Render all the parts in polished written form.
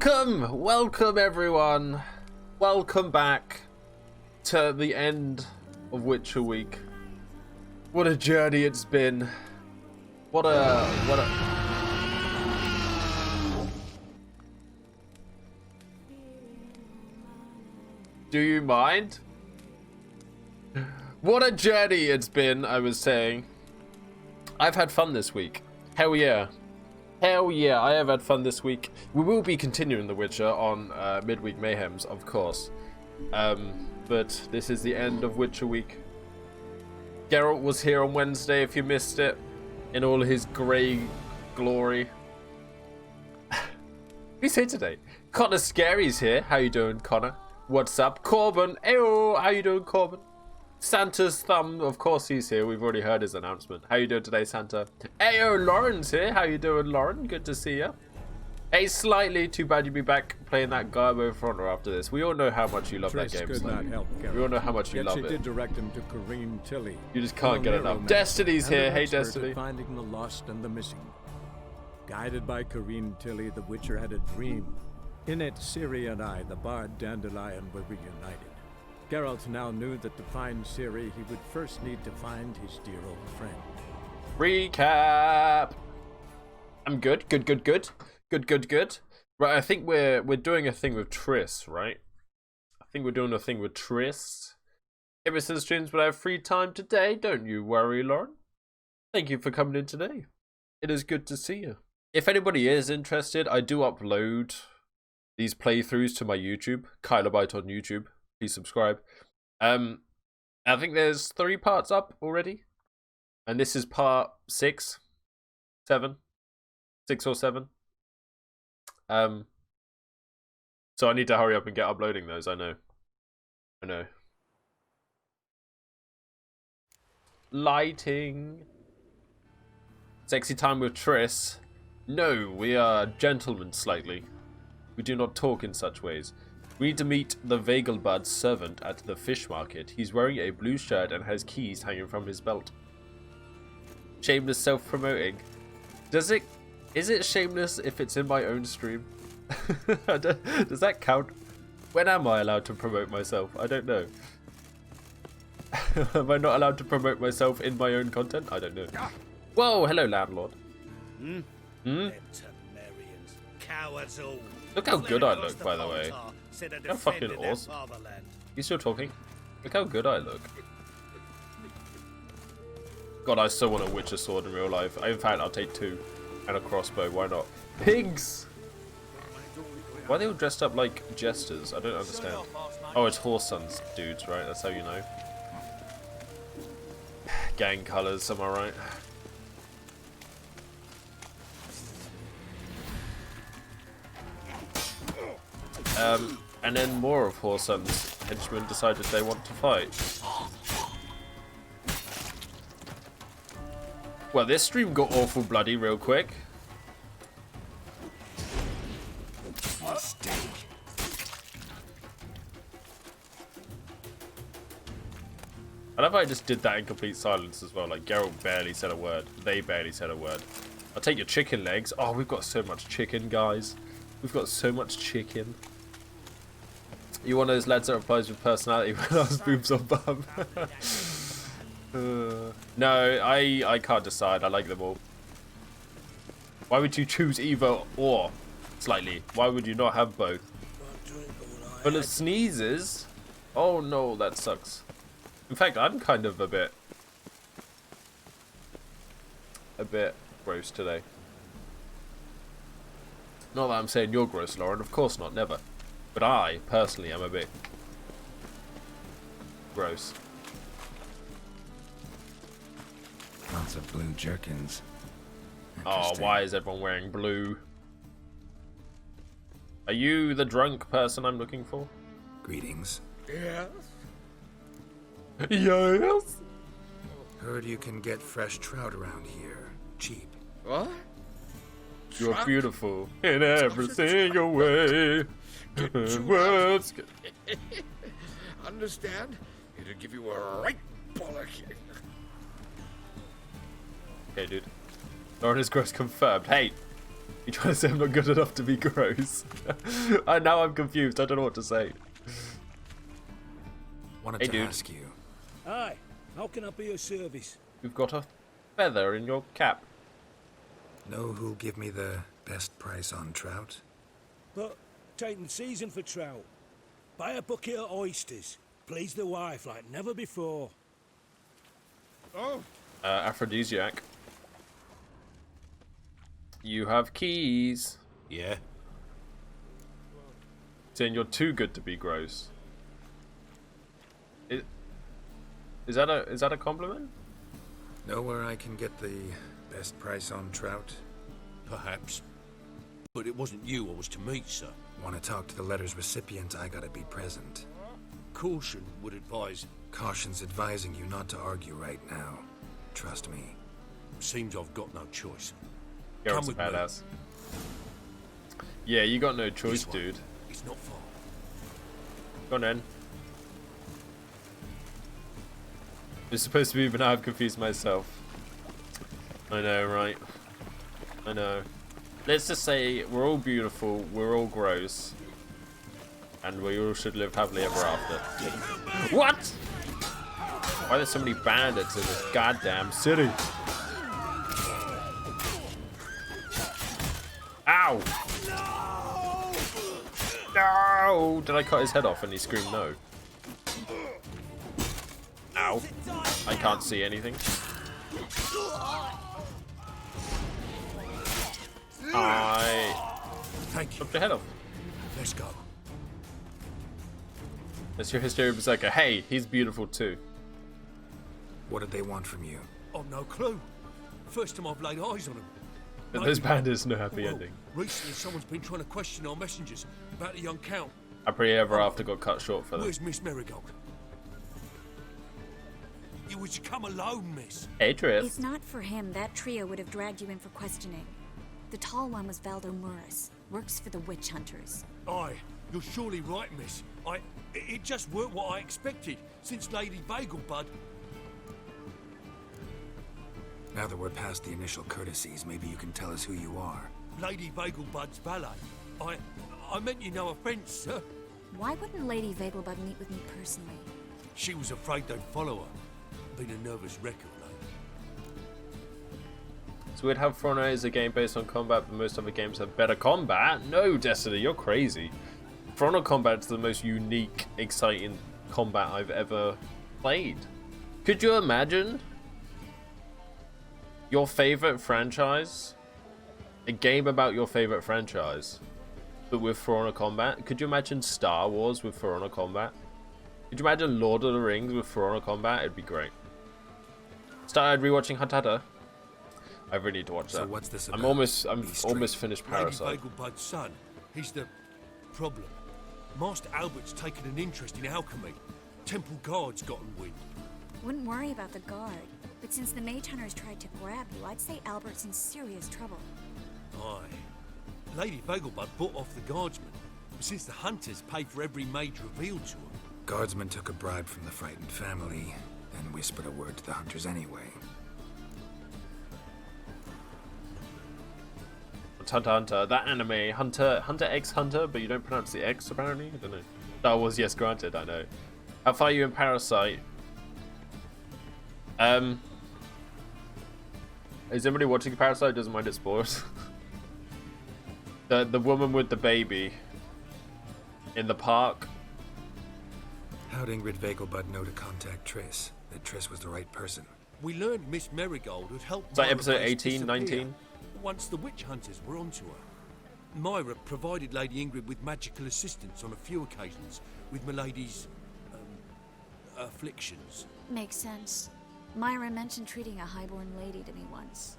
Welcome everyone. Welcome back to the end of Witcher Week. What a journey it's been. What a... Do you mind? What a journey it's been, I was saying. I've had fun this week. Hell yeah. Hell yeah, I have had fun this week. We will be continuing The Witcher on Midweek Mayhems, of course. But this is the end of Witcher Week. Geralt was here on Wednesday, if you missed it, in all his grey glory. Who's here today? Connor Scary's here. How you doing, Connor? What's up? Corbin. Ayo, how you doing, Corbin? Santa's thumb, of course he's here. We've already heard his announcement. How you doing today, Santa? Ayo, Lauren's here. How you doing, Lauren? Good to see you. Hey, Slightly. Too bad you'd be back playing that Garbo Fronter after this. We all know how much you love Triss that game. Could not help we all know how much you love she it. Did direct him to Corrine Tilly. You just can't get enough. Destiny's here. Hey, Destiny. Finding the lost and the missing. Guided by Corrine Tilly, the Witcher had a dream. In it, Ciri and I, the bard Dandelion, were reunited. Geralt now knew that to find Ciri, he would first need to find his dear old friend. Recap. I'm good. Good. Right, I think we're doing a thing with Triss, right? I think we're doing a thing with Triss. Emerson streams, but I have free time today. Don't you worry, Lauren. Thank you for coming in today. It is good to see you. If anybody is interested, I do upload these playthroughs to my YouTube, Kylarbyte on YouTube. Please subscribe. I think there's 3 parts up already, and this is part 6 or 7. So I need to hurry up and get uploading those. I know. Lighting. Sexy time with Triss. No, we are gentlemen slightly. We do not talk in such ways. We need to meet the Vegelbud's servant at the fish market. He's wearing a blue shirt and has keys hanging from his belt. Shameless self-promoting. Is it shameless if it's in my own stream? Does that count? When am I allowed to promote myself? I don't know. Am I not allowed to promote myself in my own content? I don't know. Whoa, hello landlord. Cowards all. Look how good I look, by the way. How fucking awesome. You still talking? Look how good I look. God, I so want a Witcher sword in real life. In fact, I'll take 2. And a crossbow, why not? Pigs! Why are they all dressed up like jesters? I don't understand. Oh, it's Horse Sons dudes, right? That's how you know. Gang colours, am I right? And then more of Horse Sons henchmen decided they want to fight. Well, this stream got awful bloody real quick. I love how I just did that in complete silence as well. Like, Geralt barely said a word. They barely said a word. I'll take your chicken legs. Oh, we've got so much chicken, guys. We've got so much chicken. You one of those lads that replies with personality when I was boobs on bum. No, I can't decide. I like them all. Why would you choose either or? Slightly. Why would you not have both? Full of sneezes? Oh no, that sucks. In fact, I'm kind of a bit gross today. Not that I'm saying you're gross, Lauren. Of course not, never. But I, personally, am a bit gross. Lots of blue jerkins. Oh, why is everyone wearing blue? Are you the drunk person I'm looking for? Greetings. Yes. Yes. Heard you can get fresh trout around here. Cheap. What? You're beautiful in every single way. Words. Understand? It'll give you a right bollocking. Okay, dude. Lauren is gross confirmed. Hey, You trying to say I'm not good enough to be gross? Now I'm confused. I don't know what to say. Wanted Hey, to dude. ask you. Aye, how can I be of service? You've got a feather in your cap. Know who'll give me the best price on trout? But taking season for trout. Buy a bucket of oysters. Please the wife like never before. Oh, Aphrodisiac. You have keys. yeah. Saying you're too good to be gross. Is that a compliment? Know where I can get the best price on trout? Perhaps. But it wasn't you I was to meet, sir. Want to talk to the letter's recipient, I gotta be present. Caution would advise. Caution's advising you not to argue right now. Trust me. Seems I've got no choice. Garrett's a with me. badass. Yeah, you got no choice, This way. dude. It's not far. Go on then. It's supposed to be, but now I've confused myself. I know, right? I know. Let's just say we're all beautiful, we're all gross, and we all should live happily ever after. What? Why are there so many bandits in this goddamn city? Ow! No! Did I cut his head off and he screamed no? Ow. I can't see anything. I Thank you. chopped your head off. Let's go. That's your hysteria berserker. Hey, he's beautiful too. What did they want from you? I've no clue. First time I've laid eyes on him. But those bandits no happy Well, ending. recently someone's been trying to question our messengers about the young count. Happily ever after got cut short for them. Where's Miss Marigold? You was to come alone, miss. Hey, Triss. If not for him, that trio would have dragged you in for questioning. The tall one was Valdo Muris, works for the witch hunters. Aye, you're surely right, miss. It just weren't what I expected, since Lady Bagelbud. Now that we're past the initial courtesies, maybe you can tell us who you are. Lady Bagelbud's valet. I meant you no offence, sir. Why wouldn't Lady Vegelbud meet with me personally? She was afraid they'd follow her. Been a nervous wreck of late. So we'd have For Honor is a game based on combat, but most other games have better combat? No, Destiny, you're crazy. For Honor combat's the most unique, exciting combat I've ever played. Could you imagine your favorite franchise? A game about your favorite franchise, but with For Honor combat? Could you imagine Star Wars with For Honor combat? Could you imagine Lord of the Rings with For Honor combat? It'd be great. Started rewatching Hunter. I really need to watch that. So what's this about? I'm almost Be straight. finished Lady Parasite. Bagelbud's son. He's the problem. Master Albert's taken an interest in alchemy. Temple guards gotten wind. Wouldn't worry about the guard, but since the mage hunters tried to grab you, I'd say Albert's in serious trouble. Aye. Lady Bagelbud bought off the guardsmen, but since the hunters paid for every mage revealed to them. Guardsmen took a bribe from the frightened family, and whispered a word to the hunters anyway. It's Hunter x Hunter. That anime, Hunter x Hunter, but you don't pronounce the X apparently? I don't know. Star Wars, yes, granted, I know. How far are you in Parasite? Is anybody watching Parasite? Doesn't mind it spoils. The woman with the baby in the park. How'd Ingrid Vegelbud know to contact Triss? That Triss was the right person? We learned Miss Marigold had helped It's like Myra episode Base 18, disappear 19. once the witch hunters were onto her. Myra provided Lady Ingrid with magical assistance on a few occasions with Milady's afflictions. Makes sense. Myra mentioned treating a highborn lady to me once.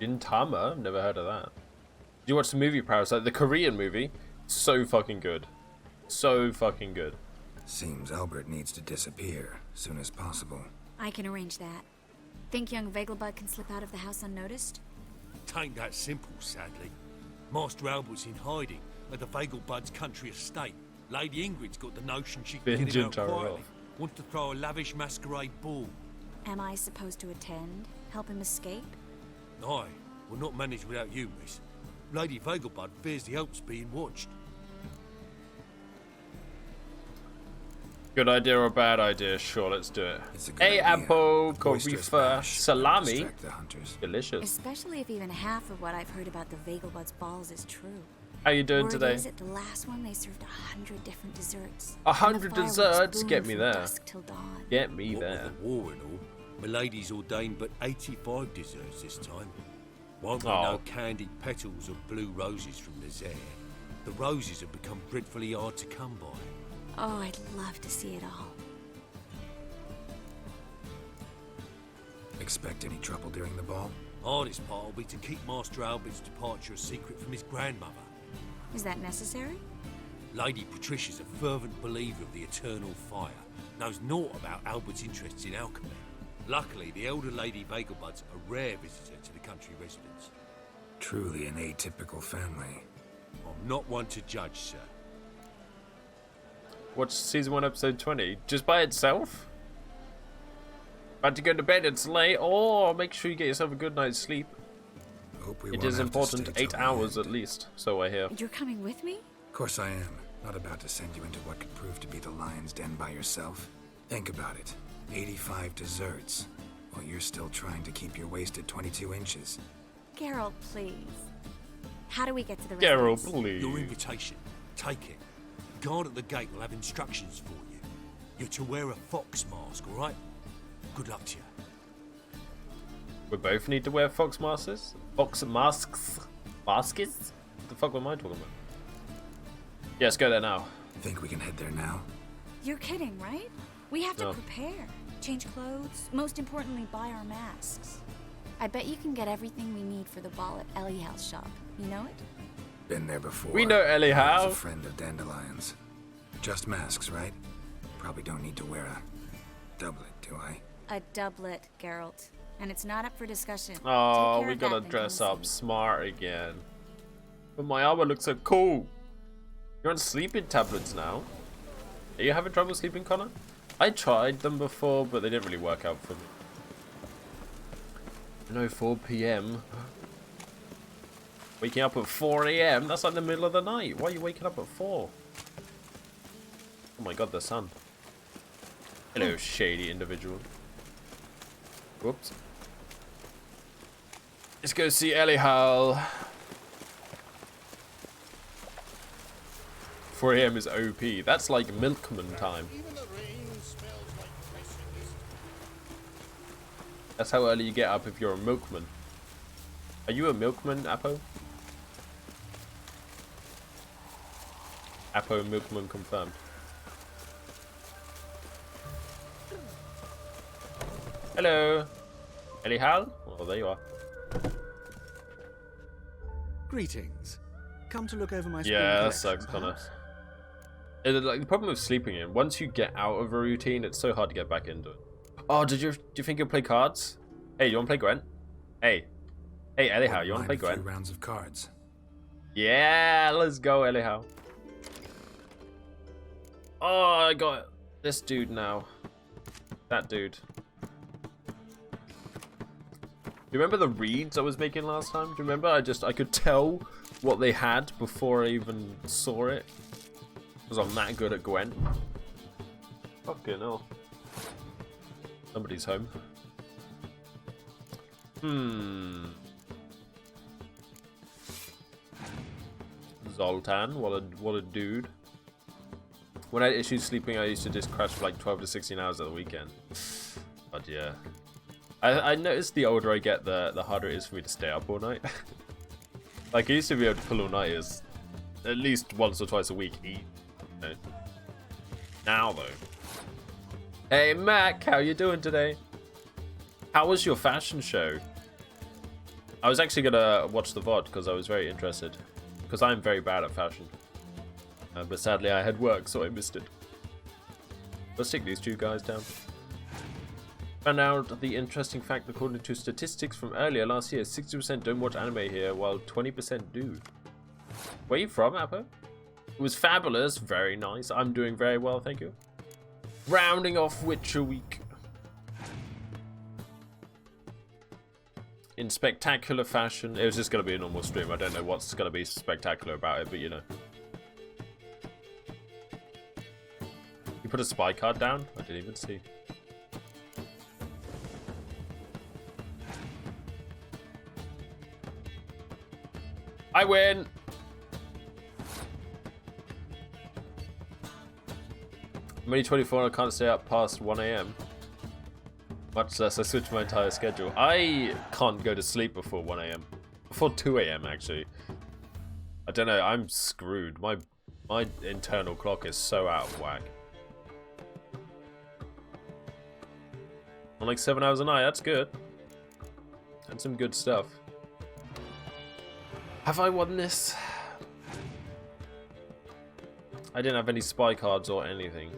Gintama? Never heard of that. Did you watch the movie Parasite? The Korean movie? So fucking good. So fucking good. Seems Albert needs to disappear soon as possible. I can arrange that. Think young Vegelbud can slip out of the house unnoticed? Tain't that simple, sadly. Master Albert's in hiding at the Vegelbud's country estate. Lady Ingrid's got the notion she can get him out Benjen quietly. Tyrell. Wants to throw a lavish masquerade ball. Am I supposed to attend? Help him escape? Aye, we'll not manage without you, miss. Lady Vegelbud fears the Alps being watched. Good idea or bad idea? Sure, let's do it. It's a good Hey, idea. apple, A boisterous corifer, bash salami. distract the hunters. Delicious. Especially if even half of what I've heard about the Vegelbud's balls is true. How you doing Word today? is at the last one they served 100 different desserts. 100 And the fireworks desserts? boomed Get me from there. dusk till dawn. Get me What there. with the war and all, Milady's ordained but 85 desserts this time. Won't be Oh. no candied petals or blue roses from the Zaire. The roses have become dreadfully hard to come by. Oh, I'd love to see it all. Expect any trouble during the ball? Hardest part will be to keep Master Albert's departure a secret from his grandmother. Is that necessary? Lady Patricia's a fervent believer of the eternal fire, knows naught about Albert's interests in alchemy. Luckily, the elder Lady Vegelbud's a rare visitor to the country residence. Truly an atypical family. I'm not one to judge, sir. Watch season 1, episode 20. Just by itself? About to go to bed, it's late. Oh, make sure you get yourself a good night's sleep. Hope we It won't is have to important, stay 8 till the hours end. at least, so I hear. You're coming with me? Of course I am. Not about to send you into what could prove to be the lion's den by yourself. Think about it. 85 desserts, while you're still trying to keep your waist at 22 inches. Geralt, please. How do we get to the Geralt, residence? please. Your invitation. Take it. Guard at the gate will have instructions for you. You're to wear a fox mask, all right? Good luck to you. We both need to wear fox masks? Fox masks? Masks? What the fuck am I talking about? Yes, go there now. Think we can head there now? You're kidding, right? We have to No. prepare. Change clothes. Most importantly, buy our masks. I bet you can get everything we need for the ball at Elihal's shop. You know it? Been there before. We know Ellie I was Howe. a friend of Dandelion's. Just masks, right? Probably don't need to wear a doublet, do I? A doublet, Geralt. And it's not up for discussion. Oh, Take care we of gotta that, then dress come up see me. smart again. But my armor looks so cool. You're on sleeping tablets now. Are you having trouble sleeping, Connor? I tried them before, but they didn't really work out for me. No, 4 p.m. Waking up at 4 a.m.? That's like the middle of the night. Why are you waking up at 4? Oh my god, the sun. Hello, shady individual. Whoops. Let's go see Elihal. 4 a.m. is OP. That's like milkman time. That's how early you get up if you're a milkman. Are you a milkman, Apo? Apo milkman confirmed. Hello. Elihal? Oh, there you are. Greetings. Come to look over my spring Yeah, that collection, sucks, Connor. perhaps? Like the problem with sleeping in, once you get out of a routine, it's so hard to get back into it. Oh, do you think you'll play cards? Hey, you wanna play Gwent? Hey, Elihal, you wanna Mind play a few Gwent? rounds of cards. Yeah, let's go, Elihal. Oh, I got this dude now. That dude. You remember the reads I was making last time? Do you remember? I could tell what they had before I even saw it. Because I'm that good at Gwent. Fucking hell. Somebody's home. Zoltan, what a dude. When I had issues sleeping, I used to just crash for like 12 to 16 hours at the weekend. But yeah. I noticed the older I get, the harder it is for me to stay up all night. Like, I used to be able to pull all-nighters at least once or twice a week each. You know. Now, though. Hey, Mac, how you doing today? How was your fashion show? I was actually gonna watch the VOD because I was very interested. Because I'm very bad at fashion. But sadly, I had work, so I missed it. Let's take these two guys down. Found out the interesting fact, according to statistics from earlier last year, 60% don't watch anime here, while 20% do. Where are you from, Appo? It was fabulous, very nice. I'm doing very well, thank you. Rounding off Witcher week. in spectacular fashion. It was just going to be a normal stream. I don't know what's going to be spectacular about it, but you know. You put a spy card down? I didn't even see. I win! I'm only 24 and I can't stay up past 1 AM. Much less I switch my entire schedule. I can't go to sleep before 1 AM. Before 2 AM actually. I don't know, I'm screwed. My internal clock is so out of whack. I'm like 7 hours a night, that's good. And some good stuff. Have I won this? I didn't have any spy cards or anything.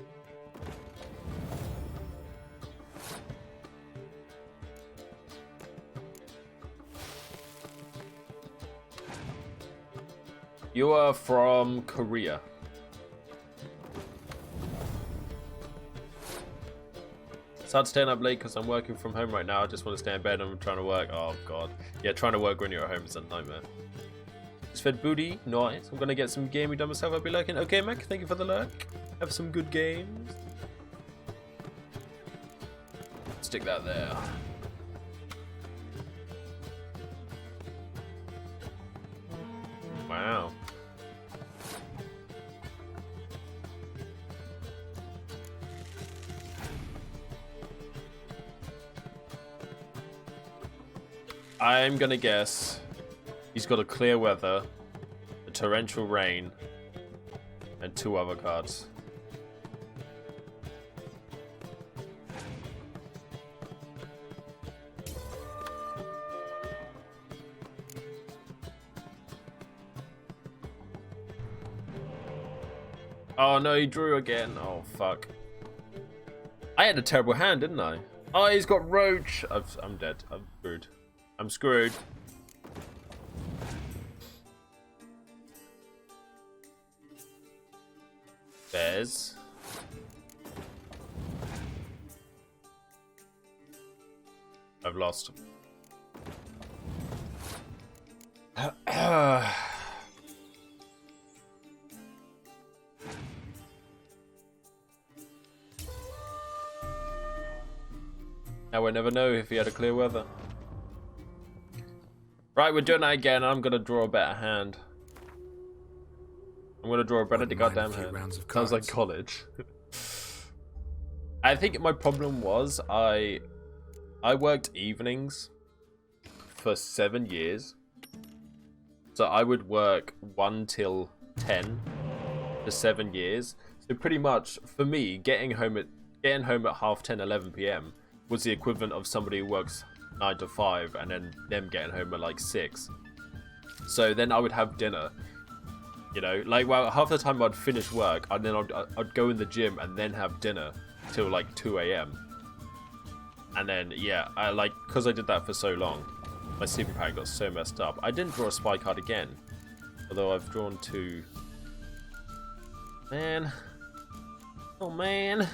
You are from Korea. It's hard staying up late because I'm working from home right now. I just want to stay in bed and I'm trying to work. Oh god. Yeah, trying to work when you're at home is a nightmare. It's fed booty. Nice. I'm gonna get some gaming done myself. I'll be lurking. Okay, Mac, thank you for the lurk. Have some good games. Stick that there. Wow. I'm gonna guess he's got a clear weather, a torrential rain, and 2 other cards. Oh no, he drew again. Oh fuck. I had a terrible hand, didn't I? Oh, he's got Roach. I'm dead. I'm screwed. I'm screwed. Bears. I've lost. Now we'll never know if he had a clear weather. Right, we're doing that again. I'm gonna draw a better hand. I'm gonna draw a better goddamn hand. Sounds like college. I think my problem was I worked evenings for 7 years. So I would work 1 till 10 for 7 years. So pretty much for me, getting home at half 10, 11 p.m. was the equivalent of somebody who works 9 to 5 and then them getting home at like 6. So then I would have dinner, you know, like, well, half the time I'd finish work and then I'd go in the gym and then have dinner till like 2 a.m. And then yeah, because I did that for so long, my sleeping pattern got so messed up. I didn't draw a spy card again, although I've drawn 2. Man, oh man.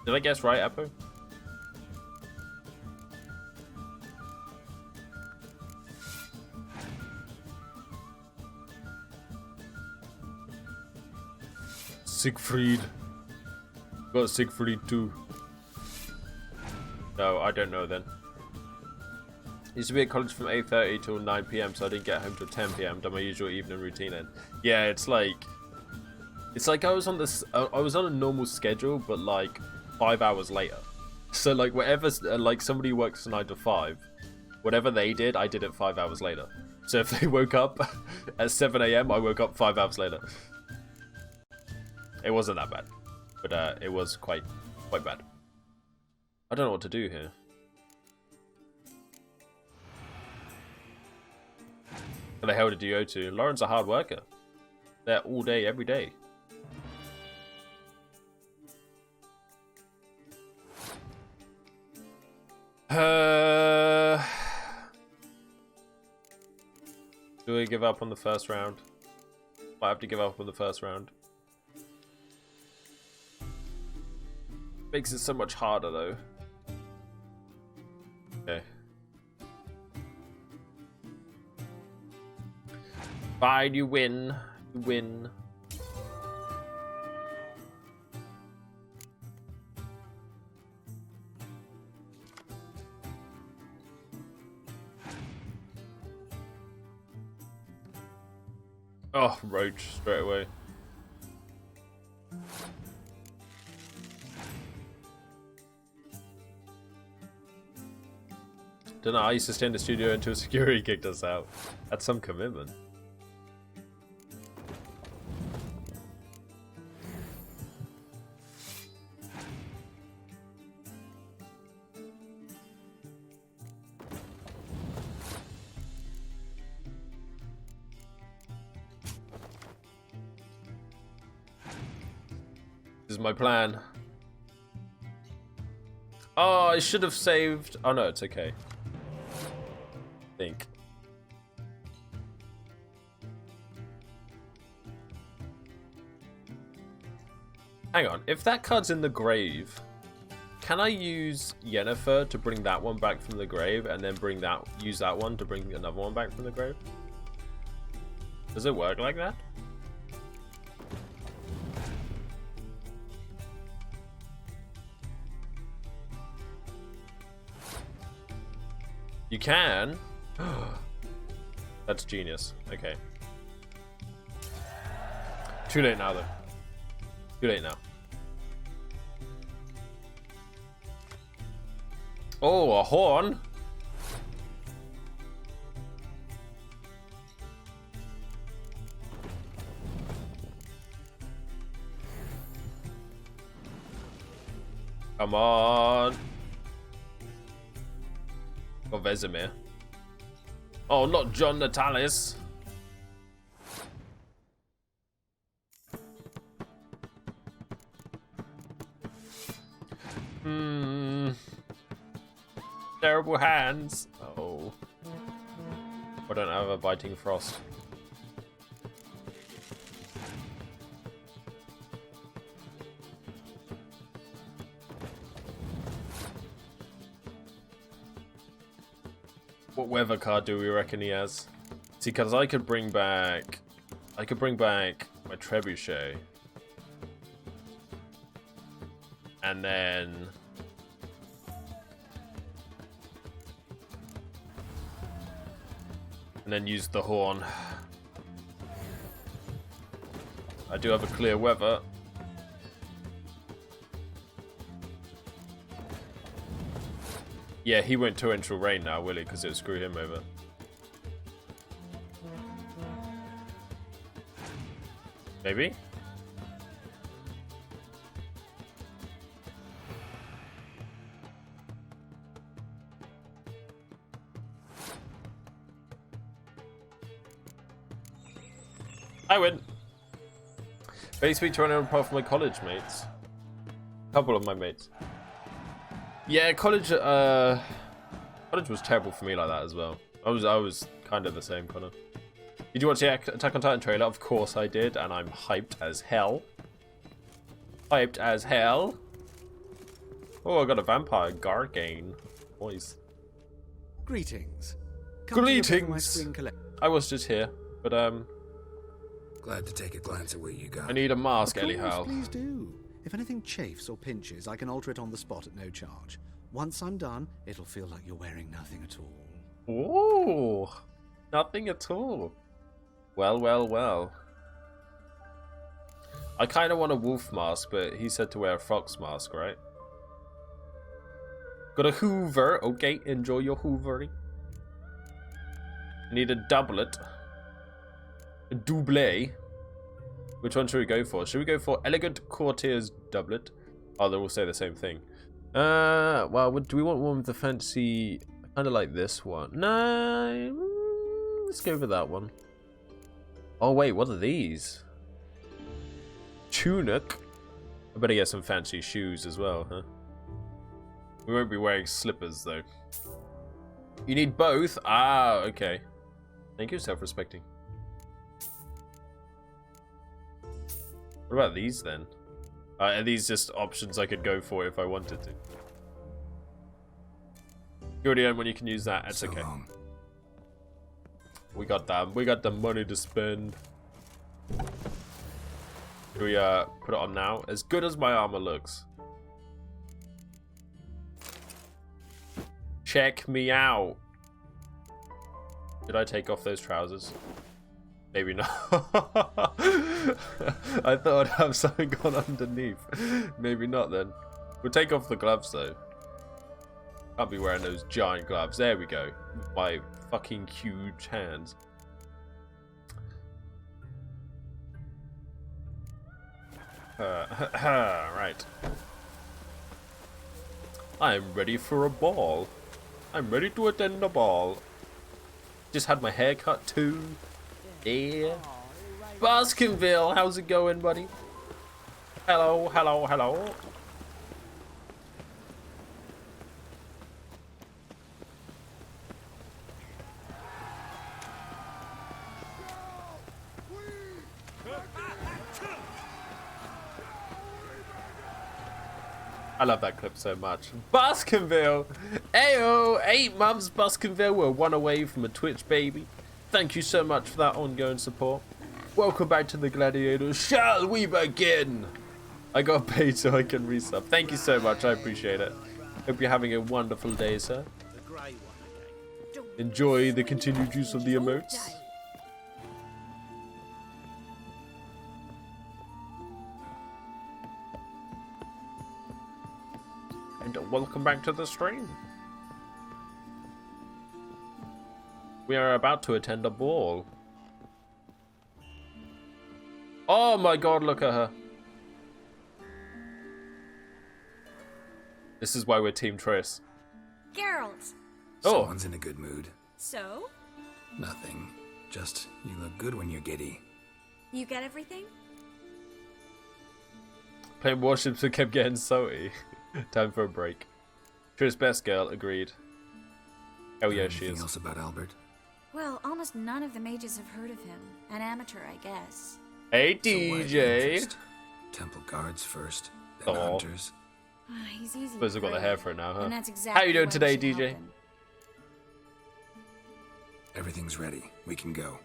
Did I guess right, Apo? Siegfried. Got Siegfried too. No, I don't know then. Used to be at college from 8:30 till 9 p.m. so I didn't get home till 10 p.m. Done my usual evening routine then. Yeah, it's like I was on a normal schedule, but like 5 hours later. So like whatever, like somebody who works 9 to 5, whatever they did, I did it 5 hours later. So if they woke up at 7 a.m, I woke up 5 hours later. It wasn't that bad, but it was quite bad. I don't know what to do here. Where the hell did you go to? Lauren's a hard worker. There all day, every day. Do we give up on the first round? Might have to give up on the first round. Makes it so much harder though. Okay. Fine, you win. You win. Oh, roach straight away. Don't know, I used to stay in the studio until security kicked us out. That's some commitment. This is my plan. Oh, I should have saved. Oh no, it's okay. Think. Hang on, if that card's in the grave, can I use Yennefer to bring that one back from the grave and then use that one to bring another one back from the grave? Does it work like that? You can? That's genius. Okay. Too late now, though. Too late now. Oh, a horn? Come on. Or Vesemir. Oh, not John Natalis. Terrible hands. Oh. I don't have a biting frost. What weather card do we reckon he has? See, because I could bring back my trebuchet. And then use the horn. I do have a clear weather. Yeah, he went torrential rain now, will he? Because it'll screw him over. Maybe? I win. They speak to anyone apart from my college mates. A couple of my mates. Yeah, college was terrible for me like that as well. I was kind of the same, Connor. Did you watch the Attack on Titan trailer? Of course I did, and I'm hyped as hell. Hyped as hell. Oh, I got a vampire Gargane. Boys. Greetings. Greetings. I was just here, but Glad to take a glance at what you got. I need a mask, Of course, anyhow. please do. If anything chafes or pinches, I can alter it on the spot at no charge. Once I'm done, it'll feel like you're wearing nothing at all. Ooh, nothing at all. Well, well, well. I kind of want a wolf mask, but he said to wear a fox mask, right? Got a hoover. Okay, enjoy your hoovering. Need a doublet. A double. Which one should we go for? Should we go for elegant courtier's doublet? Oh, they all say the same thing. Well, do we want one with the fancy? I kind of like this one. No, let's go for that one. Oh wait, what are these? Tunic. I better get some fancy shoes as well, huh? We won't be wearing slippers though. You need both? Ah, okay. Thank you, self-respecting. What about these then? Are these just options I could go for if I wanted to? You already own when you can use that. It's So okay. long. We got that. We got the money to spend. Do we put it on now? As good as my armor looks. Check me out. Did I take off those trousers? Maybe not. I thought I'd have something on underneath. Maybe not then. We'll take off the gloves though. Can't be wearing those giant gloves. There we go. With my fucking huge hands. Right. I'm ready for a ball. I'm ready to attend a ball. Just had my hair cut too. Yeah. Baskinville, how's it going, buddy? Hello, hello, hello. I love that clip so much. Baskinville! Ayo! 8 months, Baskinville. We're one away from a Twitch baby. Thank you so much for that ongoing support. Welcome back to the Gladiators. Shall we begin? I got paid so I can resub. Thank you so much. I appreciate it. Hope you're having a wonderful day, sir. Enjoy the continued use of the emotes. And welcome back to the stream. We are about to attend a ball. Oh my god, look at her. This is why we're Team Triss. Geralt. Oh. Someone's in a good mood. So? Nothing. Just, you look good when you're giddy. You get everything? Playing warships we kept getting salty. Time for a break. Triss best girl, agreed. Oh yeah, she Anything is. else about Albert? Well, almost none of the mages have heard of him. An amateur, I guess. Hey So why the DJ. interest? Temple guards first, then Aw. hunters. He's easy. Suppose I've got the prey, hair for it now, huh? And that's exactly How you doing why we today, should help DJ? him. Everything's ready. We can go.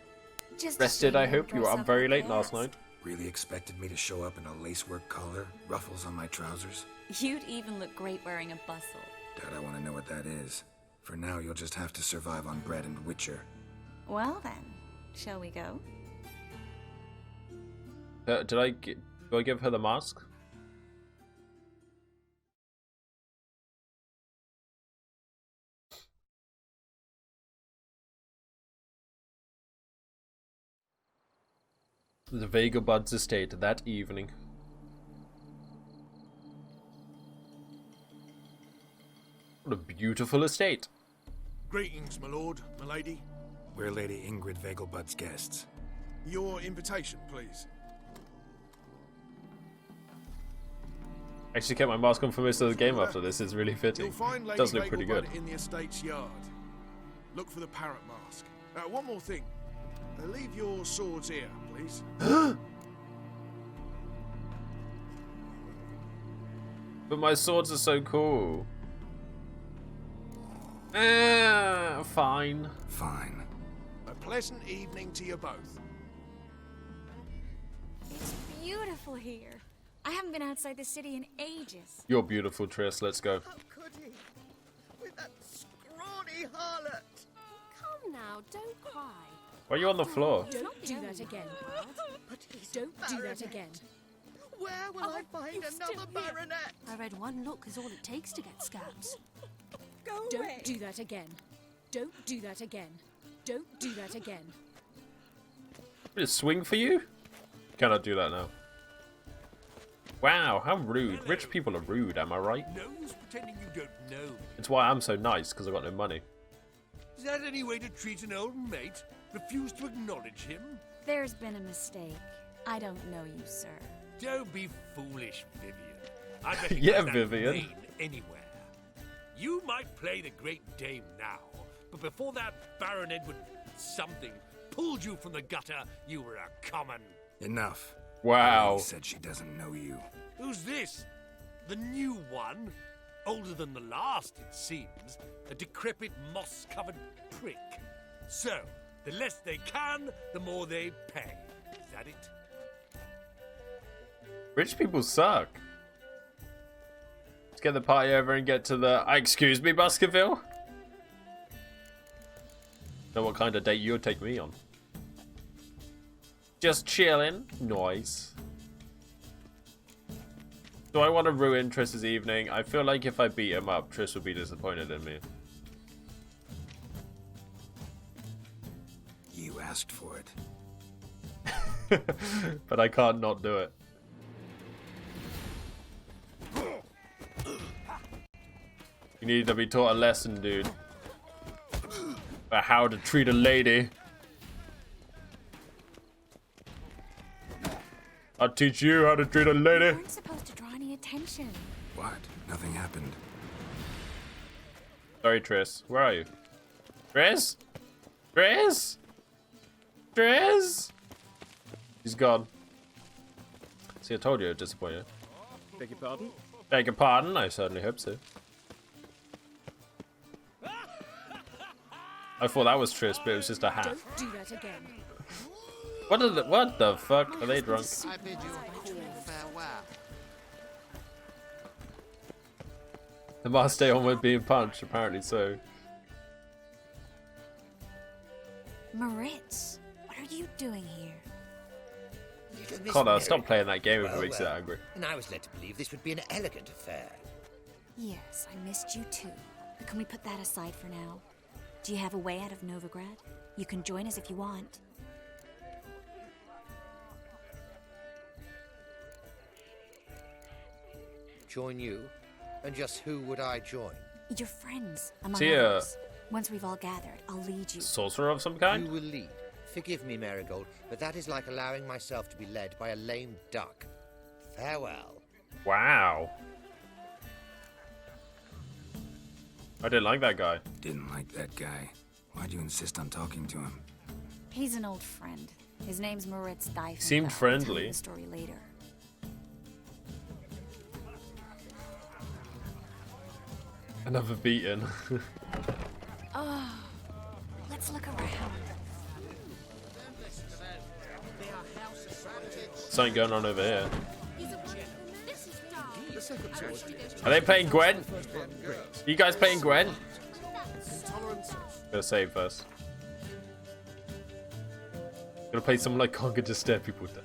Just a Rested, shame I you hope. You were dress up very late like last that. night. Really expected me to show up in a lacework collar, ruffles on my trousers? You'd even look great wearing a bustle. Doubt I want to know what that is. For now, you'll just have to survive on bread and Witcher. Well then, shall we go? Do I give her the mask? The Vagabond's estate that evening. What a beautiful estate. Greetings, my lord, my lady. We're Lady Ingrid Vegelbud's guests. Your invitation, please. I actually kept my mask on for most of the game after this. It's really fitting. You'll find Lady Does look pretty good. Vegelbud in the estate's yard. Look for the parrot mask. One more thing. Leave your swords here, please. But my swords are so cool. Fine. Fine. A pleasant evening to you both. It's beautiful here. I haven't been outside the city in ages. You're beautiful, Triss. Let's go. How could he? With that scrawny harlot! Come now, don't cry. Why are you on the floor? Don't do that again. But he's Don't do that baronet. again. Where will I find you're still another here. baronet? I read one look is all it takes to get scabs. Go away! Don't do that again. Don't do that again. Don't do that again. Did it swing for you? Cannot do that now. Wow, how rude. Rich people are rude, am I right? No use pretending you don't know me. It's why I'm so nice, because I've got no money. Is that any way to treat an old mate? Refuse to acknowledge him? There's been a mistake. I don't know you, sir. Don't be foolish, Vivian. I recognize Yeah, that Vivian. name anywhere. You might play the Great Dame now, but before that Baron Edward something pulled you from the gutter, you were a common. Enough. Wow. Lady said she doesn't know you. Who's this? The new one? Older than the last, it seems. A decrepit, moss-covered prick. So, the less they can, the more they pay. Is that it? Rich people suck. Let's get the party over and get to the... excuse me, Baskerville? Know what kind of date you would take me on? Just chilling. Nice. Do I want to ruin Triss's evening? I feel like if I beat him up, Triss would be disappointed in me. You asked for it. But I can't not do it. You need to be taught a lesson, dude. About how to treat a lady. I'll teach you how to treat a lady. You weren't supposed to draw any attention. What? Nothing happened. Sorry, Triss. Where are you? Triss? Triss? Triss? He's gone. See, I told you I'd disappoint you. Beg your pardon? Beg your pardon? I certainly hope so. I thought that was Triss, but it was just a hat. Don't do that again. What the fuck? Are they drunk? I bid you a cool farewell. The mask stay on with being punched, apparently so. Moritz, what are you doing here? Little Miss Connor, Mary. stop playing that game if it Well, makes you that angry. And I was led to believe this would be an elegant affair. Yes, I missed you too. But can we put that aside for now? Do you have a way out of Novigrad? You can join us if you want. Join you? And just who would I join? Your friends, among See, others. Once we've all gathered, I'll lead you. Sorcerer of some kind? You will lead. Forgive me, Marigold, but that is like allowing myself to be led by a lame duck. Farewell. Wow. I didn't like that guy. Didn't like that guy. Why'd you insist on talking to him? He's an old friend. His name's Moritz Diefenfeld. Seemed I'll tell friendly. you the story later. Another beaten. Oh, let's look around. Something going on over here. Are they playing Gwen? Are you guys playing Gwen? Gonna save first. Gonna play someone like Conquer to stare people down.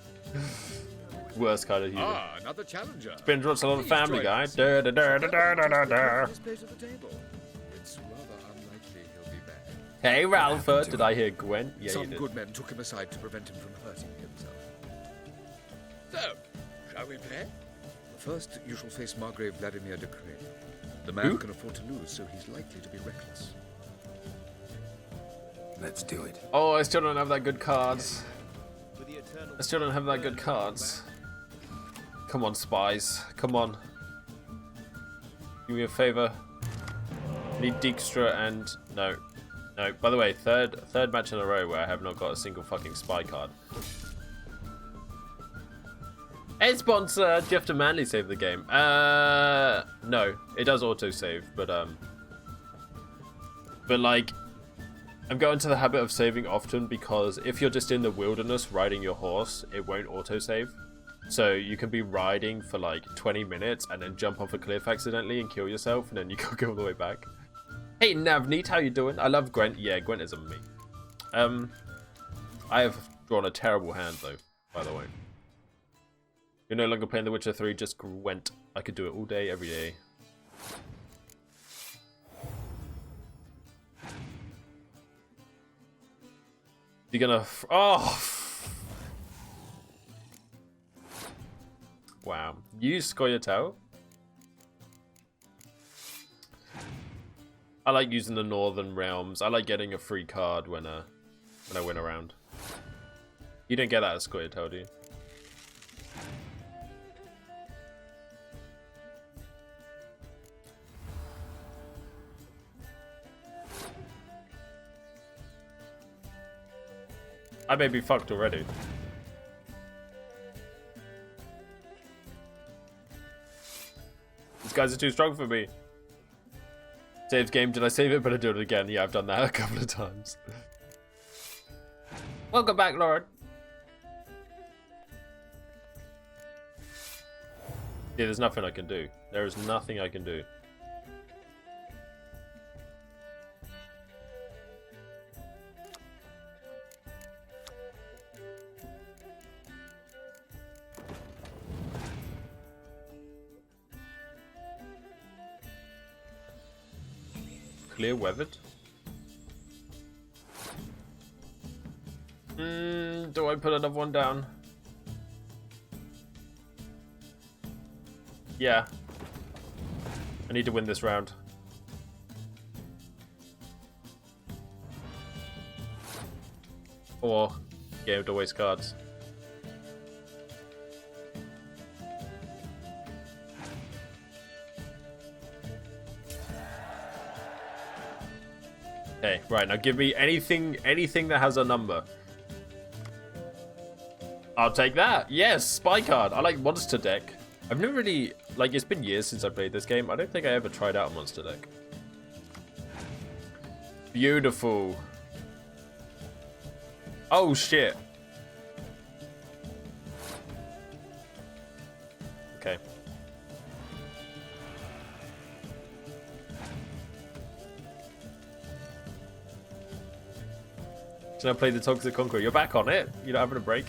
Worst kind of human. Ah, another challenger. Spin drops a lot of Family Guy. Da, da, da, da, da, da, da. His place at the table. It's rather unlikely he'll be back. Hey, Ralph, did I hear Gwen? Yeah, you Some did. good men took him aside to prevent him from hurting himself. So, shall we play? First, you shall face Margrave Vladimir de Crane. The man Who? can afford to lose, so he's likely to be reckless. Let's do it. Oh, I still don't have that good cards. I still don't have that good cards. Come on, spies. Come on. Do me a favor. Need Dijkstra and... No. No. By the way, third match in a row where I have not got a single fucking spy card. Hey, sponsor! Do you have to manually save the game? No. It does auto-save, but like... I'm going to the habit of saving often because if you're just in the wilderness riding your horse, it won't autosave. So you can be riding for like 20 minutes and then jump off a cliff accidentally and kill yourself and then you can't go all the way back. Hey Navneet, how you doing? I love Gwent. Yeah, Gwent is a me. I have drawn a terrible hand though, by the way. You're no longer playing The Witcher 3, just Gwent. I could do it all day, every day. You're gonna... Oh! Wow. Use Scoia'tael. I like using the Northern Realms. I like getting a free card when I win a round. You don't get that as Scoia'tael, do you? I may be fucked already. These guys are too strong for me. Saved game. Did I save it? Better do it again. Yeah, I've done that a couple of times. Welcome back, Lord. Yeah, there's nothing I can do. There is nothing I can do. Clear weathered. Do I put another one down? Yeah. I need to win this round. Or game to waste cards. Okay, right, now give me anything that has a number. I'll take that. Yes, spy card. I like monster deck. I've never really, like, it's been years since I played this game. I don't think I ever tried out a monster deck. Beautiful. Oh, shit. Okay. So I played the Toxic Conqueror. You're back on it. You're not having a break.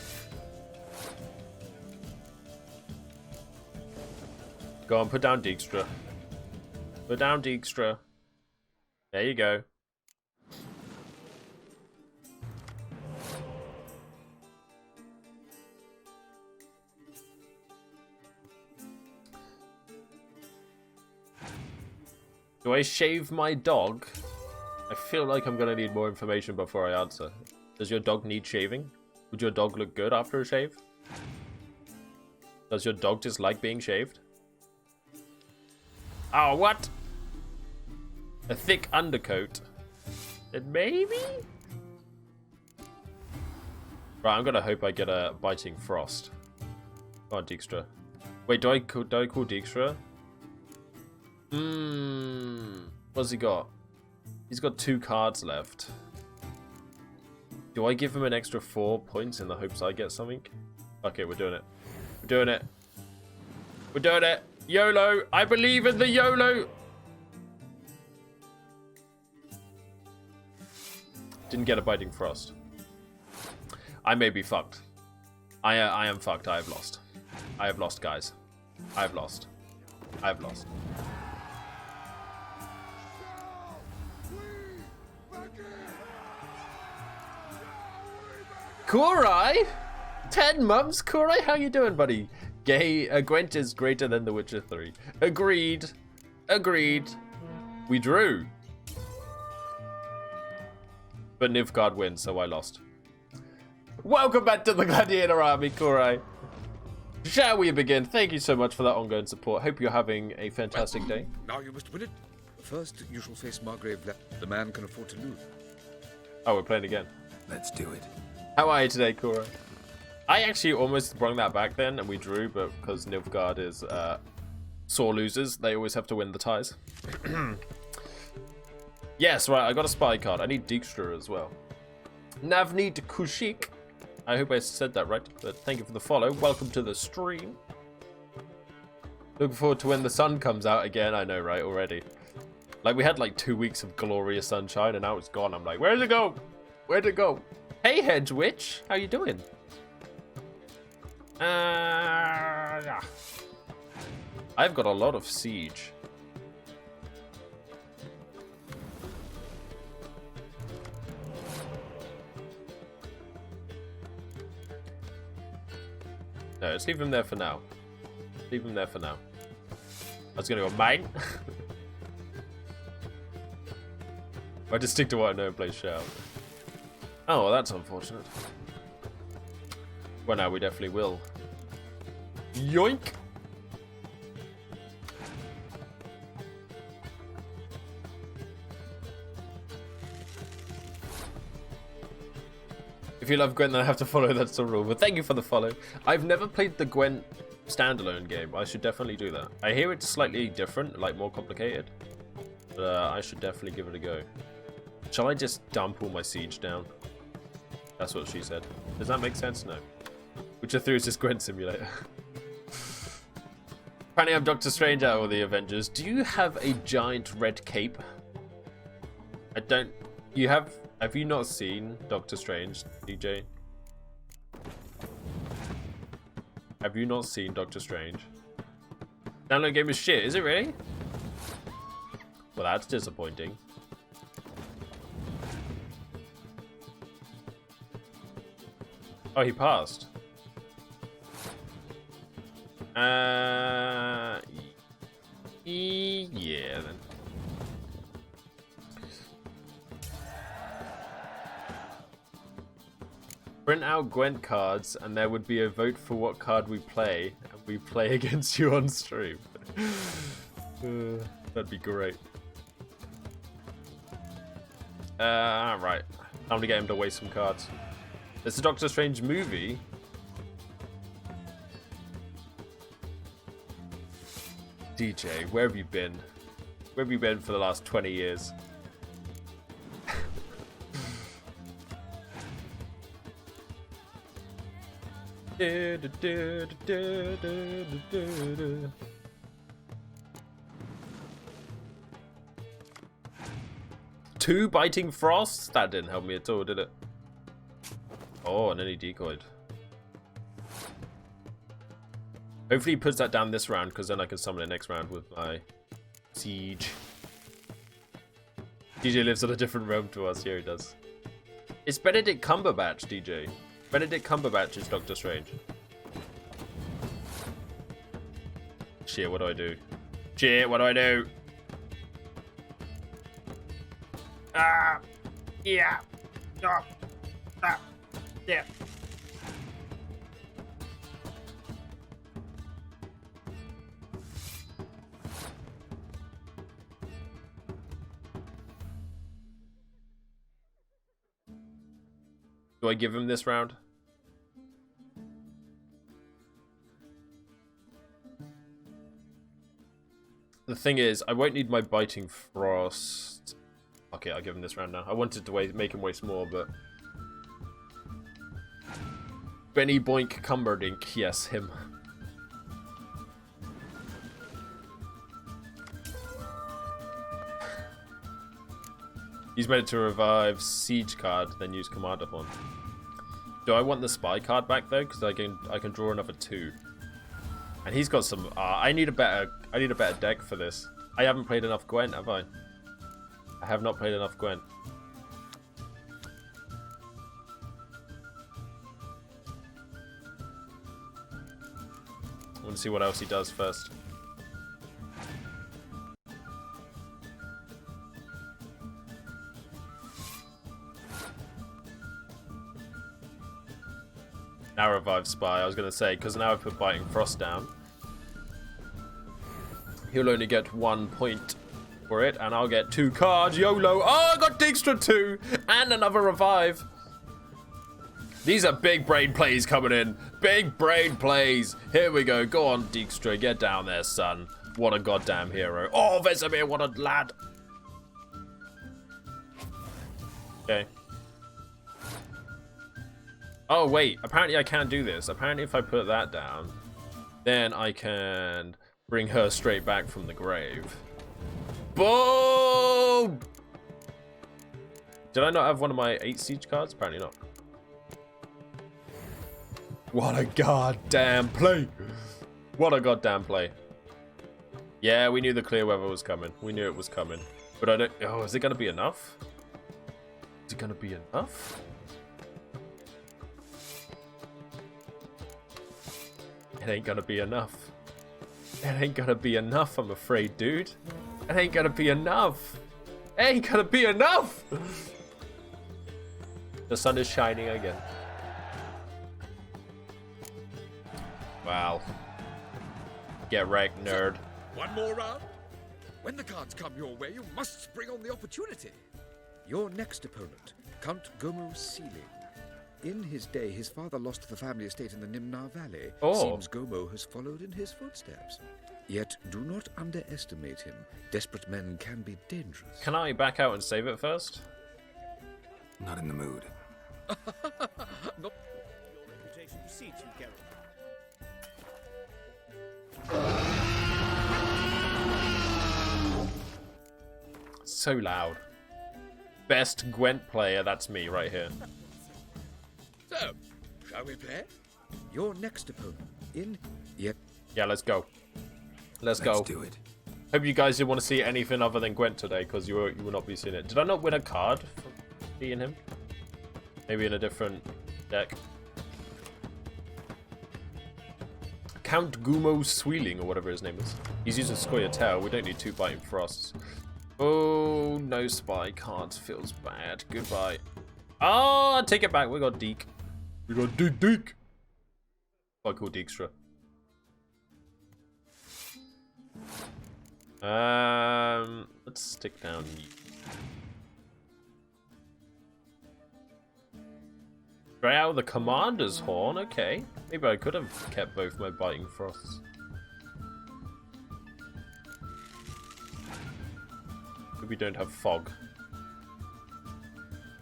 Go on, put down Dijkstra. Put down Dijkstra. There you go. Do I shave my dog? I feel like I'm gonna need more information before I answer. Does your dog need shaving? Would your dog look good after a shave? Does your dog dislike being shaved? Oh, what? A thick undercoat. Then maybe? Right, I'm gonna hope I get a biting frost. Come on, Dijkstra. Wait, do I call Dijkstra? What's he got? He's got 2 cards left. Do I give him an extra 4 points in the hopes I get something? Okay, we're doing it. We're doing it. We're doing it. YOLO. I believe in the YOLO. Didn't get a biting frost. I may be fucked. I am fucked. I have lost. I have lost, guys. I have lost. I have lost. Kurai? 10 months? Kurai, how you doing, buddy? Gwent is greater than The Witcher 3. Agreed. Agreed. We drew. But Nilfgaard wins, so I lost. Welcome back to the Gladiator Army, Kurai. Shall we begin? Thank you so much for that ongoing support. Hope you're having a fantastic day. Now you must win it. First, you shall face Margrave. The man can afford to lose. Oh, we're playing again. Let's do it. How are you today, Kurai? I actually almost brought that back then, and we drew, but because Nilfgaard is sore losers, they always have to win the ties. Yes, right, I got a spy card. I need Dijkstra as well. Navneed Kushik. I hope I said that right, but thank you for the follow. Welcome to the stream. Looking forward to when the sun comes out again. I know, right, already. Like, we had like 2 weeks of glorious sunshine, and now it's gone. I'm like, where'd it go? Where'd it go? Hey, Hedge Witch. How you doing? Yeah. I've got a lot of siege. No, let's leave him there for now. Leave him there for now. I was gonna go mine. I just stick to what I know and play shout. Oh, well, that's unfortunate. Well, now we definitely will. Yoink! If you love Gwent, then I have to follow. That's the rule. But thank you for the follow. I've never played the Gwent standalone game. I should definitely do that. I hear it's slightly different, like more complicated. But I should definitely give it a go. Shall I just dump all my siege down? That's what she said. Does that make sense? No. Witcher 3 is just Gwent Simulator. Apparently I'm Doctor Strange out of the Avengers. Do you have a giant red cape? I don't... You have... Have you not seen Doctor Strange, DJ? Have you not seen Doctor Strange? Download game is shit, is it really? Well, that's disappointing. Oh, he passed. Yeah, then. Print out Gwent cards, and there would be a vote for what card we play, and we play against you on stream. That'd be great. Right. Time to get him to waste some cards. It's a Doctor Strange movie. DJ, where have you been? Where have you been for the last 20 years? Two biting frosts? That didn't help me at all, did it? Oh, and then he decoyed. Hopefully he puts that down this round, because then I can summon it next round with my siege. DJ lives on a different realm to us. Here he does. It's Benedict Cumberbatch, DJ. Benedict Cumberbatch is Doctor Strange. Shit, what do I do? Shit, what do I do? Ah! Yeah! Ah! Ah! Yeah! Do I give him this round? The thing is, I won't need my Biting Frost. Okay, I'll give him this round now. I wanted to make him waste more, but... Benny Boink Cumberdink. Yes, him. He's made it to revive Siege card, then use Commander one. Do I want the Spy card back though? Because I can draw another 2. And he's got some. I need a better deck for this. I haven't played enough Gwent, have I? I have not played enough Gwent. I want to see what else he does first. Now revive Spy, I was going to say, because now I've put Biting Frost down. He'll only get 1 point for it, and I'll get 2 cards. YOLO! Oh, I got Dijkstra 2! And another revive. These are big brain plays coming in. Big brain plays. Here we go. Go on, Dijkstra. Get down there, son. What a goddamn hero. Oh, Vesemir, what a lad. Okay. Oh, wait. Apparently I can't do this. Apparently if I put that down, then I can bring her straight back from the grave. Boom! Did I not have one of my 8 siege cards? Apparently not. What a goddamn play. What a goddamn play. Yeah, we knew the clear weather was coming. We knew it was coming. But I don't... Oh, is it going to be enough? Is it going to be enough? It ain't gonna be enough. It ain't gonna be enough, I'm afraid, dude. It ain't gonna be enough. It ain't gonna be enough! The sun is shining again. Wow. Get wrecked, nerd. One more round? When the cards come your way, you must spring on the opportunity. Your next opponent, Count Gomer Sealing. In his day, his father lost the family estate in the Nimnar Valley. Oh. Seems Gomo has followed in his footsteps. Yet, do not underestimate him. Desperate men can be dangerous. Can I back out and save it first? Not in the mood. No. Reputation precedes you, Geralt. So loud. Best Gwent player, that's me right here. So, shall we play? Your next opponent in yet. Yeah, let's go. Let's go. Let's do it. Hope you guys didn't want to see anything other than Gwent today, because you will not be seeing it. Did I not win a card for beating him? Maybe in a different deck. Count Gumo Sweeling, or whatever his name is. He's using Scoia'tael. We don't need 2 Biting Frosts. Oh, no spy cards. Feels bad. Goodbye. Oh, take it back. We got Deke. We got Deke. I call Dijkstra. Let's stick down. Try out the Commander's Horn. Okay. Maybe I could have kept both my Biting Frosts. We don't have fog.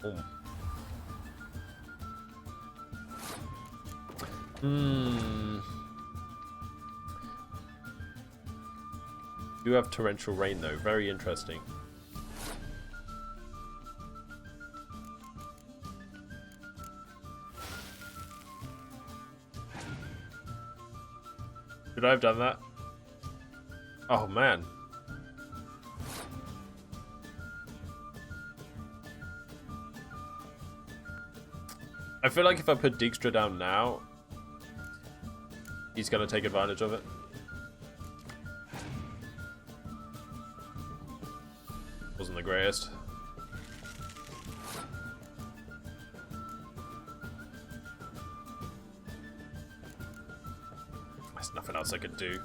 Oh. Do have torrential rain though. Very interesting. Should I have done that? Oh man. I feel like if I put Dijkstra down now, he's going to take advantage of it. Wasn't the greatest. There's nothing else I could do.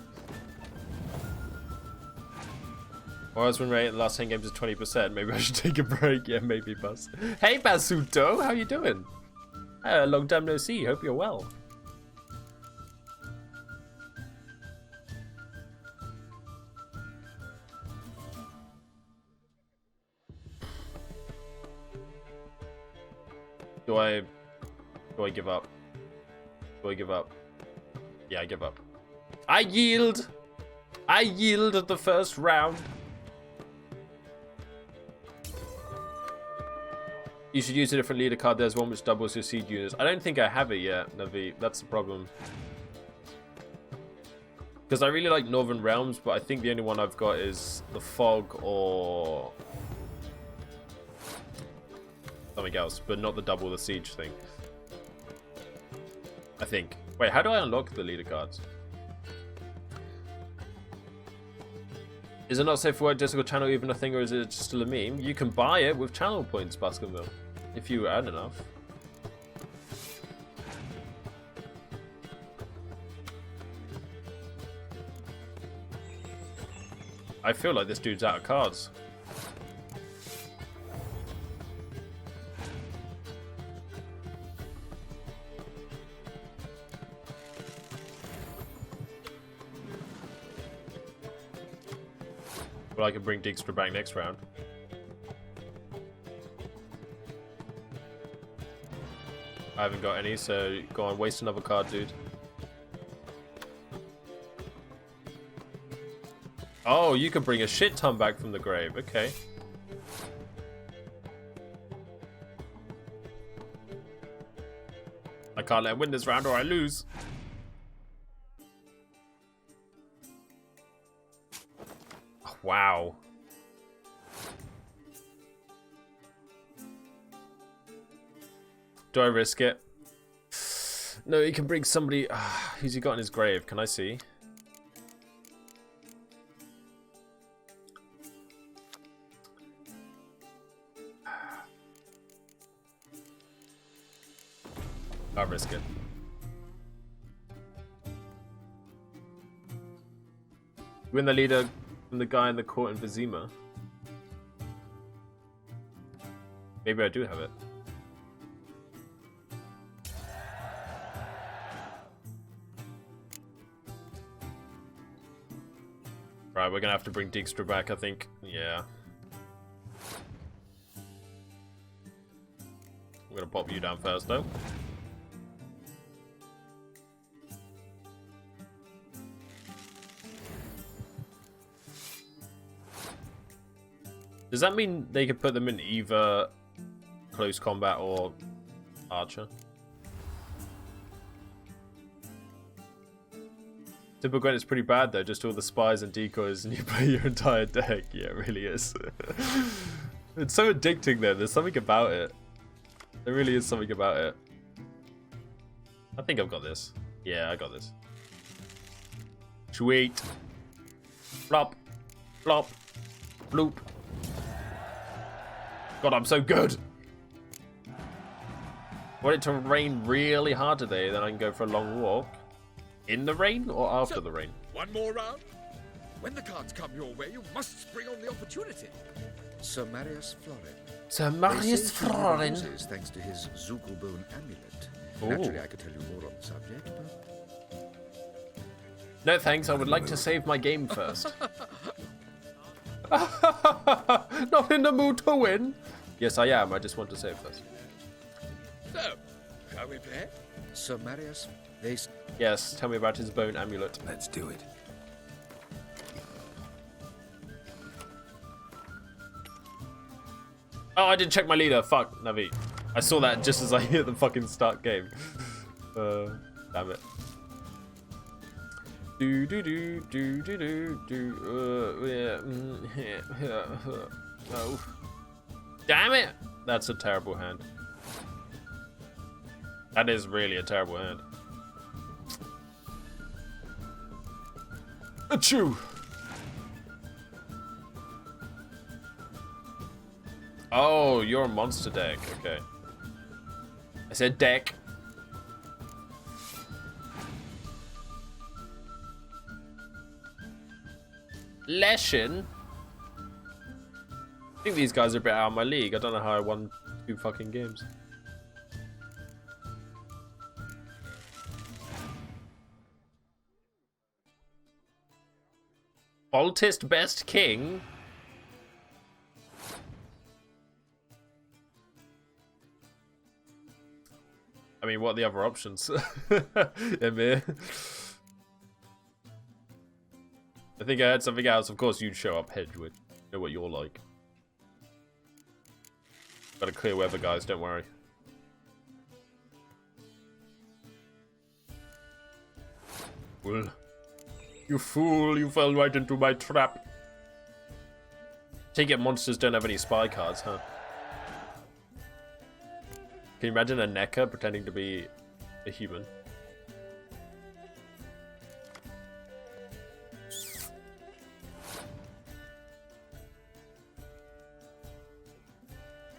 Whereas win rate in the last 10 games is 20%. Maybe I should take a break. Yeah, maybe, Buzz. Hey, Basuto! How you doing? Long time no see. Hope you're well. Do I give up? Do I give up? Yeah, I give up. I yield! I yield at the first round. You should use a different leader card. There's one which doubles your seed units. I don't think I have it yet, Navi. That's the problem. Because I really like Northern Realms, but I think the only one I've got is the Fog or something else, but not the double the siege thing. I think. Wait, how do I unlock the leader cards? Is it not safe for work Discord channel even a thing, or is it just still a meme? You can buy it with channel points, Baskerville, if you earn enough. I feel like this dude's out of cards. Well, I can bring Dijkstra back next round. I haven't got any, so go on, waste another card, dude. Oh, you can bring a shit ton back from the grave. Okay. I can't let him win this round or I lose. Wow. Do I risk it? No, he can bring somebody. Who's he got in his grave? Can I see? I'll risk it. Win the leader from the guy in the court in Vizima. Maybe I do have it. Right, we're gonna have to bring Dijkstra back, I think. Yeah. I'm gonna pop you down first, though. Does that mean they could put them in either close combat or archer? Typical Gwent is pretty bad though, just all the spies and decoys and you play your entire deck. Yeah, it really is. It's so addicting though, there's something about it. There really is something about it. I think I've got this. Yeah, I got this. Sweet. Flop. Flop. Bloop. God, I'm so good! Want it to rain really hard today, then I can go for a long walk. In the rain or after the rain? One more round? When the cards come your way, you must spring on the opportunity. Sir Marius Florin. Sir Marius Florin? Thanks to his Zugelbone amulet. Ooh. Naturally, I could tell you more on the subject, but... No thanks, I would like to save my game first. Not in the mood to win. Yes, I am. I just want to save first. So, shall we play? Sir Marius, Yes, tell me about his bone amulet. Let's do it. Oh, I didn't check my leader. Fuck, Navi. I saw that just as I hit the fucking start game. Damn it. Do do do do do do do. Yeah. Oh. Damn it! That's a terrible hand. That is really a terrible hand. Achoo! Oh, you're a monster deck. Okay. I said deck. Leshin? I think these guys are a bit out of my league. I don't know how I won 2 fucking games. Baltist best king? I mean, what are the other options? Emir. I think I had something else. Of course, you'd show up Hedgewood. Know what you're like. Got a clear weather, guys. Don't worry. Well, you fool! You fell right into my trap. Take it, monsters don't have any spy cards, huh? Can you imagine a NECA pretending to be a human?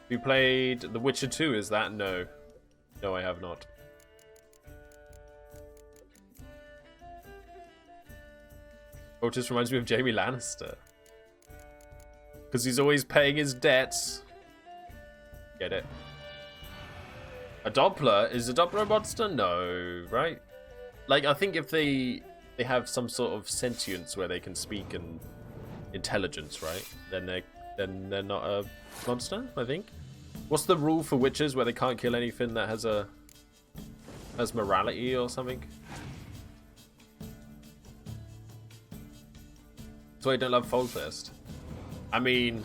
We played The Witcher 2, is that? No. No, I have not. Oh, it just reminds me of Jaime Lannister. Because he's always paying his debts. Get it? A Doppler? Is a Doppler a monster? No, right? Like, I think if they have some sort of sentience where they can speak and intelligence, right? Then they're not a monster, I think. What's the rule for witches where they can't kill anything that has morality or something? That's why I don't love Foltest. I mean,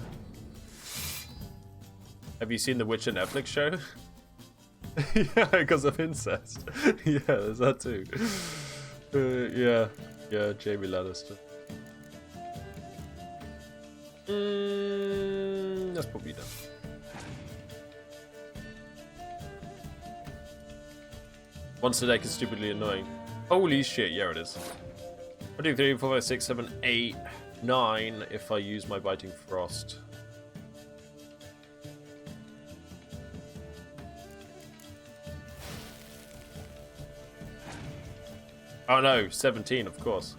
have you seen the Witcher Netflix show? Yeah, because of incest. Yeah, there's that too. Yeah, Jaime Lannister. That's probably done. Monster deck is stupidly annoying. Holy shit, yeah it is. 1, 2, 3, 4, 5, 6, 7, 8, 9 if I use my Biting Frost. Oh no, 17 of course.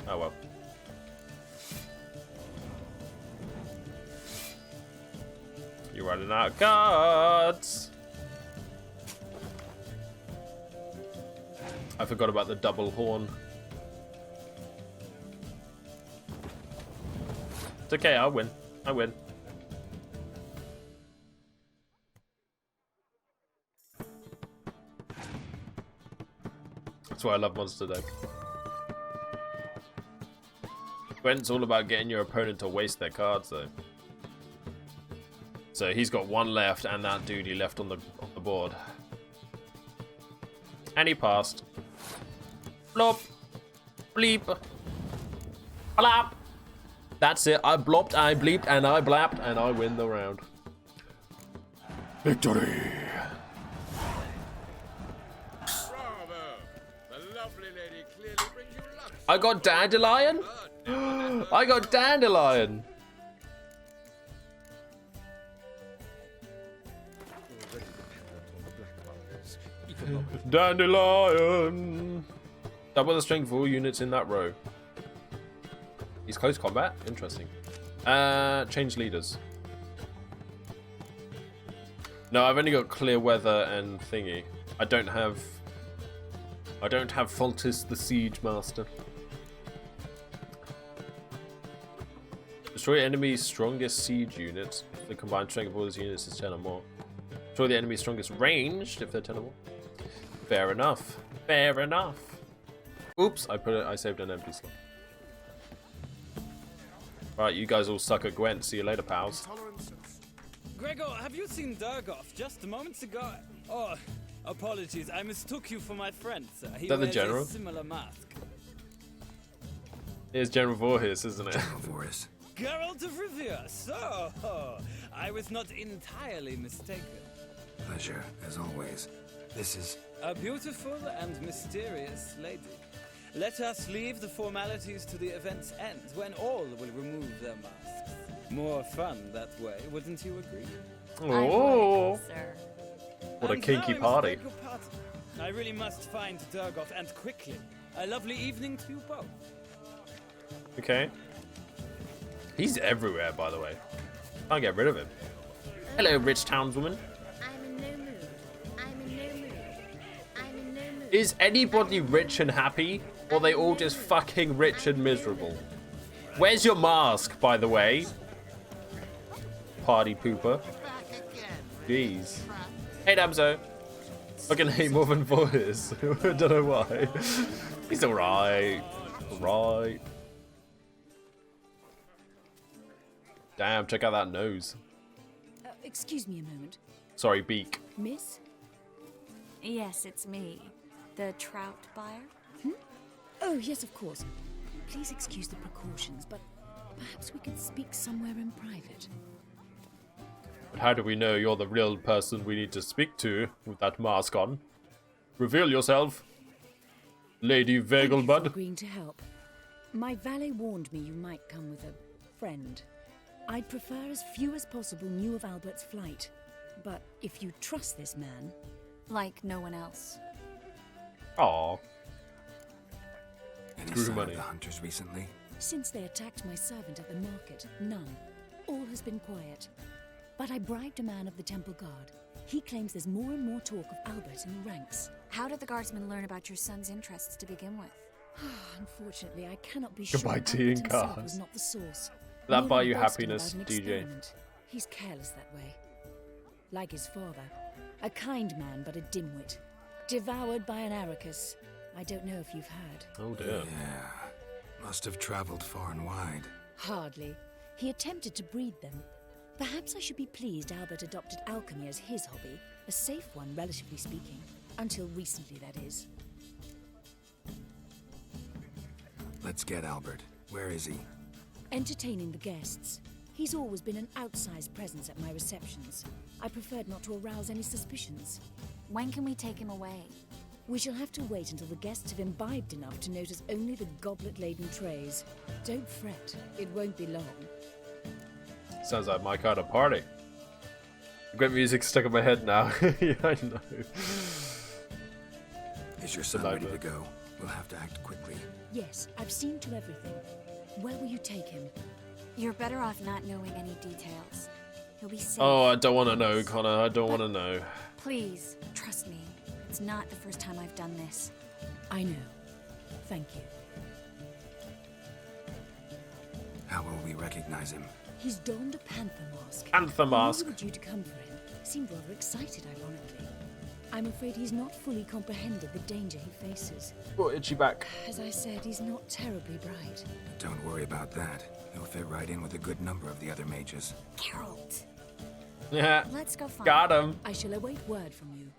Oh well. You're running out of cards. I forgot about the double horn. It's okay, I win. I win. That's why I love Monster Deck. Gwent's all about getting your opponent to waste their cards, though. So he's got one left, and that dude he left on the board. And he passed. Blop. Bleep. Blap. That's it. I blopped, I bleeped, and I blapped, and I win the round. Victory! Bravo! The lovely lady clearly brings you luck. I got Dandelion? I got Dandelion! Dandelion! Double the strength of all units in that row. He's close combat? Interesting. Change leaders. No, I've only got clear weather and thingy. I don't have Foltis the Siege Master. Destroy enemy's strongest siege units. The combined strength of all these units is 10 or more. Destroy the enemy's strongest ranged if they're 10 or more. Fair enough. Fair enough. Oops, I saved an empty slot. Right, you guys all suck at Gwent. See you later, pals. Gregor, have you seen Durgoff just moments ago? Oh, apologies. I mistook you for my friend, sir. He Is that the wears general? a similar mask. Here's General Voorhis, isn't it? General Voorhis. Geralt of Rivia. So, I was not entirely mistaken. Pleasure, as always. This is... A beautiful and mysterious lady. Let us leave the formalities to the event's end, when all will remove their masks. More fun that way, wouldn't you agree? Oh, sir. What a And kinky now I must party. beg your pardon. I really must find Durgoff, and quickly. A lovely evening to you both. Okay. He's everywhere, by the way. Can't get rid of him. Hello, rich townswoman. I'm in no mood. I'm in no mood. I'm in no mood. Is anybody rich and happy? Or are they all just fucking rich and miserable? Where's your mask, by the way? Party pooper. Jeez. Hey, Damso. I can hate more than Voice. I don't know why. He's alright. Alright. Damn, check out that nose. Excuse me a moment. Sorry, beak. Miss? Yes, it's me. The trout buyer? Oh, yes, of course. Please excuse the precautions, but perhaps we could speak somewhere in private. But how do we know you're the real person we need to speak to with that mask on? Reveal yourself, Lady Thank you for Vegelbud. agreeing to help. My valet warned me you might come with a friend. I'd prefer as few as possible knew of Albert's flight. But if you trust this man... Like no one else. Aww. Any Screw sign money. of the hunters recently? Since they attacked my servant at the market, none. All has been quiet. But I bribed a man of the Temple Guard. He claims there's more and more talk of Albert in the ranks. How did the guardsmen learn about your son's interests to begin with? Unfortunately, I cannot be Goodbye, sure tea and Albert himself cars. was not the source. That Merely buy you boasting happiness, about an DJ. experiment. He's careless that way. Like his father. A kind man, but a dimwit. Devoured by an Arrakis. I don't know if you've heard. Oh dear. Yeah. Must have traveled far and wide. Hardly. He attempted to breed them. Perhaps I should be pleased Albert adopted alchemy as his hobby. A safe one, relatively speaking. Until recently, that is. Let's get Albert. Where is he? Entertaining the guests. He's always been an outsized presence at my receptions. I preferred not to arouse any suspicions. When can we take him away? We shall have to wait until the guests have imbibed enough to notice only the goblet-laden trays. Don't fret, it won't be long. Sounds like my kind of party. Great music stuck in my head now. Yeah, I know. Is your son ready to go? We'll have to act quickly. Yes, I've seen to everything. Where will you take him? You're better off not knowing any details. He'll be safe. Oh, I don't want to know, Connor. I don't want to know. Please, trust me. It's not the first time I've done this. I know. Thank you. How will we recognize him? He's donned a panther mask. Panther mask. We were due to come for him. Seemed rather excited, ironically. I'm afraid he's not fully comprehended the danger he faces. Oh, itchy back. As I said, he's not terribly bright. Don't worry about that. He'll fit right in with a good number of the other mages. Geralt! Yeah. Let's go find Got him. I shall await word from you.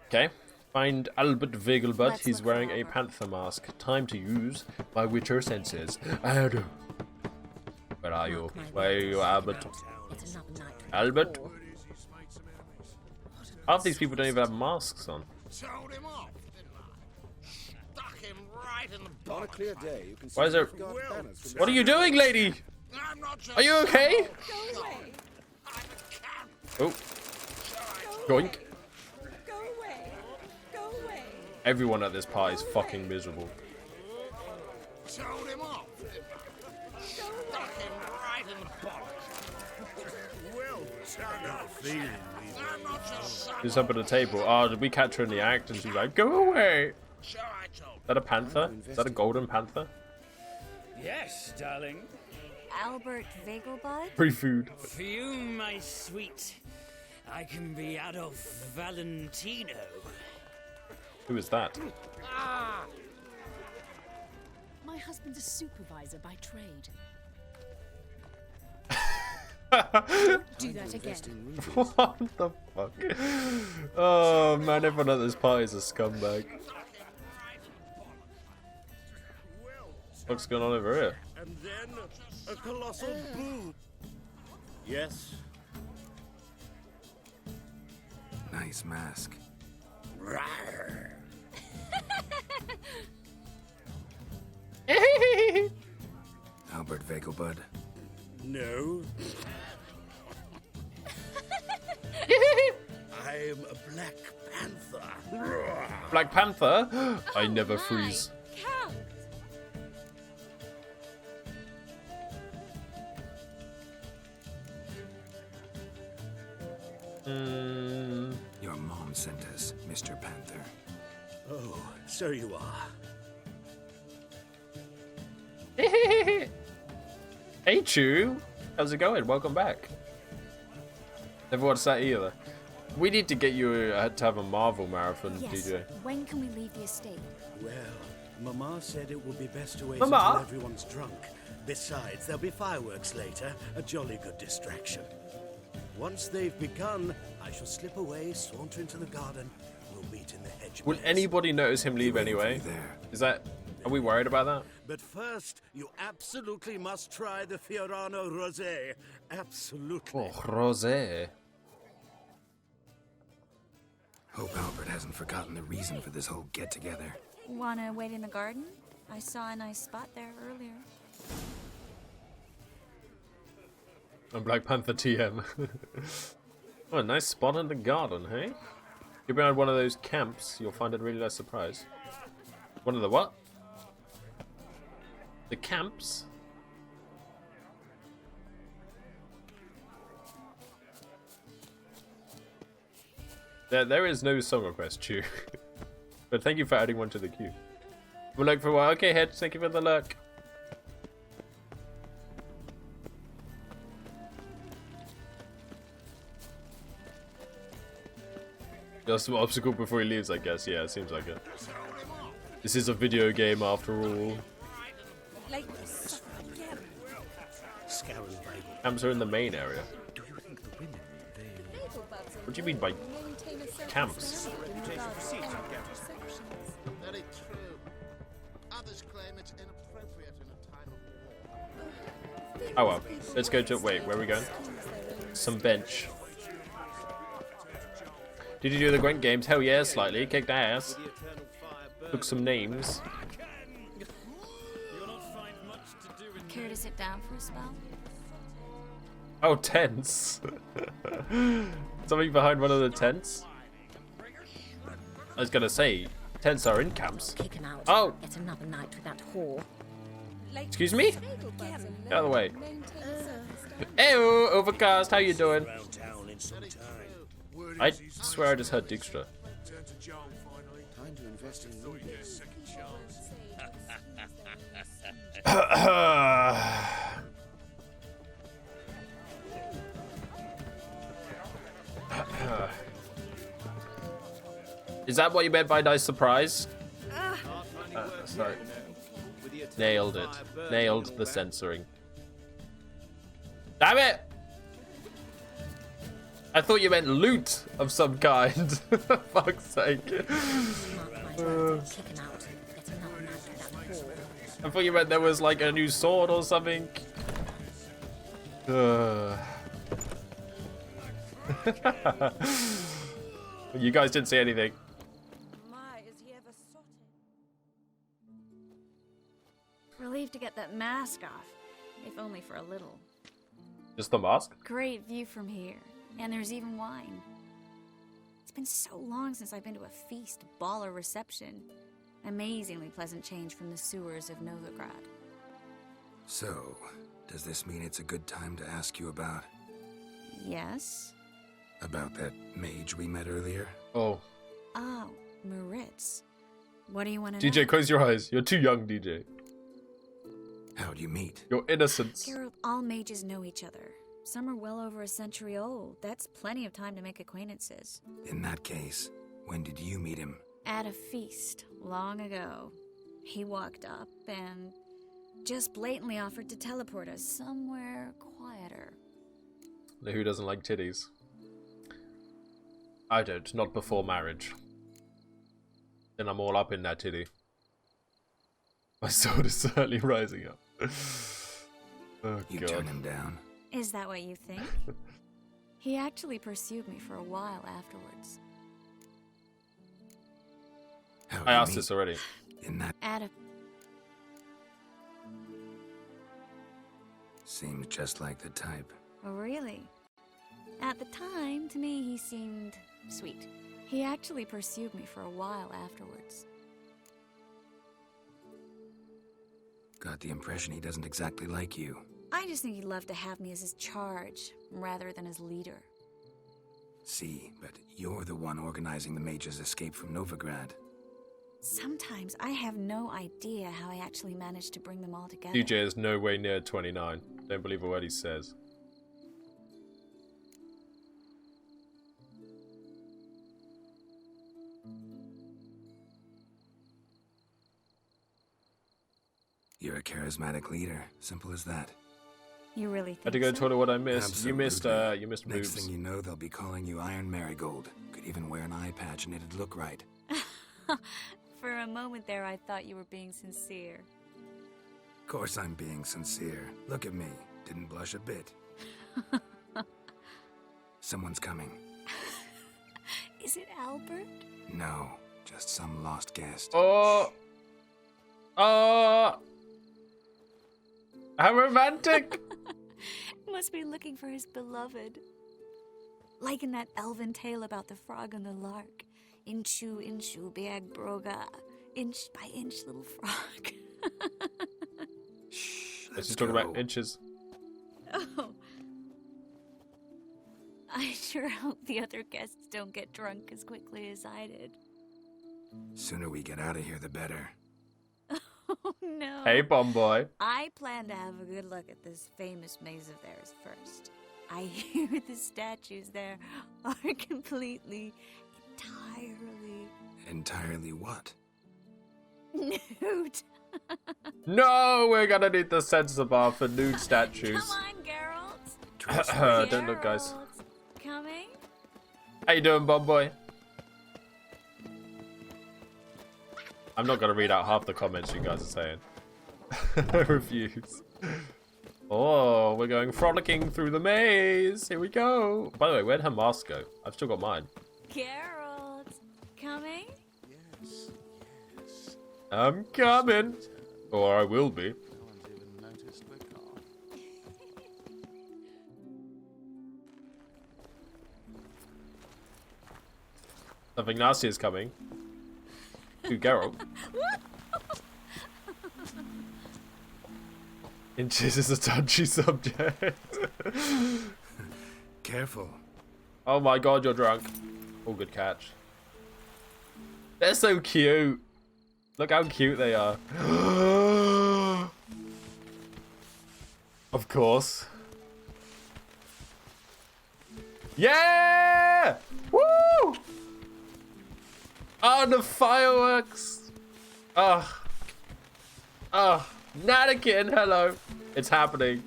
Okay. Find Albert Vegelbud. Let's He's look wearing for a Albert. panther mask. Time to use my Witcher senses. Ado. Where are you? Where are you, Albert? It's another night. Albert? Half these people don't even have masks on. Told him off, didn't I? Stuck him right in the On a clear day, you can see Why is there... guard banners from What are you doing, lady? I'm not just Are you okay? Go away. I'm a cat. Oh. Goink. Go away! Go away! Everyone at this party is fucking miserable. Told him off, didn't I? Stuck him right in the bollocks. Well done. I'm not just some Who's up at the table? Oh, did we catch her in the act? And she's like, go away. sure I told Is that a panther? Is that a golden panther? Yes, darling. Albert Vegelbud? Free food. For you, my sweet, I can be Adolf Valentino. Who is that? My husband's a supervisor by trade. Don't do that again. What the fuck? Oh man, everyone at this party is a scumbag. What's going on over here? And then a colossal boom. Yes. Nice mask. Albert Vegelbud. No. I'm a Black Panther. Black Panther? I never freeze. Count! Your mom sent us, Mr. Panther. Oh, so you are. Hey Chew, how's it going? Welcome back. Never watched that either. We need to get you to have a Marvel marathon, Yes. DJ. When can we leave the estate? Well, Mama said it would be best to wait Mama? until everyone's drunk. Besides, there'll be fireworks later, a jolly good distraction. Once they've begun, I shall slip away, saunter into the garden. We'll meet in the hedge. Will anybody notice him leave anyway? Is that... Are we worried about that? But first, you absolutely must try the Fiorano Rosé. Absolutely. Oh, rosé. Hope Albert hasn't forgotten the reason for this whole get-together. Wanna wait in the garden? I saw a nice spot there earlier. I'm Black Panther TM. Oh, a nice spot in the garden, hey? You're behind one of those camps, you'll find it really less surprise. One of the what? The camps? There is no song request, Chew. But thank you for adding one to the queue. We'll look for a while. Okay, Hedge, thank you for the luck. Just an obstacle before he leaves, I guess. Yeah, it seems like it. This is a video game after all. Like this again. Camps are in the main area. What do you mean by camps? Very true. Others claim it's inappropriate in a time of war. Oh well. Let's go to... Wait, where are we going? Some bench. Did you do the Gwent games? Hell yeah, slightly. Kicked ass. Took some names. Care to sit down for a spell? Oh, tents. Something behind one of the tents? I was gonna say, tents are in camps. Kick him out. Oh! It's another night with that whore. Excuse me? Get out of the way. Ew, Overcast, how you doing? I swear I just heard Dijkstra. Time to invest in Is that what you meant by nice surprise? Sorry. Nailed it. Nailed the censoring. Damn it! I thought you meant loot of some kind. For fuck's sake. I thought you meant there was like a new sword or something. You guys didn't say anything. Relieved to get that mask off, if only for a little. Just the mask? Great view from here, and there's even wine. It's been so long since I've been to a feast, ball, or reception. Amazingly pleasant change from the sewers of Novigrad. So, does this mean it's a good time to ask you about? Yes? About that mage we met earlier? Oh. Oh, Maritz. What do you want to know? DJ, close your eyes. You're too young, DJ. How'd you meet? Your innocence. Geralt, all mages know each other. Some are well over a century old. That's plenty of time to make acquaintances. In that case, when did you meet him? At a feast, long ago. He walked up and just blatantly offered to teleport us somewhere quieter. Who doesn't like titties? I don't, not before marriage. Then I'm all up in that titty. My sword is certainly rising up. Oh, you God. turn him down? Is that what you think? He actually pursued me for a while afterwards. I asked this already. In that At a... Seems just like the type. Oh, really? At the time, to me, he seemed sweet. He actually pursued me for a while afterwards. Got the impression he doesn't exactly like you. I just think he'd love to have me as his charge, rather than his leader. See, but you're the one organizing the mage's escape from Novigrad. Sometimes I have no idea how I actually managed to bring them all together. DJ is no way near 29. Don't believe a word he says. You're a charismatic leader. Simple as that. You really think I had to go so? tell her what I missed. Absolutely. You missed Next boobs. thing you know, they'll be calling you Iron Marigold. Could even wear an eye patch and it'd look right. For a moment there, I thought you were being sincere. Of course I'm being sincere. Look at me. Didn't blush a bit. Someone's coming. Is it Albert? No, just some lost guest. Oh! Oh! How romantic! Must be looking for his beloved. Like in that elven tale about the frog and the lark. Inchu, inchu, beag broga. Inch by inch, little frog. Shh, Let's just talk about inches. Oh. I sure hope the other guests don't get drunk as quickly as I did. Sooner we get out of here, the better. Oh no. Hey, bomb boy. I plan to have a good look at this famous maze of theirs first. I hear the statues there are completely, entirely... Entirely what? nude. No, we're gonna need the censor bar for nude statues. Come on, Geralt. Don't look, guys. Geralt, coming? How you doing, bomb boy? I'm not gonna read out half the comments you guys are saying. I refuse. Oh, we're going frolicking through the maze. Here we go. By the way, where'd her mask go? I've still got mine. Geralt, coming? Yes, yes. I'm coming. Or I will be. No one's even noticed we're gone. Something nasty is coming. To Geralt. Inches is a touchy subject. Careful. Oh my god, you're drunk. Oh, good catch. They're so cute. Look how cute they are. Of course. Yeah! Woo! Oh, the fireworks! Oh. Oh, Nanakin, hello. It's happening.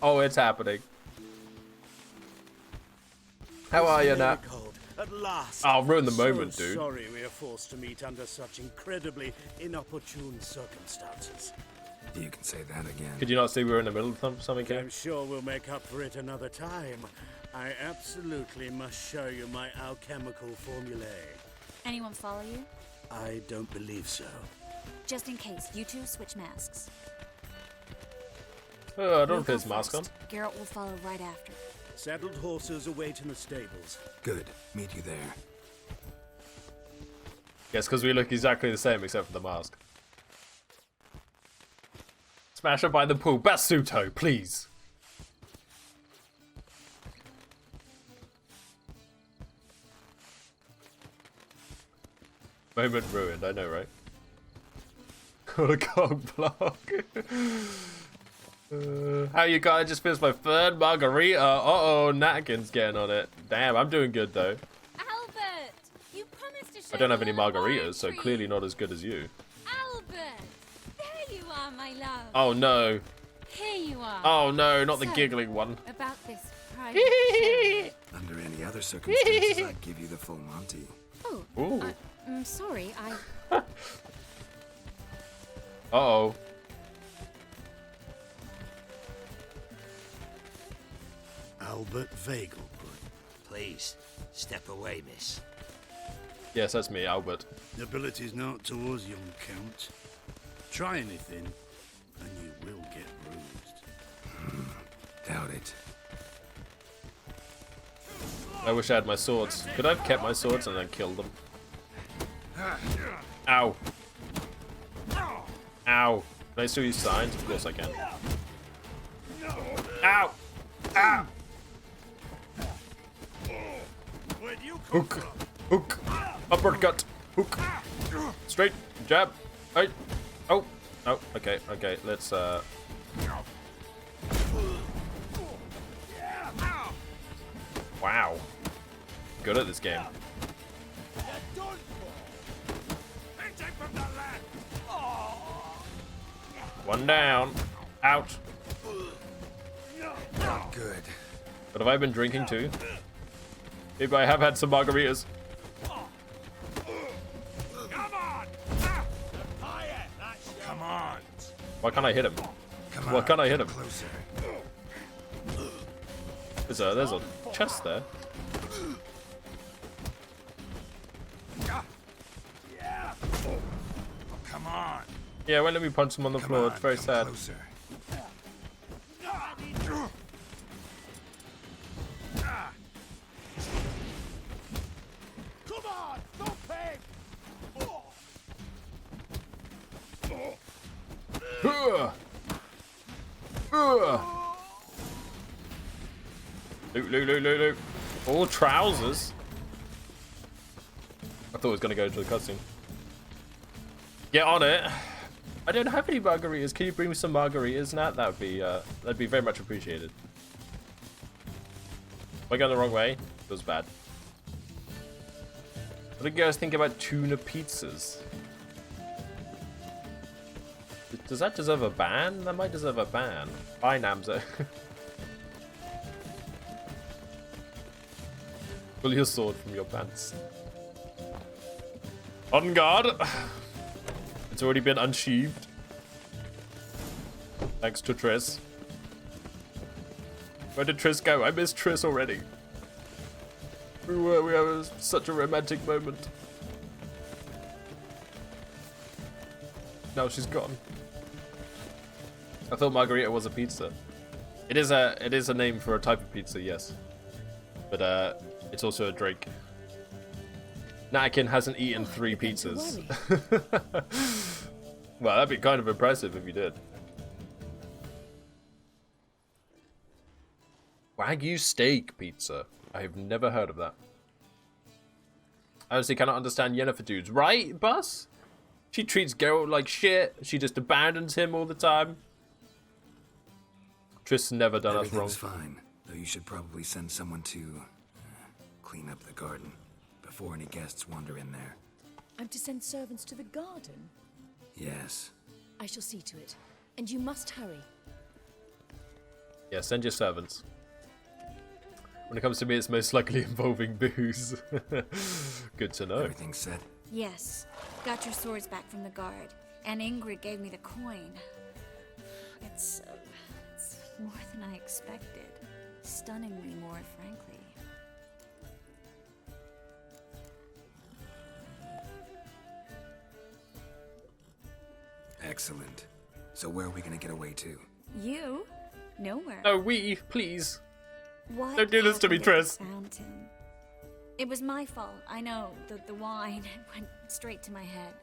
Oh, it's happening. How are you, Nat? At last. I'll ruin the moment, so dude. Sorry we are forced to meet under such incredibly inopportune circumstances. You can say that again. Could you not see we were in the middle of something? I'm sure we'll make up for it another time. I absolutely must show you my alchemical formulae. Anyone follow you? I don't believe so. Just in case, you two switch masks. Oh, I don't We'll have go his mask on. first. Garrett will follow right after. Saddled horses await in the stables. Good. Meet you there. Yes, because we look exactly the same except for the mask. Smash her by the pool. Basuto, please. Moment ruined, I know, right? What a cock block. How you got? I just finished my third margarita. Uh-oh, Natkin's getting on it. Damn, I'm doing good, though. Albert! You promised to show I don't have me any all the margaritas, wine so trees. clearly not as good as you. Albert! There you are, my love. Oh, no. Here you are. Oh, no, not the So, giggling one. About this private show. Under any other circumstances, I'd give you the full Monty. Oh, Ooh. I'm sorry, Uh-oh. Albert Vagelbrun. Please, step away, miss. Yes, that's me, Albert. Nobility's not towards young Count. Try anything, and you will get bruised. Doubt it. I wish I had my swords. Could I have kept my swords and then killed them? Ow. Ow. Can I still use signs? Of course I can. Ow! Ow! Hook! Hook! Uppercut! Hook! Straight! Jab! Right! Oh! Oh, okay, okay, let's Wow. Good at this game. One down. Out. Not good. But have I been drinking too? Maybe I have had some margaritas. Come on. Why can't I hit him? Come Why on, can't I hit him? Closer. There's a chest there. Come on. Yeah, won't let me punch him on the floor. It's very sad. Closer. Come on, don't peg. Loot, loot, loot, loot, loot. All trousers. I thought it was gonna go to the cutscene. Get on it. I don't have any margaritas. Can you bring me some margaritas, Nat? That'd be very much appreciated. Am I going the wrong way? Feels bad. What do you guys think about tuna pizzas? Does that deserve a ban? That might deserve a ban. Bye, Namzo. Pull your sword from your pants. On guard! It's already been unsheathed. Thanks to Triss. Where did Triss go? I missed Triss already. We had such a romantic moment. Now she's gone. I thought margarita was a pizza. It is a name for a type of pizza, yes. But it's also a drink. Natkin hasn't eaten 3 pizzas. Well, that'd be kind of impressive if you did. Wagyu steak pizza. I have never heard of that. I honestly cannot understand Yennefer dudes. Right, Bus? She treats Geralt like shit. She just abandons him all the time. Triss never done us wrong. Everything's fine, though you should probably send someone to clean up the garden before any guests wander in there. I'm to send servants to the garden? Yes. I shall see to it. And you must hurry. Yeah, send your servants. When it comes to me, it's most likely involving booze. Good to know. Everything's set? Yes. Got your swords back from the guard. And Ingrid gave me the coin. It's more than I expected. Stunningly more, frankly. Excellent. So where are we gonna get away to? You? Nowhere. No, we, please. What Don't do this to me, happened at Triss. the fountain? It was my fault. I know. The wine went straight to my head.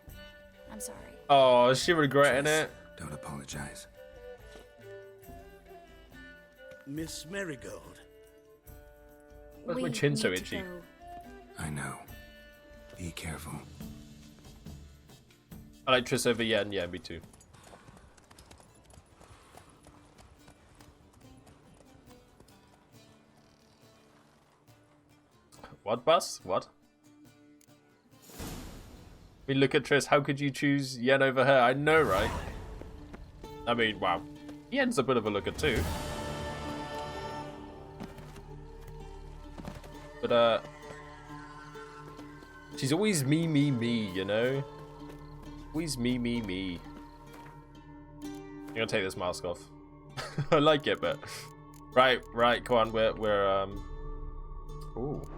I'm sorry. Oh, is she regretting Triss, it? Don't apologize. Miss Marigold. Why's my We chin so need to itchy? go. I know. Be careful. I like Triss over Yen. Yeah, me too. What, Bus? What? I mean, look at Triss. How could you choose Yen over her? I know, right? I mean, wow. Yen's a bit of a looker too. But, she's always me, you know? Always me. I'm gonna take this mask off. I like it, but... Right, come on, we're ooh.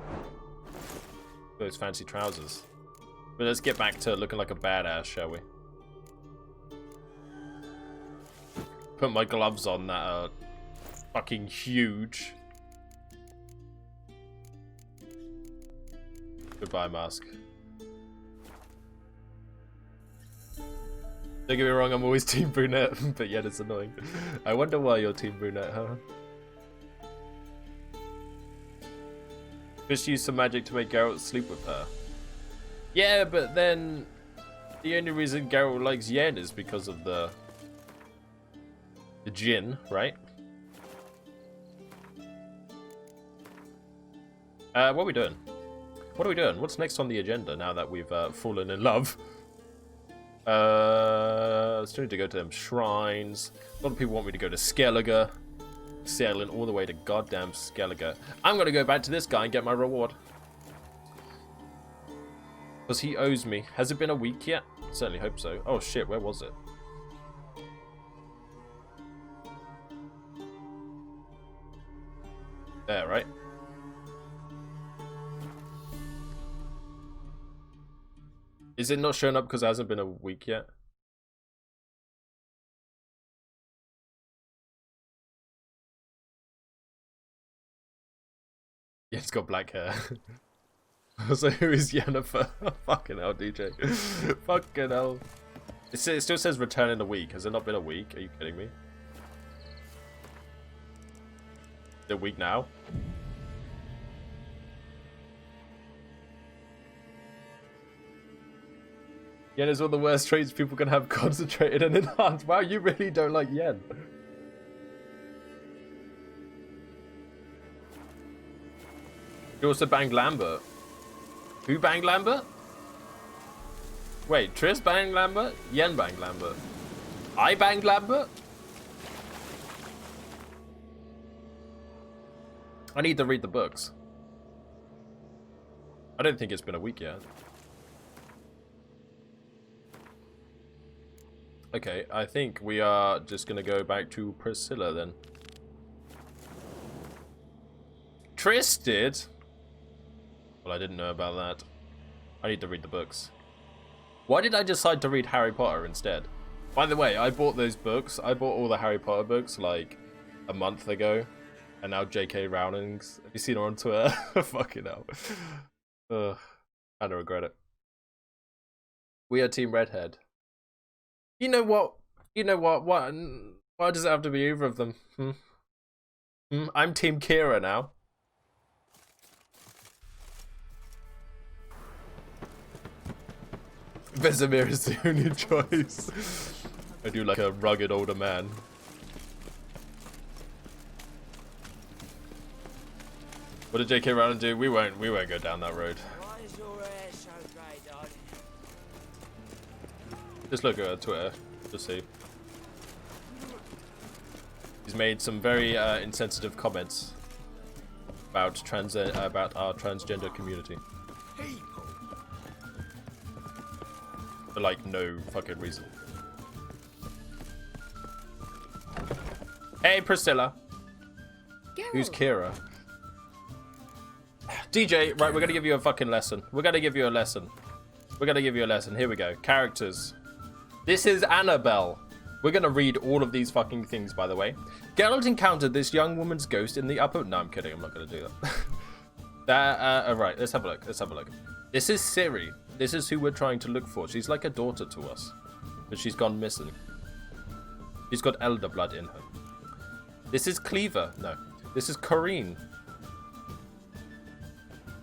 Those fancy trousers. But let's get back to looking like a badass, shall we? Put my gloves on that are fucking huge. Goodbye, mask. Don't get me wrong, I'm always team brunette, but yet it's annoying. I wonder why you're team brunette, huh? Just use some magic to make Geralt sleep with her. Yeah, but then the only reason Geralt likes Yen is because of the djinn, right? What are we doing? What are we doing? What's next on the agenda now that we've fallen in love? Still need to go to them shrines. A lot of people want me to go to Skellige. Sailing all the way to goddamn Skellige. I'm gonna go back to this guy and get my reward. Because he owes me. Has it been a week yet? Certainly hope so. Oh shit, where was it? There, right? Is it not showing up because it hasn't been a week yet? Yeah, it's got black hair. So who is Yennefer? Fucking hell, DJ. Fucking hell. It still says return in a week. Has it not been a week? Are you kidding me? Is it a week now? Yen is one of the worst traits people can have: concentrated and enhanced. Wow, you really don't like Yen. You also banged Lambert. Who banged Lambert? Wait, Triss banged Lambert? Yen banged Lambert. I banged Lambert? I need to read the books. I don't think it's been a week yet. Okay, I think we are just gonna go back to Priscilla then. Triss did? Well, I didn't know about that. I need to read the books. Why did I decide to read Harry Potter instead? By the way, I bought those books. I bought all the Harry Potter books like a month ago. And now J.K. Rowling's... Have you seen her on Twitter? Fucking hell. Ugh. I don't regret it. We are Team Redhead. You know what? Why does it have to be either of them? I'm Team Kira now. Vesemir is the only choice. I do like a rugged older man. What did J.K. Rowling do? We won't go down that road. Why is your hair so grey, darling? Just look at her Twitter. Just see. He's made some very insensitive comments about our transgender community. For like no fucking reason. Hey Priscilla. Geralt. Who's Kira? DJ, right, we're gonna give you a fucking lesson. We're gonna give you a lesson. Here we go. Characters. This is Annabelle. We're gonna read all of these fucking things, by the way. Geralt encountered this young woman's ghost in the upper... No, I'm kidding. I'm not gonna do that. Alright, let's have a look. This is Ciri. This is who we're trying to look for. She's like a daughter to us. But she's gone missing. She's got elder blood in her. This is Cleaver. No. This is Corrine.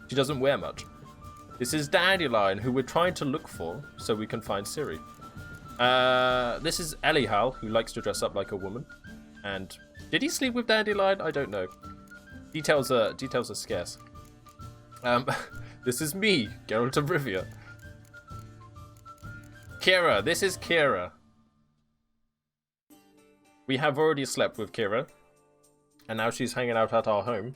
She doesn't wear much. This is Dandelion, who we're trying to look for so we can find Ciri. This is Elihal, who likes to dress up like a woman. And did he sleep with Dandelion? I don't know. Details are scarce. This is me, Geralt of Rivia. Kira, this is Kira. We have already slept with Kira. And now she's hanging out at our home.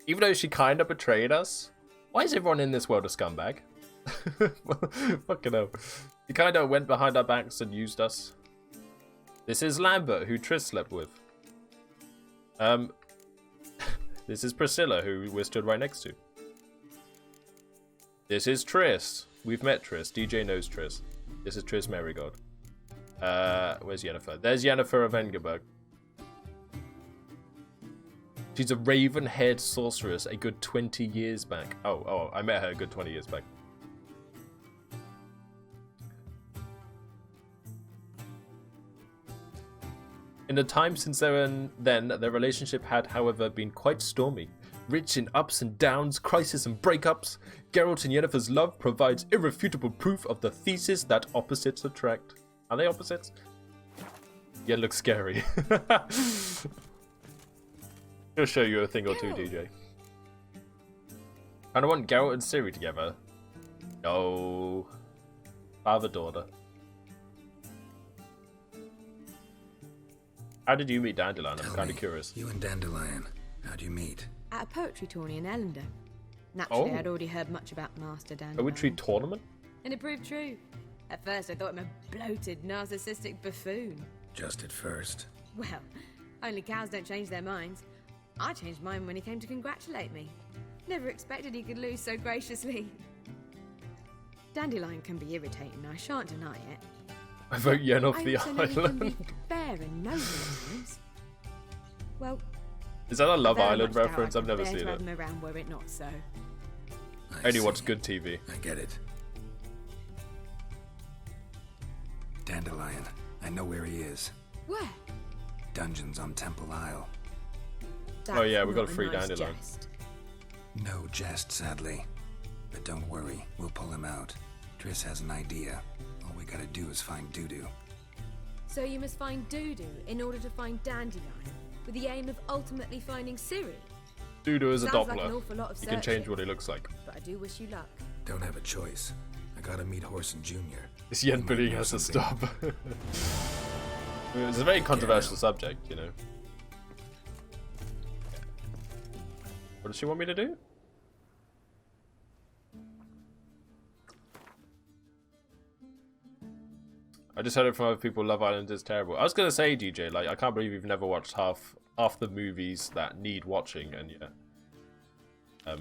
Even though she kind of betrayed us. Why is everyone in this world a scumbag? Fucking hell. He kind of went behind our backs and used us. This is Lambert, who Triss slept with. This is Priscilla, who we're stood right next to. This is Triss. We've met Triss. DJ knows Triss. This is Triss Marigold. Where's Yennefer? There's Yennefer of Engerberg. She's a raven-haired sorceress a good 20 years back. Oh, I met her a good 20 years back. In the time since then, their relationship had, however, been quite stormy. Rich in ups and downs, crises and breakups, Geralt and Yennefer's love provides irrefutable proof of the thesis that opposites attract. Are they opposites? Yeah, it looks scary. I'll show you a thing or two, DJ. I don't want Geralt and Ciri together. No. Father-daughter. How did you meet Dandelion? I'm kind of curious. You and Dandelion, how'd you meet? At a poetry tourney in Ellender. Naturally, I'd already heard much about Master Dandelion. Poetry tournament? And it proved true. At first, I thought him a bloated, narcissistic buffoon. Just at first. Well, only cows don't change their minds. I changed mine when he came to congratulate me. Never expected he could lose so graciously. Dandelion can be irritating, I shan't deny it. I vote Yen off the also know he can island. be fair and noble at times. Well, is that a Love very Island much doubt reference? I I've could never bear seen to it. have him around were it not so. I only watch good TV. I get it. Dandelion. I know where he is. Where? Dungeons on Temple Isle. Oh yeah, we got a That's free not nice Dandelion. jest. No jest, sadly. But don't worry, we'll pull him out. Triss has an idea. All we gotta do is find Dudu. So you must find Dudu in order to find Dandelion, with the aim of ultimately finding Ciri. Dudu is a Sounds like Doppler. an awful lot of He can change searching. what he looks like. But I do wish you luck. Don't have a choice. I gotta meet Horson Jr. This Yen bullying has to stop. It's a very controversial subject, you know. What does she want me to do? I just heard it from other people. Love Island is terrible. I was gonna say, DJ, like I can't believe you've never watched half the movies that need watching, and yeah,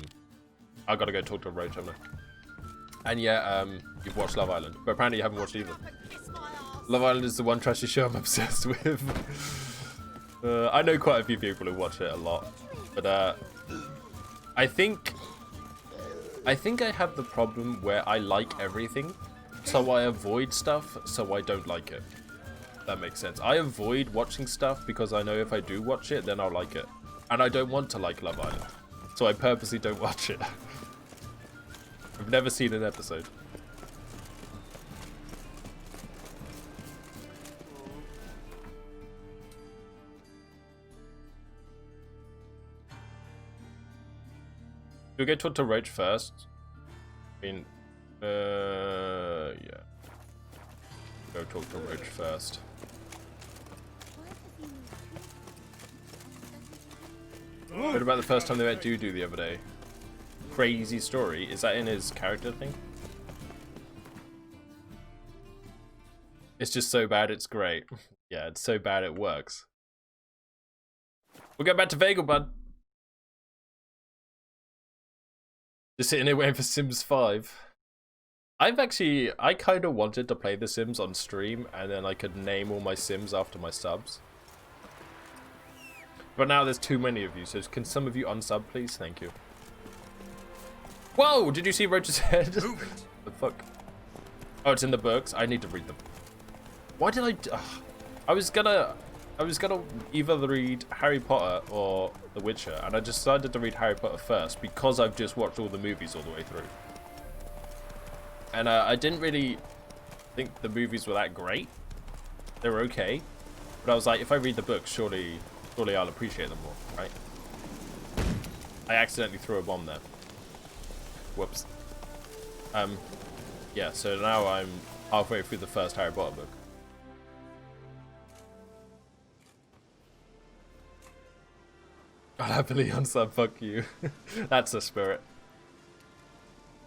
I gotta go talk to Roach, haven't I? And yeah, you've watched Love Island, but apparently you haven't watched either. Love Island is the one trashy show I'm obsessed with. I know quite a few people who watch it a lot, but I think I have the problem where I like everything, so I avoid stuff so I don't like it. That makes sense. I avoid watching stuff because I know if I do watch it, then I'll like it. And I don't want to like Love Island, so I purposely don't watch it. I've never seen an episode. we go talk to Roach first? I mean, yeah. Go talk to Roach first. What about the first time they met Dudu the other day? Crazy story. Is that in his character thing? It's just so bad it's great. Yeah, it's so bad it works. We'll go back to Vagel, bud. Just sitting here waiting for Sims 5. I kind of wanted to play The Sims on stream, and then I could name all my Sims after my subs. But now there's too many of you, so can some of you unsub, please? Thank you. Whoa! Did you see Roach's head? The fuck? Oh, it's in the books. I need to read them. Why did I was gonna either read Harry Potter or The Witcher, and I decided to read Harry Potter first because I've just watched all the movies all the way through. And I didn't really think the movies were that great. They were okay, but I was like, if I read the books, surely I'll appreciate them more, right? I accidentally threw a bomb there. Whoops. Yeah, so now I'm halfway through the first Harry Potter book. I'll happily unsub, fuck you. That's the spirit.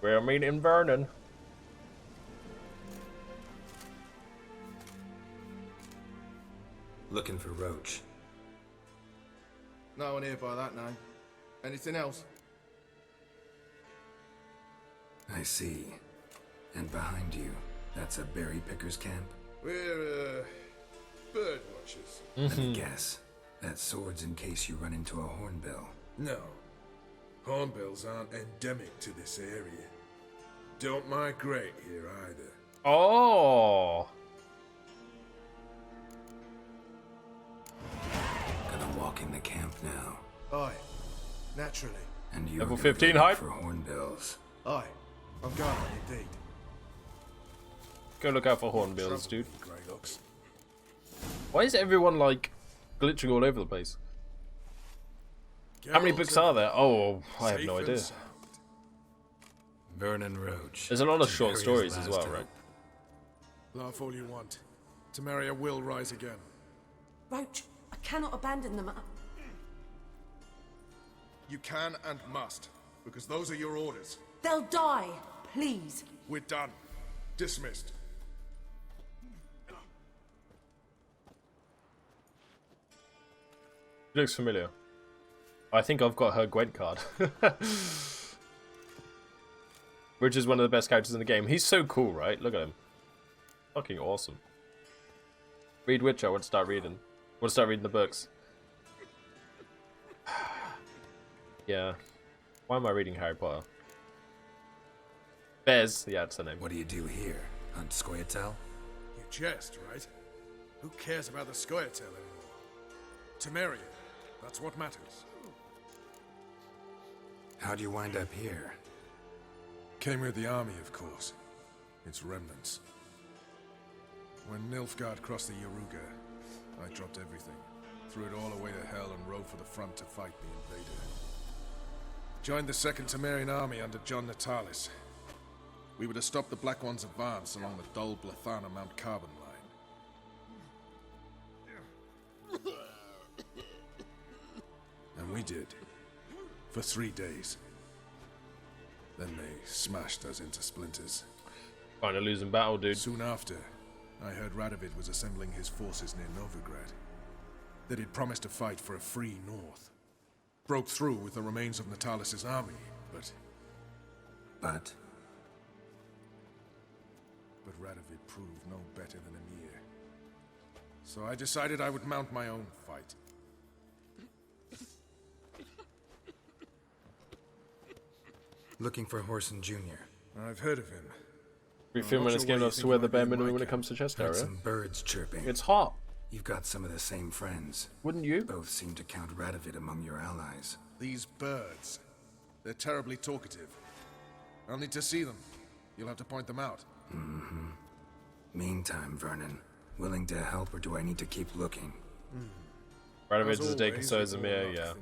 We're meeting Vernon. Looking for Roach. No one here by that name. Anything else? I see. And behind you, that's a berry picker's camp? We're, bird watchers. Let me guess. That sword's in case you run into a hornbill. No. Hornbills aren't endemic to this area. Don't migrate here either. Oh! Gonna walk in the camp now. Aye. Naturally. And you're Level gonna 15 look hype? for hornbills. Aye. I'm going, indeed. Go look out for hornbills, dude. Greylocks. Why is everyone, like, glitching all over the place? How many books are there? Oh, I have no idea. Vernon Roach. There's a lot of short stories as well, right? Laugh all you want. Temeria will rise again. Roach, I cannot abandon them. You can and must, because those are your orders. They'll die, please. We're done. Dismissed. She looks familiar. I think I've got her Gwent card. Which is one of the best characters in the game. He's so cool, right? Look at him. Fucking awesome. Read Witcher. I want to start reading. I want to start reading the books. Yeah. Why am I reading Harry Potter? Bez. Yeah, that's her name. What do you do here? Hunt Scoia'tael? You jest, right? Who cares about the Scoia'tael anymore? Temeria. That's what matters. How'd you wind up here? Came with the army, of course. Its remnants. When Nilfgaard crossed the Yaruga, I dropped everything. Threw it all away to hell and rode for the front to fight the invader. Joined the 2nd Temerian army under John Natalis. We were to stop the Black One's advance along the Dol Blathana Mount Carbon line. And we did. For 3 days. Then they smashed us into splinters. Find a losing battle, dude. Soon after, I heard Radovid was assembling his forces near Novigrad. That he'd promised to fight for a free North. Broke through with the remains of Natalis' army, but Radovid proved no better than Emir. So I decided I would mount my own fight. Looking for Horson Jr. I've heard of him. Every film in this game loves to wear the bare minimum when it comes to chest Heard area. some birds chirping. It's hot. You've got some of the same friends. Wouldn't you? Both seem to count Radovid among your allies. These birds. They're terribly talkative. I'll need to see them. You'll have to point them out. Mm-hmm. Meantime, Vernon, willing to help or do I need to keep looking? Radovid's is a dick, so is Emir, yeah.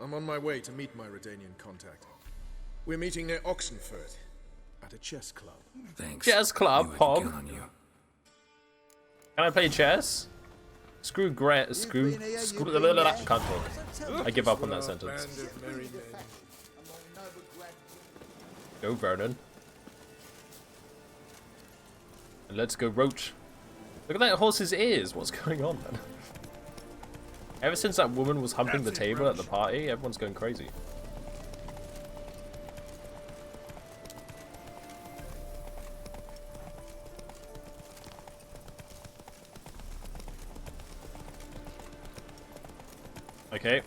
I'm on my way to meet my Redanian contact. We're meeting near Oxenford at a chess club. Thanks. Chess club, Knew I could Pog. count on you. Can I play chess? Screw Grant. Screw. Can't talk. I give up on that sentence. Go, Vernon. And let's go, Roach. Look at that horse's ears. What's going on, man? Ever since that woman was humping the table at the party, everyone's going crazy. Okay.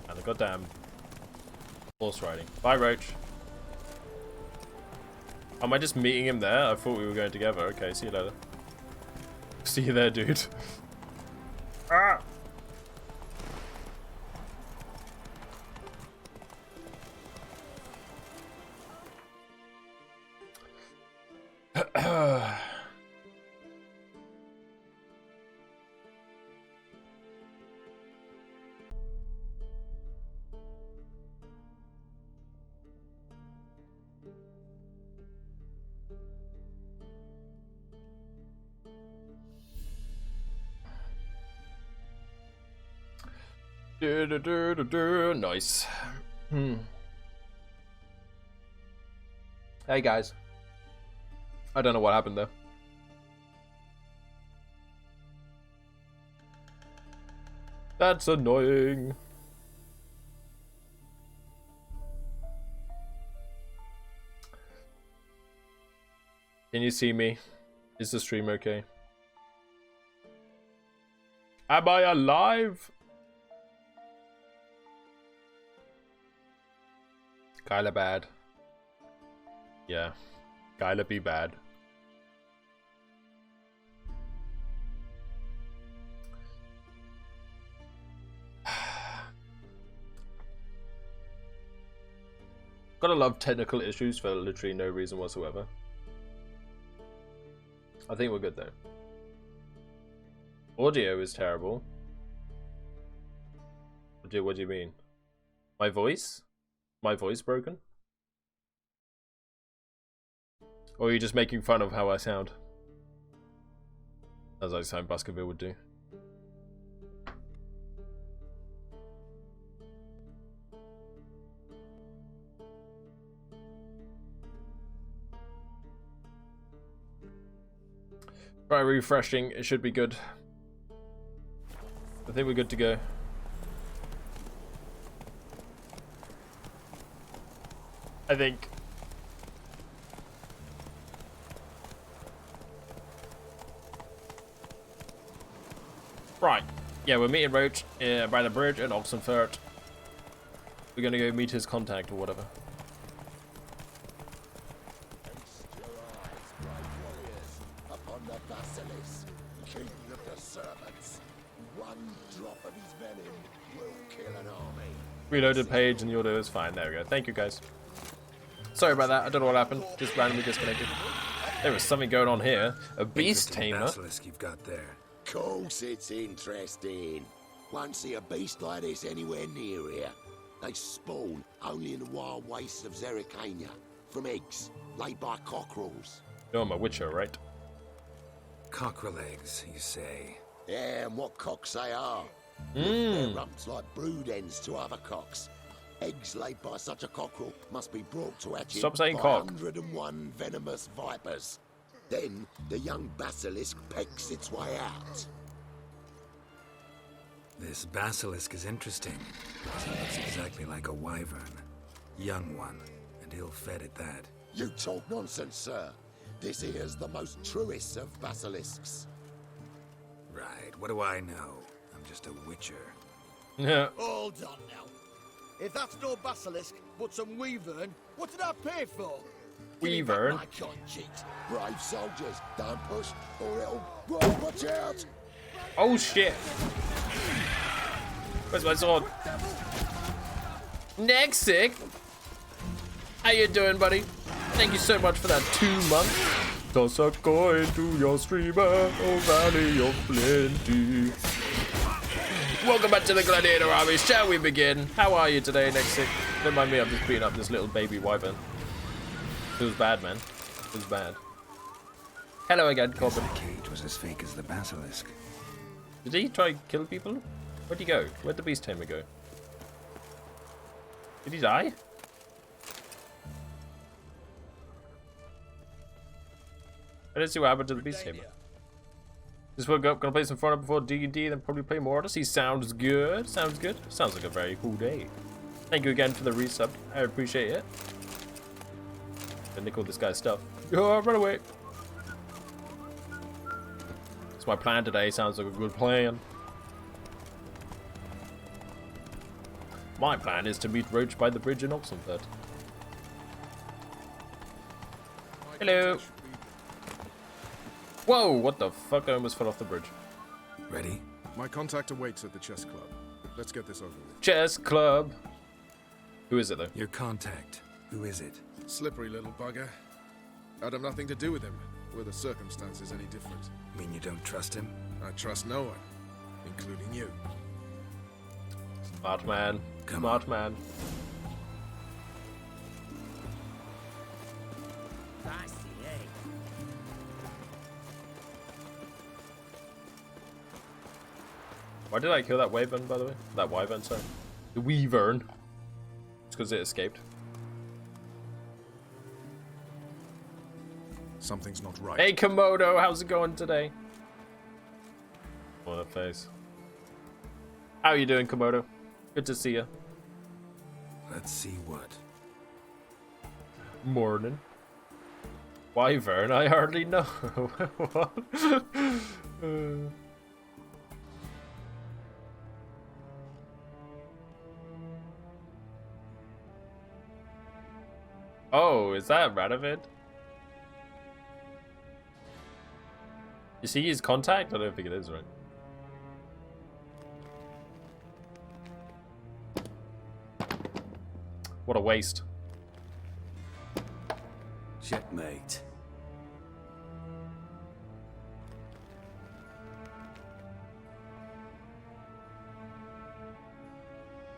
And the goddamn horse riding. Bye, Roach. Am I just meeting him there? I thought we were going together. Okay, see you later. See you there, dude. Ah! Nice. Hey guys. I don't know what happened there. That's annoying. Can you see me? Is the stream okay? Am I alive? Kyla bad. Yeah. Kyla be bad. Gotta love technical issues for literally no reason whatsoever. I think we're good though. Audio is terrible. What do you mean? My voice? My voice broken? Or are you just making fun of how I sound? As I sound Baskerville would do. Try refreshing, it should be good. I think we're good to go. I think. Right. Yeah, we're meeting Roach by the bridge in Oxenford. We're gonna go meet his contact or whatever. Upon the basilisk, king of the servants. One drop of his venom will kill an army. Reloaded page and the audio is fine. There we go. Thank you guys. Sorry about that. I don't know what happened. Just randomly disconnected. There was something going on here. A beast tamer. Basilisk you've got there. Course it's interesting. Won't see a beast like this anywhere near here. They spawn only in the wild wastes of Zerrikania, from eggs laid by cockerels. You're my Witcher, right? Cockerel eggs, you say? Yeah, and what cocks they are. They're rumps like brood hens to other cocks. Eggs laid by such a cockerel must be brought to hatching Stop saying by cock. 101 venomous vipers. Then the young basilisk pecks its way out. This basilisk is interesting. It looks exactly like a wyvern. Young one, and ill-fed at that. You talk nonsense, sir. This here's the most truest of basilisks. Right, what do I know? I'm just a witcher. Yeah. Hold on now. If that's no basilisk, but some wyvern, what did I pay for? Wyvern? My kind cheeks. Brave soldiers, don't push, or it'll... Watch out! Oh shit! Where's my sword? Nexic! How you doing, buddy? Thank you so much for that 2 months. Toss a coin to your streamer, oh valley of plenty. Welcome back to the Gladiator Army. Shall we begin? How are you today, Nexus? Don't mind me, I'm just beating up this little baby wyvern. Feels bad, man. Feels bad. Hello again, Corbin. The cage was as fake as the basilisk. Did he try to kill people? Where'd he go? Where'd the beast tamer go? Did he die? I didn't see what happened to the beast tamer. Just woke up, gonna play some Fortnite before D&D, then probably play more Odyssey. Sounds good. Sounds good. Sounds like a very cool day. Thank you again for the resub. I appreciate it. And nickel this guy's stuff. Oh, run away. That's my plan today. Sounds like a good plan. My plan is to meet Roach by the bridge in Oxenford. Hello. Whoa, what the fuck? I almost fell off the bridge. Ready? My contact awaits at the chess club. Let's get this over with. Chess club. Who is it, though? Your contact. Who is it? Slippery little bugger. I'd have nothing to do with him. Were the circumstances any different? Mean you don't trust him? I trust no one, including you. Smart man. Smart man. Why did I kill that wyvern, by the way? That wyvern, sorry. The wyvern. It's because it escaped. Something's not right. Hey, Komodo, how's it going today? What a face. How are you doing, Komodo? Good to see you. Let's see what. Morning. Wyvern, I hardly know. What? Oh, is that Radovid? Is he his contact? I don't think it is, right? What a waste. Checkmate.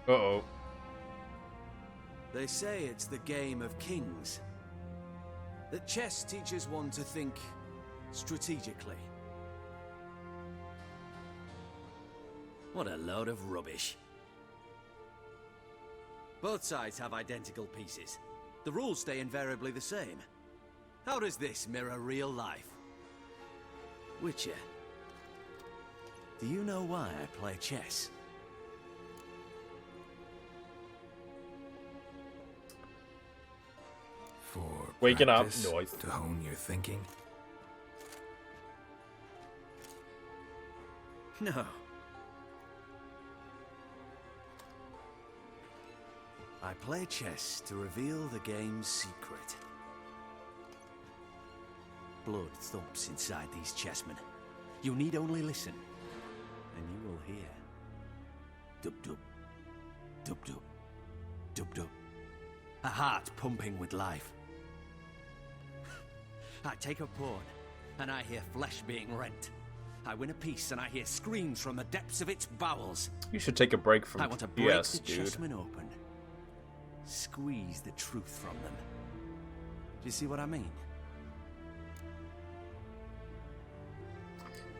Uh-oh. They say it's the game of kings. That chess teaches one to think strategically. What a load of rubbish. Both sides have identical pieces. The rules stay invariably the same. How does this mirror real life? Witcher, do you know why I play chess? For waking practice, up, noise. To hone your thinking? No. I play chess to reveal the game's secret. Blood thumps inside these chessmen. You need only listen, and you will hear. Dub-dub, dub-dub, dub-dub. A heart pumping with life. I take a pawn, and I hear flesh being rent. I win a piece, and I hear screams from the depths of its bowels. You should take a break from I want to break yes, the dude. chessmen open. Squeeze the truth from them. Do you see what I mean?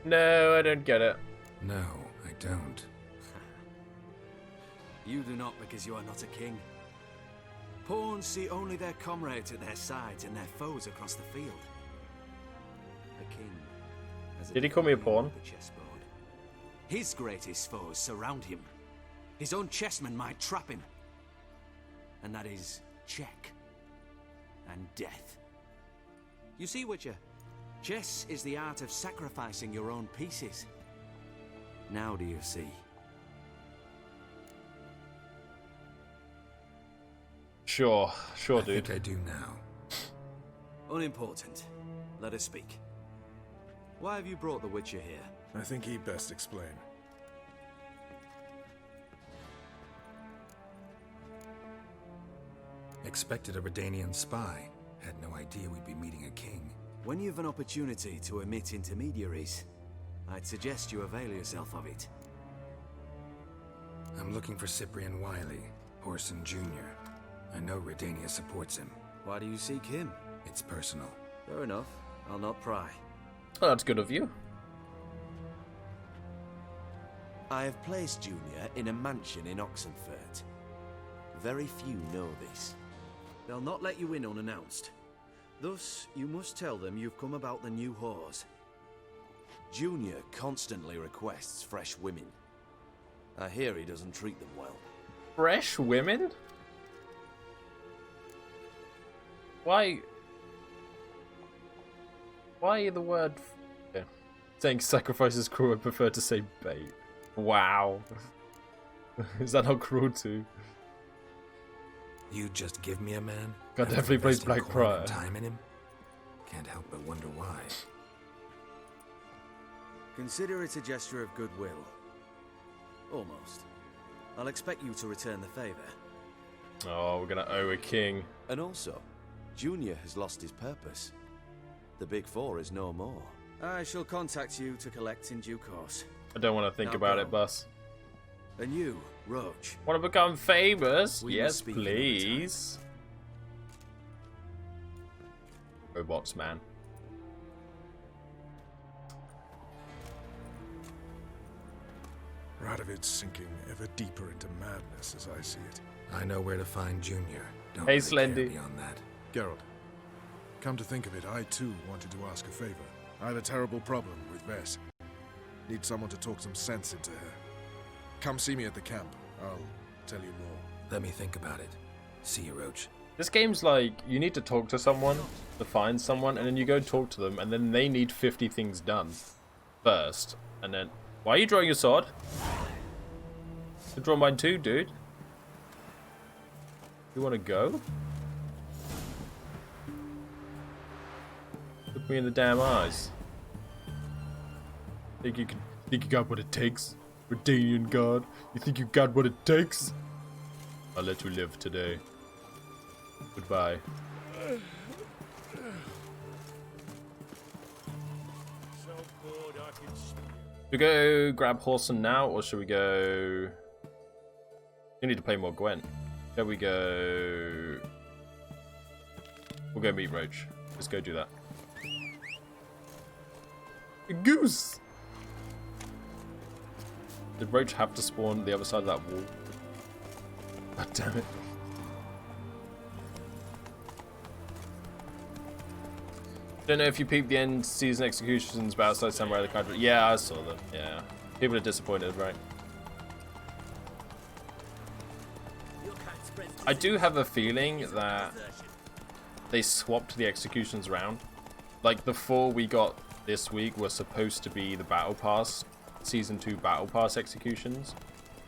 No, I don't get it. No, I don't. You do not because you are not a king. Pawns see only their comrades at their sides and their foes across the field. A king has a Did he call me a pawn? the chessboard. His greatest foes surround him. His own chessmen might trap him. And that is check and death. You see, Witcher, chess is the art of sacrificing your own pieces. Now do you see? Sure, I dude. think I do now. Unimportant. Let us speak. Why have you brought the Witcher here? I think he'd best explain. Expected a Redanian spy. Had no idea we'd be meeting a king. When you've an opportunity to omit intermediaries, I'd suggest you avail yourself of it. I'm looking for Cyprian Wiley, Orson Jr. I know Redania supports him. Why do you seek him? It's personal. Fair enough. I'll not pry. Oh, that's good of you. I have placed Junior in a mansion in Oxenfurt. Very few know this. They'll not let you in unannounced. Thus, you must tell them you've come about the new whores. Junior constantly requests fresh women. I hear he doesn't treat them well. Fresh women? Why the word... Yeah. Saying sacrifice is cruel, I prefer to say bait. Wow. Is that not cruel too? You just give me a man? God definitely plays Black Prior. Time in him? Can't help but wonder why. Consider it a gesture of goodwill. Almost. I'll expect you to return the favor. Oh, we're gonna owe a king. And also, Junior has lost his purpose. The Big Four is no more. I shall contact you to collect in due course. I don't want to think about it, boss. And you, Roach. Want to become famous? We Yes, must speak please. Robots, man. Radovid's sinking ever deeper into madness as I see it. I know where to find Junior. Don't Hey, really Slendy. care beyond that. Geralt, come to think of it, I too wanted to ask a favor. I have a terrible problem with Vess. Need someone to talk some sense into her. Come see me at the camp. I'll tell you more. Let me think about it. See you, Roach. This game's like, you need to talk to someone, to find someone, and then you go talk to them, and then they need 50 things done first. And then, why are you drawing your sword? You draw mine too, dude. You wanna go? Look me in the damn eyes. Think you got what it takes? Redanian God? You think you got what it takes? I'll let you live today. Goodbye. Should we go grab Horson now, or should we go... We need to play more Gwent. Shall we go... We'll go meet Roach. Let's go do that. A goose! Did Roach have to spawn the other side of that wall? God damn it. Don't know if you peeped the end season executions about outside Samurai the Country. Yeah, I saw them. Yeah. People are disappointed, right? I do have a feeling that they swapped the executions around. Like, the 4 we got this week were supposed to be the Battle Pass, Season 2 Battle Pass executions.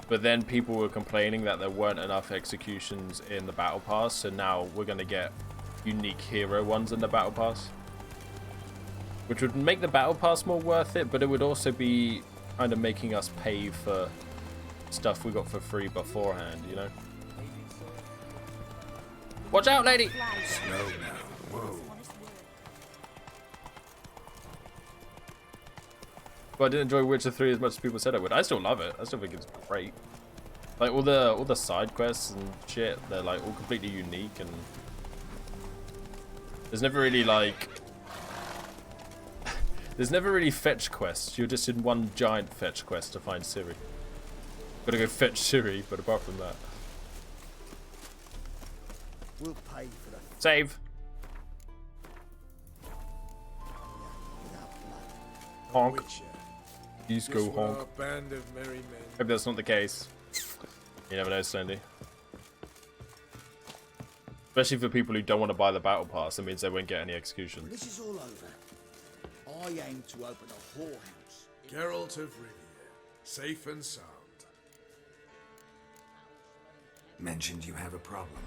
But then people were complaining that there weren't enough executions in the Battle Pass, so now we're going to get unique hero ones in the Battle Pass. Which would make the Battle Pass more worth it, but it would also be kind of making us pay for stuff we got for free beforehand, you know? Watch out, lady! Slow now. Whoa. But I didn't enjoy Witcher 3 as much as people said I would. I still love it. I still think it's great. Like, all the side quests and shit, they're like all completely unique, and there's never really like... There's never really fetch quests. You're just in one giant fetch quest to find Ciri. Gotta go fetch Ciri, but apart from that... We'll pay for that. Save! Honk. Please go Just honk. a band of merry men. Hope that's not the case. You never know, Sandy. Especially for people who don't want to buy the battle pass, it means they won't get any executions. This is all over. I aim to open a whorehouse. Geralt of Rivia, safe and sound. Mentioned you have a problem.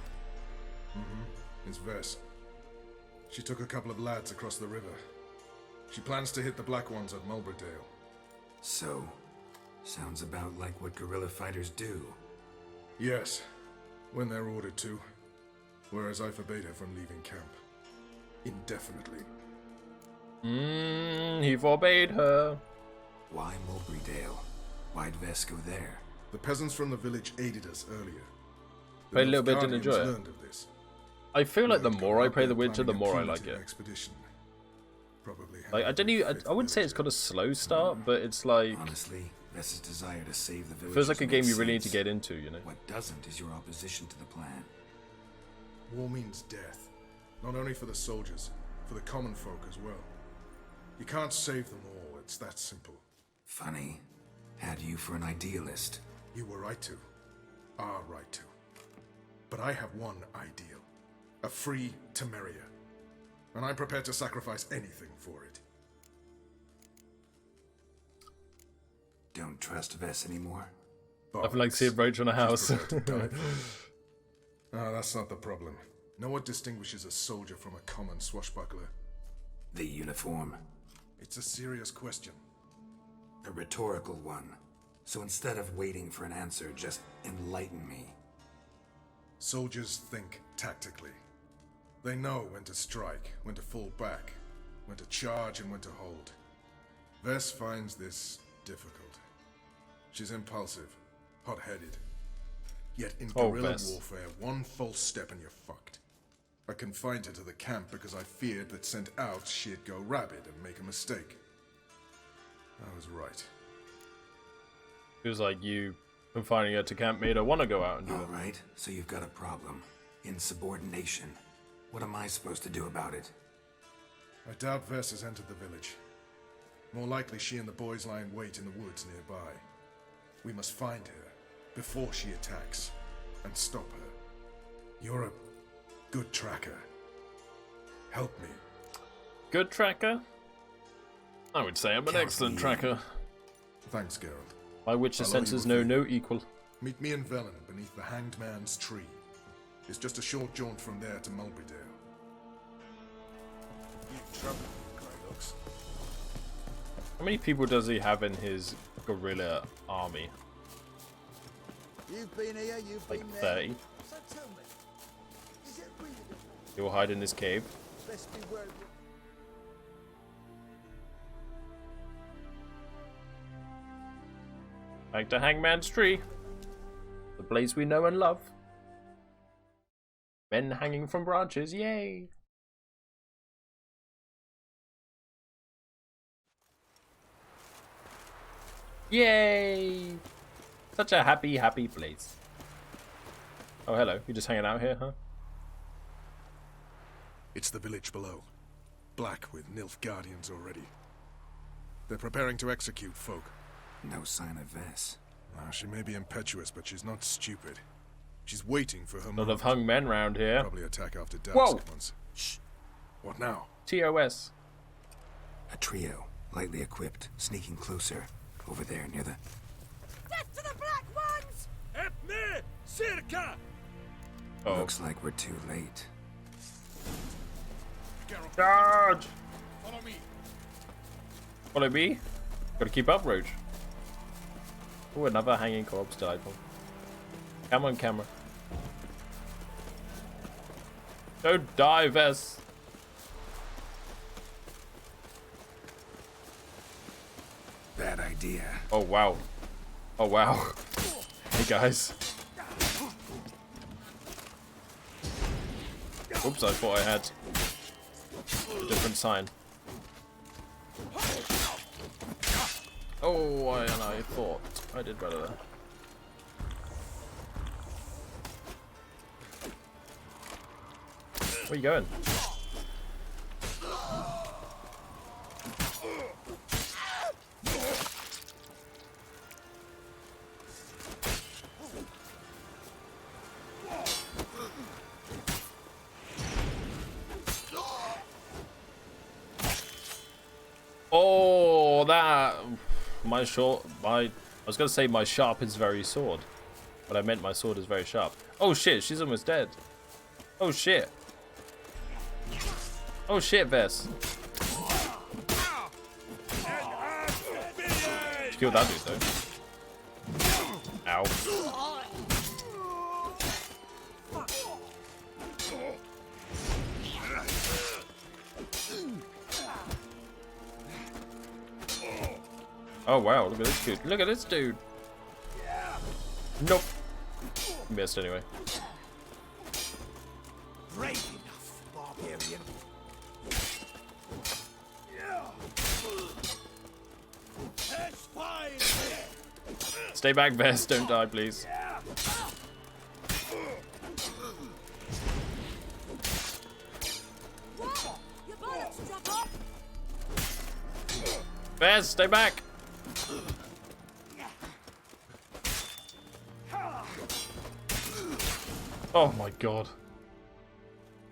It's Vess. She took a couple of lads across the river. She plans to hit the Black Ones at Mulberdale. So, sounds about like what guerrilla fighters do. Yes, when they're ordered to. Whereas I forbade her from leaving camp. Indefinitely. He forbade her. Why Mulberrydale? Why'd Vess go there? The peasants from the village aided us earlier. The Played a little bit, didn't Nilfgaardians enjoy it. learned of this. I feel like the Learned more I about play their The Witcher, the planning a more I like punitive it. Expedition. Probably Like, I wouldn't say it's got a slow start, but it's like... Honestly, Vess's desire to save the village feels like a game makes you really need to sense. get into, you know? What doesn't is your opposition to the plan. War means death. Not only for the soldiers, for the common folk as well. You can't save them all, it's that simple. Funny. Had you for an idealist. You were right to. Are right to. But I have one ideal. A free Temeria. And I'm prepared to sacrifice anything for it. Don't trust Vess anymore? Nothing like seeing Roach on a house. No, that's not the problem. Know what distinguishes a soldier from a common swashbuckler? The uniform. It's a serious question. A rhetorical one. So instead of waiting for an answer, just enlighten me. Soldiers think tactically. They know when to strike, when to fall back, when to charge and when to hold. Vess finds this difficult. She's impulsive, hot-headed. Yet in guerrilla warfare, one false step and you're fucked. I confined her to the camp because I feared that sent out she'd go rabid and make a mistake. I was right. Feels like you confining her to camp made her want to go out and do it. Alright, so you've got a problem. Insubordination. What am I supposed to do about it? I doubt Vess has entered the village. More likely she and the boys lie in wait in the woods nearby. We must find her before she attacks and stop her. You're a good tracker. Help me. Good tracker? I would say I'm an excellent tracker. Thanks, Geralt. My Witcher I'll owe senses you know a no equal. Meet me in Velen beneath the Hanged Man's tree. It's just a short jaunt from there to Mulberydale. You trouble, Krylox. How many people does he have in his guerrilla army? You've been here, you've Like been there. 30. So tell me, is it really He'll hide in his cave. best be where Back to Hangman's Tree. The place we know and love. Men hanging from branches, yay! Yay! Such a happy, happy place. Oh, hello. You're just hanging out here, huh? It's the village below. Black with Nilfgaardians already. They're preparing to execute folk. No sign of Vess. She may be impetuous, but she's not stupid. She's waiting for her Lot of hung men round here. Probably attack after dusk. Whoa! Shh. What now? TOS. A trio, lightly equipped, sneaking closer. Over there, near the... Death to the Black Ones! Help me! Circa! Oh. Looks like we're too late. Charge! Follow me. Follow me? Gotta keep up, Roach. Oh, another hanging corpse died. Come on, camera. Don't die, Vess. Bad idea. Oh, wow. Oh, wow. Hey, guys. Oops, I thought I had a different sign. Oh, and I thought I did better there. Where you going? Oh, that I was gonna say my sharp is very sword, but I meant my sword is very sharp. Oh shit, she's almost dead. Oh shit. Oh shit, Vess. She killed that dude though. Ow. Oh wow, look at this dude. Look at this dude. Nope. Missed anyway. Brave enough, barbarian. Stay back, Vest. Don't die, please. Vest, stay back. Oh my god.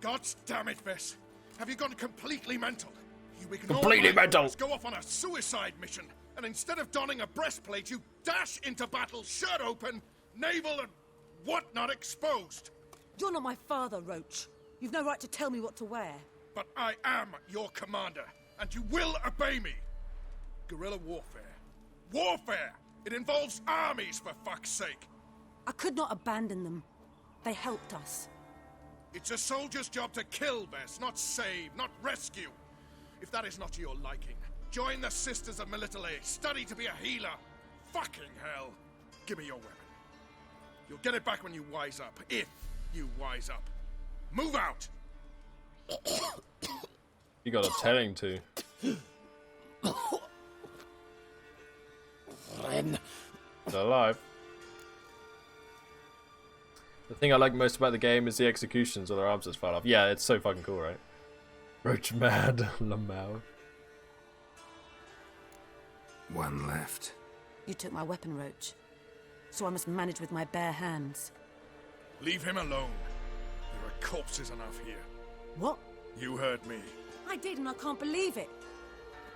God damn it, Vess. Have you gone completely mental? You ignore Completely my mental. orders, go off on a suicide mission, and instead of donning a breastplate, you dash into battle, shirt open, navel and whatnot exposed. You're not my father, Roach. You've no right to tell me what to wear. But I am your commander, and you will obey me. Guerrilla warfare. Warfare! It involves armies, for fuck's sake. I could not abandon them. They helped us. It's a soldier's job to kill, Vess, not save, not rescue. If that is not to your liking, join the Sisters of Melitele. Study to be a healer. Fucking hell. Give me your weapon. You'll get it back when you wise up. If you wise up. Move out! You got a telling to. They're alive. The thing I like most about the game is the executions or their arms just fall off. Yeah, it's so fucking cool, right? Roach mad, Lamau. One left. You took my weapon, Roach. So I must manage with my bare hands. Leave him alone. There are corpses enough here. What? You heard me. I did, and I can't believe it.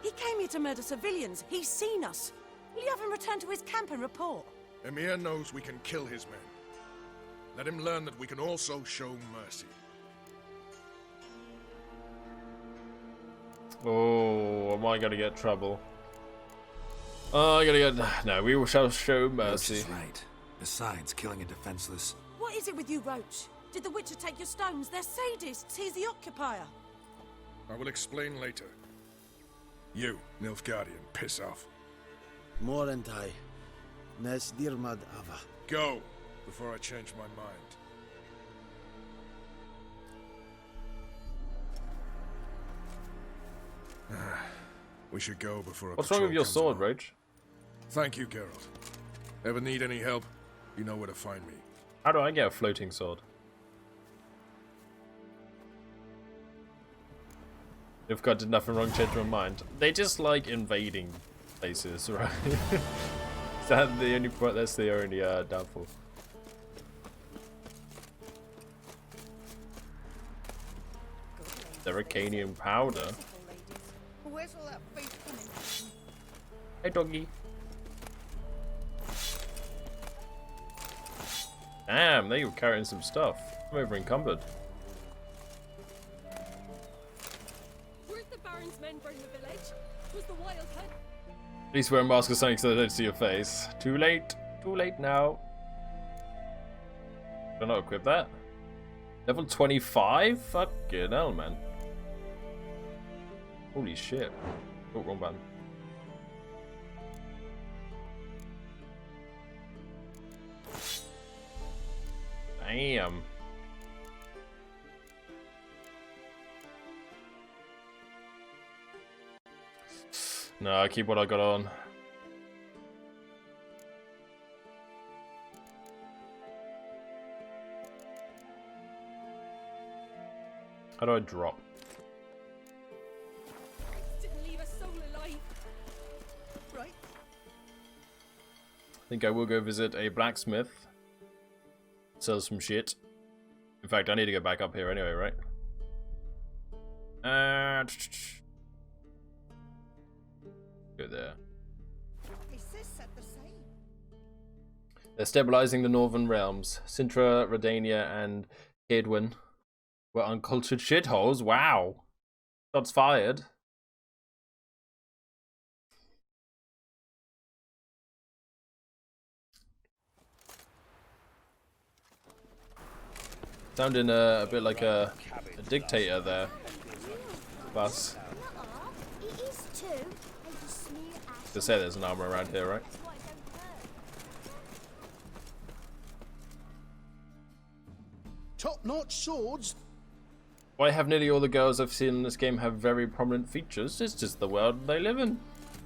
He came here to murder civilians. He's seen us. Will you have him return to his camp and report? Emir knows we can kill his men. Let him learn that we can also show mercy. Oh, am I gonna get trouble? Oh, I gotta get... No, we shall show mercy. Roach is right. Besides, killing a defenseless... What is it with you, Roach? Did the Witcher take your stones? They're sadists. He's the occupier. I will explain later. You, Nilfgaardian, piss off. Morentai. Nes dirmad ava. Go, before I change my mind. We should go before a What's wrong with your sword, Roach? Thank you, Geralt. Ever need any help? You know where to find me. How do I get a floating sword? If God did nothing wrong, change my mind. They just like invading places, right? Is that the only point? That's the only downfall. Sericanium powder. Where's all that food coming from? Hey, doggy. Damn, they were carrying some stuff. I'm over encumbered. Weren't the Baron's men burn the village? Was the wild hunt? Please wear a mask or something so they don't see your face. Too late. Too late now. Can I not equip that? Level 25? Fucking hell, man. Holy shit. Oh, wrong button. Damn. No, I keep what I got on. How do I drop? Didn't leave a soul alive. Right? I think I will go visit a blacksmith. Sell some shit. In fact, I need to go back up here anyway, right? Go there. They're stabilizing the northern realms. Sintra, Redania, and Cadwyn were uncultured shitholes. Wow. Shots fired. Sounding a bit like a dictator there. Bus. To say there's an armor around here, right? top-notch swords. Why have nearly all the girls I've seen in this game have very prominent features? It's just the world they live in.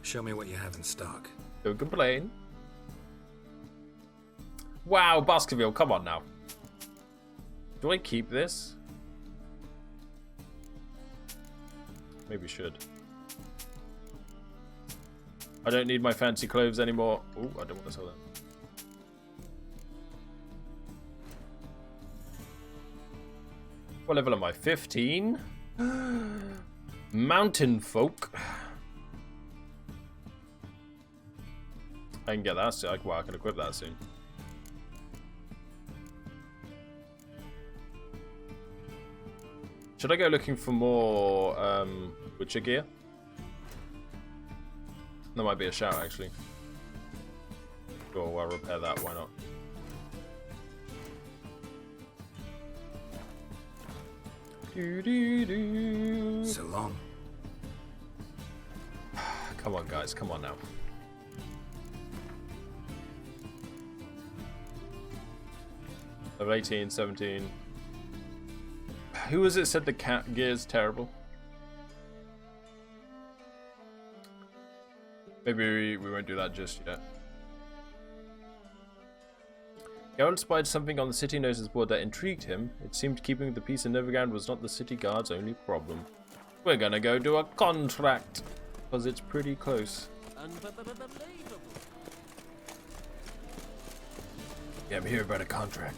Show me what you have in stock. Don't complain. Wow, Baskerville, come on now. Do I keep this? Maybe should. I don't need my fancy clothes anymore. Oh, I don't want to sell that. What level am I? 15? Mountain folk. I can get that soon. Well, I can equip that soon. Should I go looking for more Witcher gear? That might be a shout, actually. Sure, I'll repair that. Why not? So long. Come on, guys. Come on now. Level 18, 17. Who was it said the cat gear is terrible? Maybe we won't do that just yet. Geralt spied something on the city notice board that intrigued him. It seemed keeping the peace in Novigrad was not the city guard's only problem. We're gonna go do a contract, because it's pretty close. Yeah, I'm here about a contract.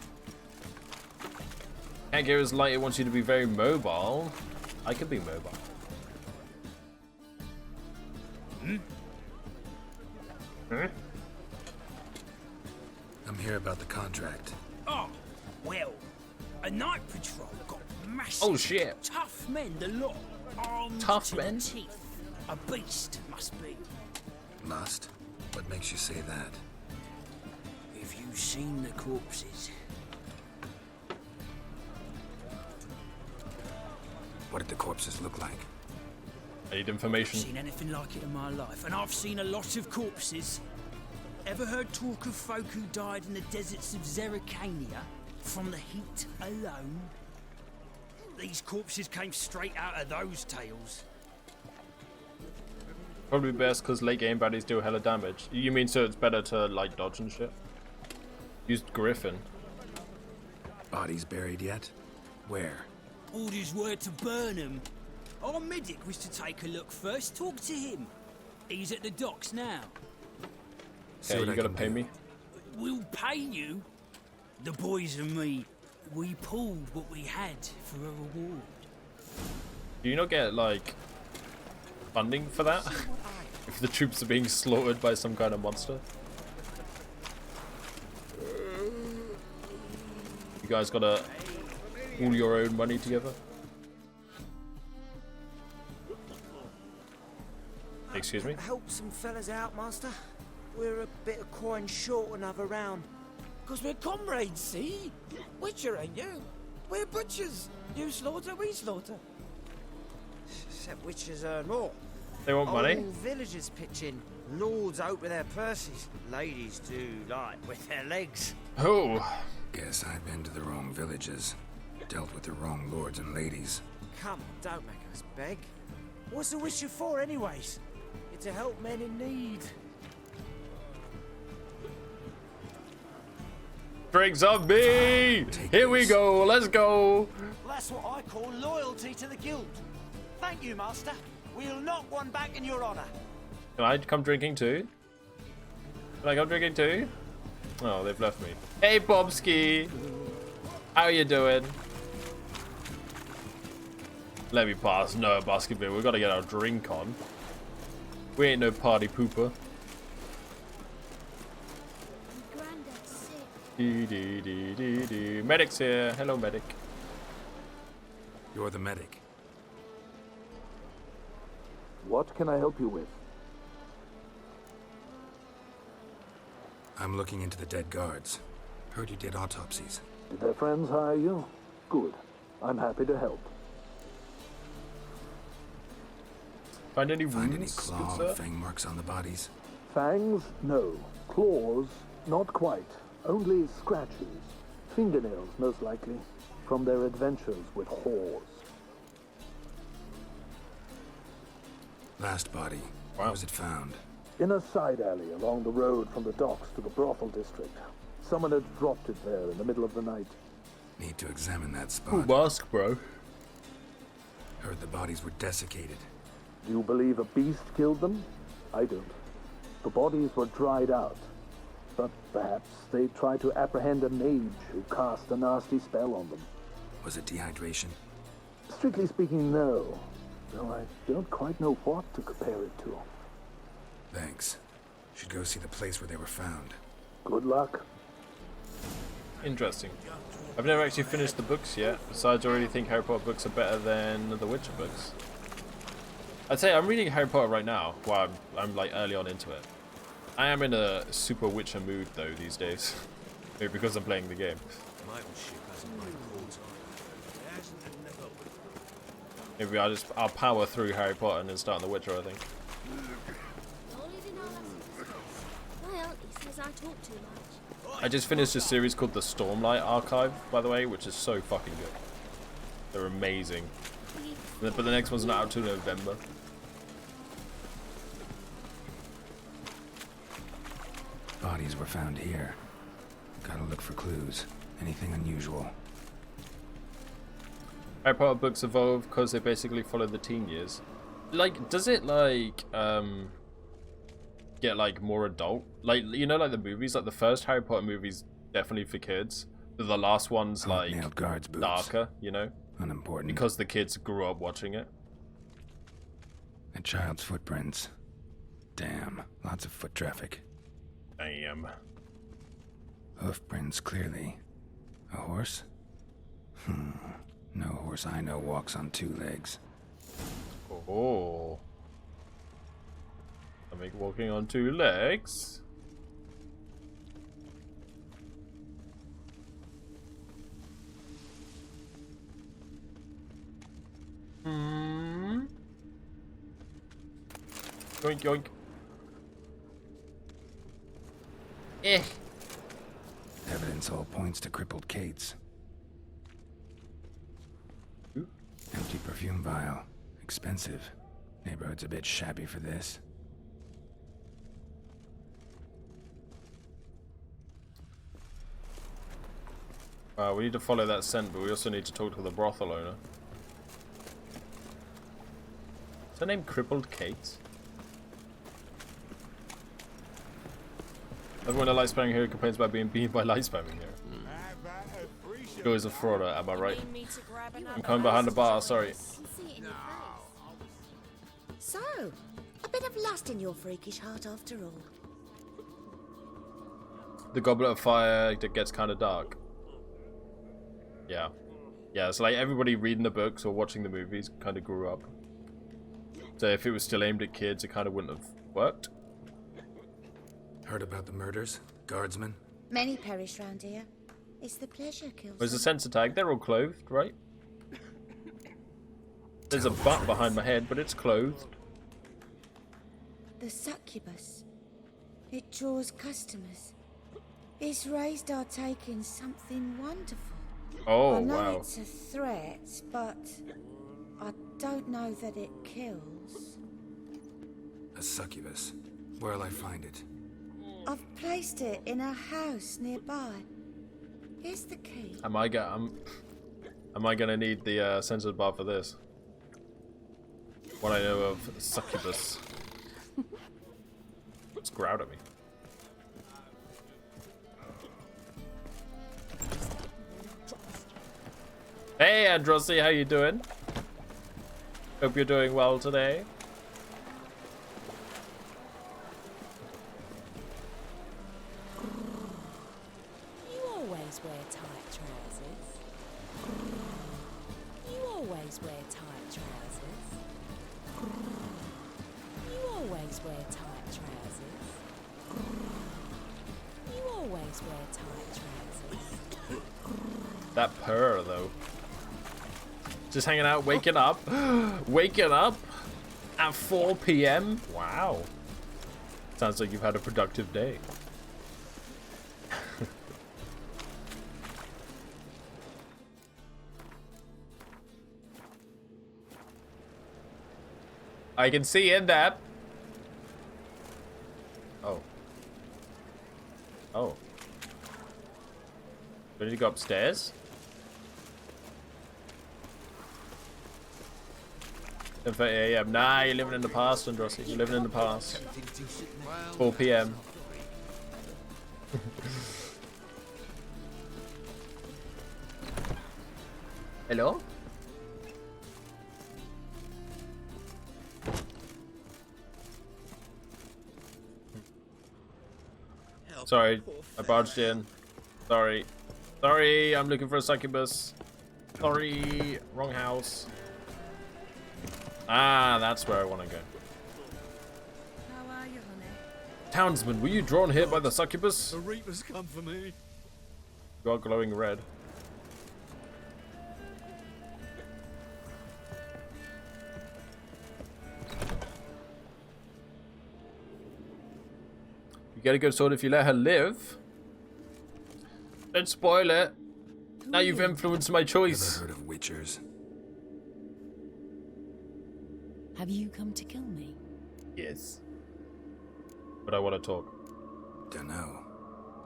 Cat gear is light, it wants you to be very mobile. I could be mobile. Hmm? I'm here about the contract. Oh, well, a night patrol got massive, tough men, the lot, armed to the teeth. A beast, must be. Must? What makes you say that? Have you seen the corpses? What did the corpses look like? I need information. I've seen anything like it in my life, and I've seen a lot of corpses. Ever heard talk of folk who died in the deserts of Zerrikania from the heat alone? These corpses came straight out of those tales. Probably best because late game baddies do hella damage. You mean so it's better to like dodge and shit? Used Griffin. Bodies buried yet? Where? Orders were to burn them. Our medic was to take a look first, talk to him. He's at the docks now. Okay, you gotta pay me. We'll pay you. The boys and me, we pulled what we had for a reward. Do you not get like funding for that? If the troops are being slaughtered by some kind of monster? You guys gotta pool your own money together? Excuse me? Help some fellas out, Master. We're a bit of coin short another round. 'Cause we're comrades, see? Witcher, ain't you? We're butchers. You slaughter, we slaughter. Except witchers earn more. They want money? All villagers pitch in. Lords out with their purses. Ladies do like with their legs. Oh. Guess I've been to the wrong villages. Dealt with the wrong lords and ladies. Come on, don't make us beg. What's the witcher for, anyways? It's to help men in need. Drinks of me! Here we go, let's go! That's what I call loyalty to the guild. Thank you, Master. We'll knock one back in your honor. Can I come drinking too? Can I come drinking too? Oh, they've left me. Hey, Bobski! How you doing? Let me pass. No, Baskerville, we gotta get our drink on. We ain't no party pooper. Medic's here. Hello, medic. You're the medic. What can I help you with? I'm looking into the dead guards. Heard you did autopsies. Did their friends hire you? Good. I'm happy to help. Find any wounds? Find any claw or fang marks on the bodies? Fangs? No. Claws? Not quite. Only scratches. Fingernails, most likely. from their adventures with whores. Last body. Where was it found? In a side alley along the road from the docks to the brothel district. Someone had dropped it there in the middle of the night. Need to examine that spot. Ooh, mask, bro. Heard the bodies were desiccated. Do you believe a beast killed them? I don't. The bodies were dried out. But perhaps they tried to apprehend a mage who cast a nasty spell on them. Was it dehydration? Strictly speaking, no. Though I don't quite know what to compare it to. Thanks. Should go see the place where they were found. Good luck. Interesting. I've never actually finished the books yet. Besides, I already think Harry Potter books are better than the Witcher books. I'd say I'm reading Harry Potter right now. Well, I'm like early on into it. I am in a super Witcher mood though these days. Maybe because I'm playing the game. My old ship hasn't made calls on. It hasn't and never will. Maybe I'll power through Harry Potter and then start on the Witcher, I think. Well, he says I talk too much. I just finished a series called the Stormlight Archive, by the way, which is so fucking good. They're amazing. But the next one's not out till November. Bodies were found here. Gotta look for clues. Anything unusual. Harry Potter books evolve because they basically follow the teen years. Like, does it like get like more adult? Like, you know, like the movies, like the first Harry Potter movie's definitely for kids. But the last one's like darker, you know? Unimportant. Because the kids grew up watching it. A child's footprints. Damn, lots of foot traffic. Damn. Hoofprints, clearly. A horse? No horse I know walks on two legs. Oh. I make walking on two legs. Yoink, yoink. Eh. Evidence all points to crippled Kate's. Empty perfume vial. Expensive. Neighborhood's a bit shabby for this. We need to follow that scent, but we also need to talk to the brothel owner. Is her name Crippled Kate? Everyone at Light Spamming here complains about being beaten by Light Spamming here. Joe is a frauder, am I right? I'm coming behind the bar, sorry. So, a bit of lust in your freakish heart after all. The Goblet of Fire that gets kind of dark. Yeah. Yeah, it's like everybody reading the books or watching the movies kind of grew up. So if it was still aimed at kids, it kind of wouldn't have worked. Heard about the murders? Guardsmen? Many perish round here. It's the pleasure kills. There's a sensor tag. They're all clothed, right? There's a butt behind my head, but it's clothed. The succubus. It draws customers. Its raised our taking something wonderful. Oh, I know wow. it's a threat, but I don't know that it kills. A succubus. Where'll I find it? I've placed it in a house nearby. Here's the key. Am I gonna need the censored bar for this? What I know of succubus. It's growled at me. Hey Androssi, how you doing? Hope you're doing well today. You always wear tight trousers. You always wear tight trousers. You always wear tight trousers. You always wear tight trousers. That purr though. Just hanging out, waking up. Waking up at 4 PM? Wow. Sounds like you've had a productive day. I can see in there. Oh. Oh. Do I need to go upstairs? 10:30 AM. Nah, you're living in the past, Androssi. You're living in the past. 4 PM. Hello? Sorry, I barged in. Sorry. Sorry, I'm looking for a succubus. Sorry, wrong house. Ah, that's where I want to go. How are you, honey? Townsman, were you drawn here by the succubus? The Reapers come for me. You are glowing red. You get a good sword if you let her live. Don't spoil it. Now you've influenced my choice. Never heard of witchers? Have you come to kill me? Yes. But I want to talk. Dunno.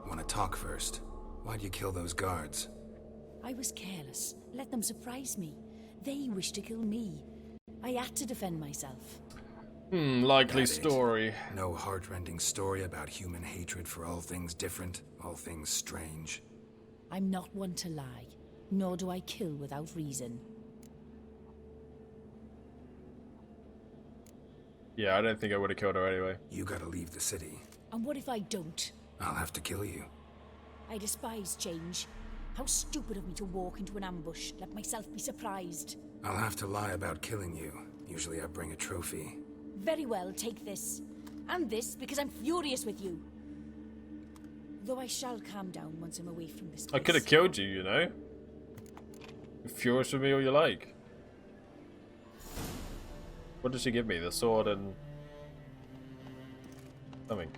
Want to talk first? Why'd you kill those guards? I was careless. Let them surprise me. They wished to kill me. I had to defend myself. Likely story. No heartrending story about human hatred for all things different, all things strange. I'm not one to lie, nor do I kill without reason. Yeah, I don't think I would have killed her anyway. You gotta leave the city. And what if I don't? I'll have to kill you. I despise change. How stupid of me to walk into an ambush, let myself be surprised. I'll have to lie about killing you. Usually I bring a trophy. Very well, take this. And this, because I'm furious with you. Though I shall calm down once I'm away from this place. I could have killed you, you know? You're furious with me all you like. What did she give me? The sword and... something.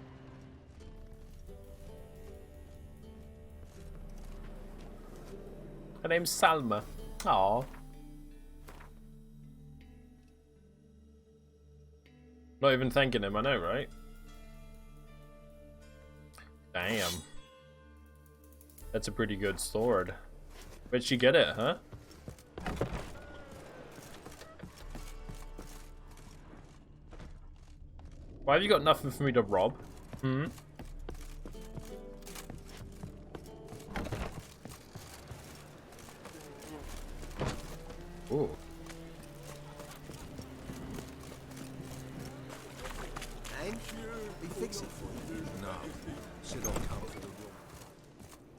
Her name's Salma. Aww. Not even thanking him, I know, right? Damn. That's a pretty good sword. Where'd she get it, huh? Why have you got nothing for me to rob? Hmm? Ooh. Thank you. We fix it for you. No. Sit on comfortable room.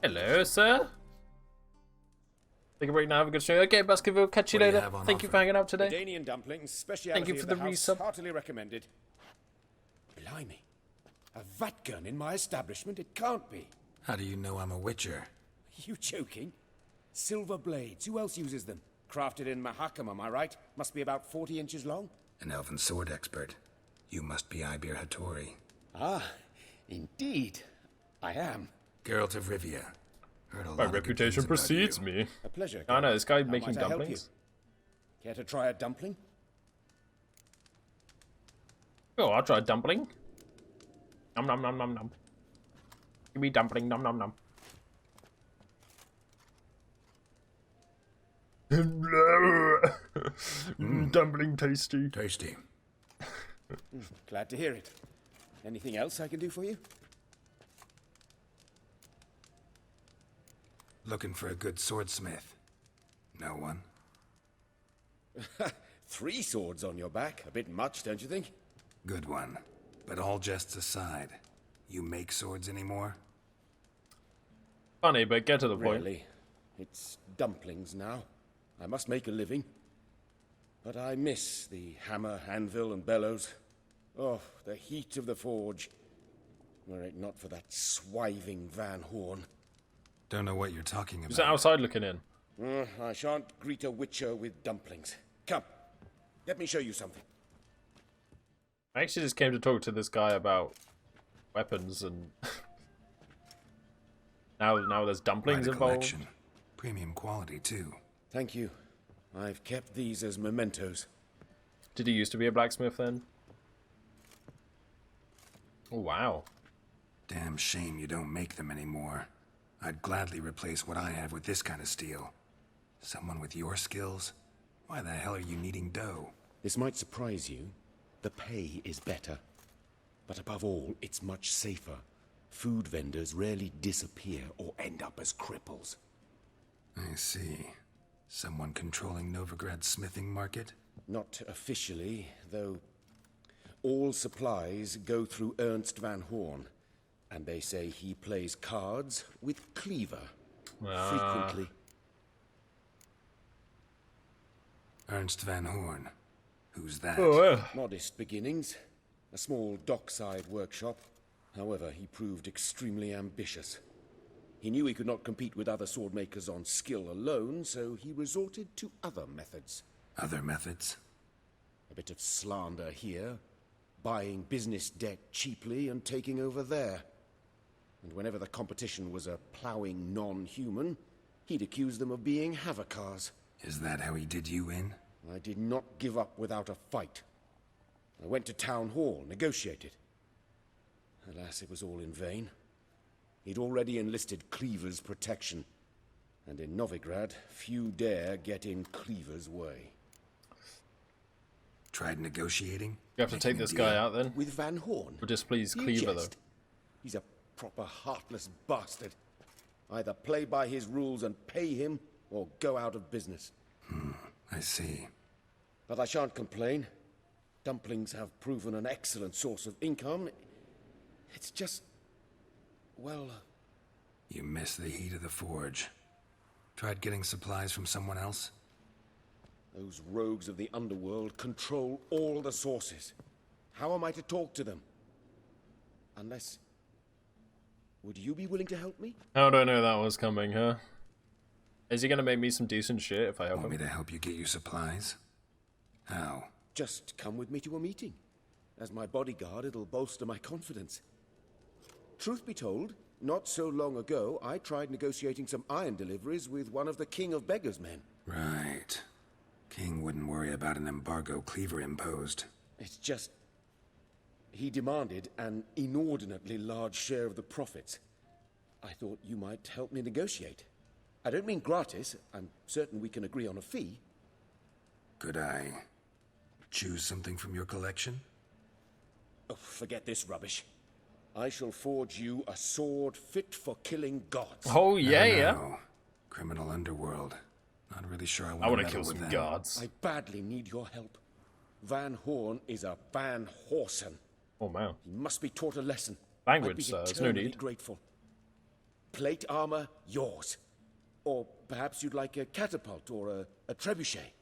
Hello, sir. Take a break now. Have a good show. Okay, Baskerville. Catch you later. Thank you for hanging out today. Danian dumplings, speciality Thank you for of the the house, resub. heartily recommended. Blimey. A vat gun in my establishment? It can't be. How do you know I'm a witcher? You joking? Silver blades. Who else uses them? Crafted in Mahakam, am I right? Must be about 40 inches long. An elven sword expert. You must be Ibir Hattori. Ah, indeed. I am. Geralt of Rivia. Heard a My lot reputation of good things precedes about you. me. A pleasure. I know, this guy How making might I help dumplings. you? Care to try a dumpling? Oh, I'll try a dumpling. Nom nom nom nom nom. Give me dumpling, nom nom nom. Dumpling tasty. Tasty. Glad to hear it. Anything else I can do for you? Looking for a good swordsmith. No one? 3 swords on your back. A bit much, don't you think? Good one. But all jests aside, you make swords anymore? Funny, but get to the point. Really. It's dumplings now. I must make a living. But I miss the hammer, anvil, and bellows. Oh, the heat of the forge. Were it not for that swiving Van Horn. Don't know what you're talking about. Is that outside looking in? I shan't greet a witcher with dumplings. Come, let me show you something. I actually just came to talk to this guy about weapons and now there's dumplings Quite a involved. collection. Premium quality too. Thank you. I've kept these as mementos. Did he used to be a blacksmith then? Oh, wow. Damn shame you don't make them anymore. I'd gladly replace what I have with this kind of steel. Someone with your skills? Why the hell are you needing dough? This might surprise you. The pay is better. But above all, it's much safer. Food vendors rarely disappear or end up as cripples. I see. Someone controlling Novigrad's smithing market? Not officially, though all supplies go through Ernst van Horn. And they say he plays cards with Cleaver. Frequently. Ernst van Horn. Who's that? Modest beginnings. A small dockside workshop. However, he proved extremely ambitious. He knew he could not compete with other swordmakers on skill alone, so he resorted to other methods. Other methods? A bit of slander here, buying business debt cheaply and taking over there. And whenever the competition was a ploughing non-human, he'd accuse them of being Havocars. Is that how he did you in? I did not give up without a fight. I went to Town Hall, negotiated. Alas, it was all in vain. He'd already enlisted Cleaver's protection. And in Novigrad, few dare get in Cleaver's way. Tried negotiating? You have to take this guy out then? With Van Horn? Or displease You Cleaver jest. though? He's a proper heartless bastard. Either play by his rules and pay him, or go out of business. I see. But I shan't complain. Dumplings have proven an excellent source of income. It's just... well... You miss the heat of the forge. Tried getting supplies from someone else? Those rogues of the underworld control all the sources. How am I to talk to them? Unless... Would you be willing to help me? How do I know that was coming, huh? Is he gonna make me some decent shit if I help him? Want me to help you get you supplies? How? Just come with me to a meeting. As my bodyguard, it'll bolster my confidence. Truth be told, not so long ago, I tried negotiating some iron deliveries with one of the King of Beggars' men. Right. King wouldn't worry about an embargo Cleaver imposed. It's just... he demanded an inordinately large share of the profits. I thought you might help me negotiate. I don't mean gratis. I'm certain we can agree on a fee. Could I choose something from your collection? Oh, forget this rubbish. I shall forge you a sword fit for killing gods. Oh, yeah, No. Criminal underworld. Not really sure I want I to want to kill some gods. I badly need your help. Van Horn is a Van Horsen. Oh, man. He must be taught a lesson. Language, I'd be there's no eternally need. grateful. Plate armor, yours. Or perhaps you'd like a catapult or a trebuchet.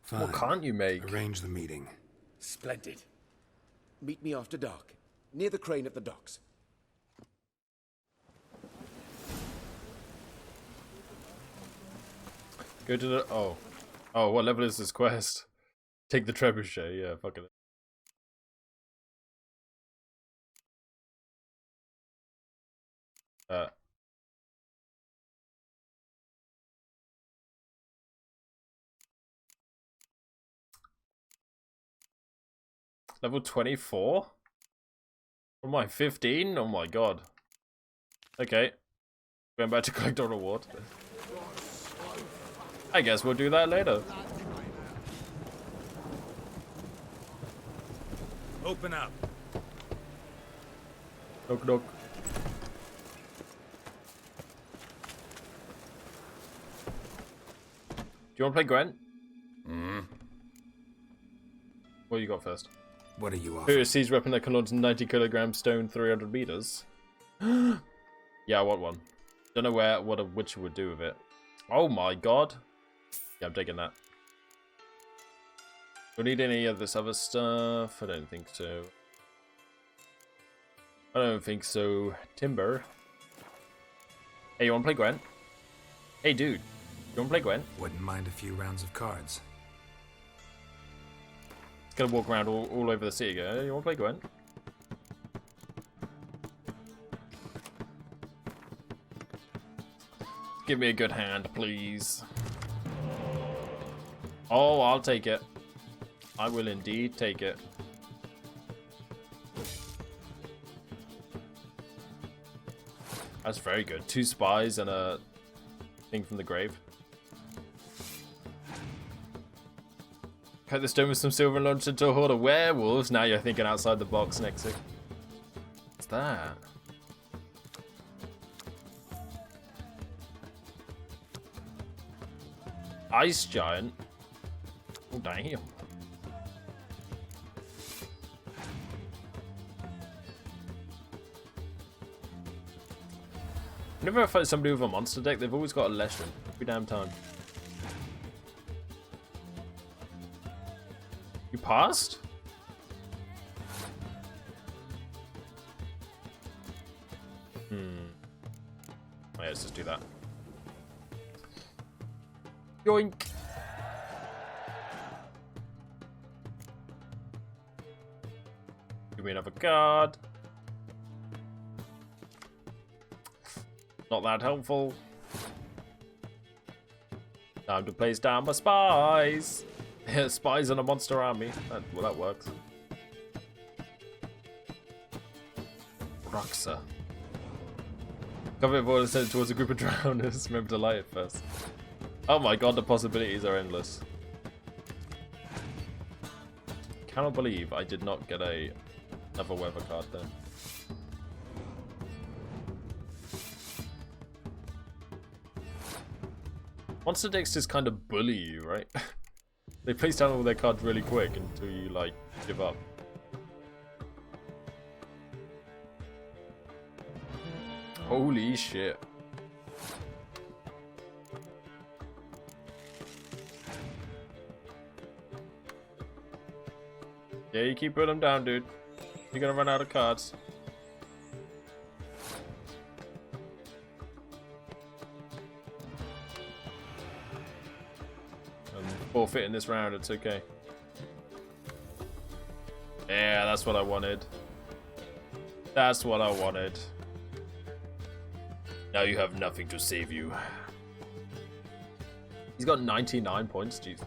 Fine. What can't you make? Arrange the meeting. Splendid. Meet me after dark, near the crane at the docks. Go to the... oh. Oh, what level is this quest? Take the trebuchet, yeah, fuck it. Level 24? Am I 15? Oh my god. Okay. Going back to collect a reward. I guess we'll do that later. Open up. Knock knock. Do you want to play Gwent? What you got first? What are you Who offering? is siege weapon that can launch 90 kilogram stone 300 meters? Yeah, I want one. Don't know what a witcher would do with it. Oh my god. Yeah, I'm taking that. Do we need any of this other stuff? I don't think so. I don't think so. Timber. Hey, you wanna play Gwent? Hey dude, you wanna play Gwent? Wouldn't mind a few rounds of cards. Gonna walk around all over the city. Go, you wanna play Gwent? Give me a good hand, please. Oh, I'll take it. I will indeed take it. That's very good. 2 spies and a thing from the grave. Cut the stone with some silver and launch into a horde of werewolves. Now you're thinking outside the box, Nexus. What's that? Ice giant. Oh, damn. Whenever I fight somebody with a monster deck, they've always got a lesson every damn time. You passed? Oh, yeah, let's just do that. Yoink! Give me another card. Not that helpful. Time to place down my spies. Spies and a monster army. Well, that works. Roxa. Cover it for sent it towards a group of drowners. Remember to light it first. Oh my god, the possibilities are endless. Cannot believe I did not get another weather card there. Monster decks just kind of bully you, right? They place down all their cards really quick until you, like, give up. Holy shit. Yeah, you keep putting them down, dude. You're gonna run out of cards. Forfeit in this round, it's okay. Yeah, that's what I wanted. That's what I wanted. Now you have nothing to save you. He's got 99 points, jeez.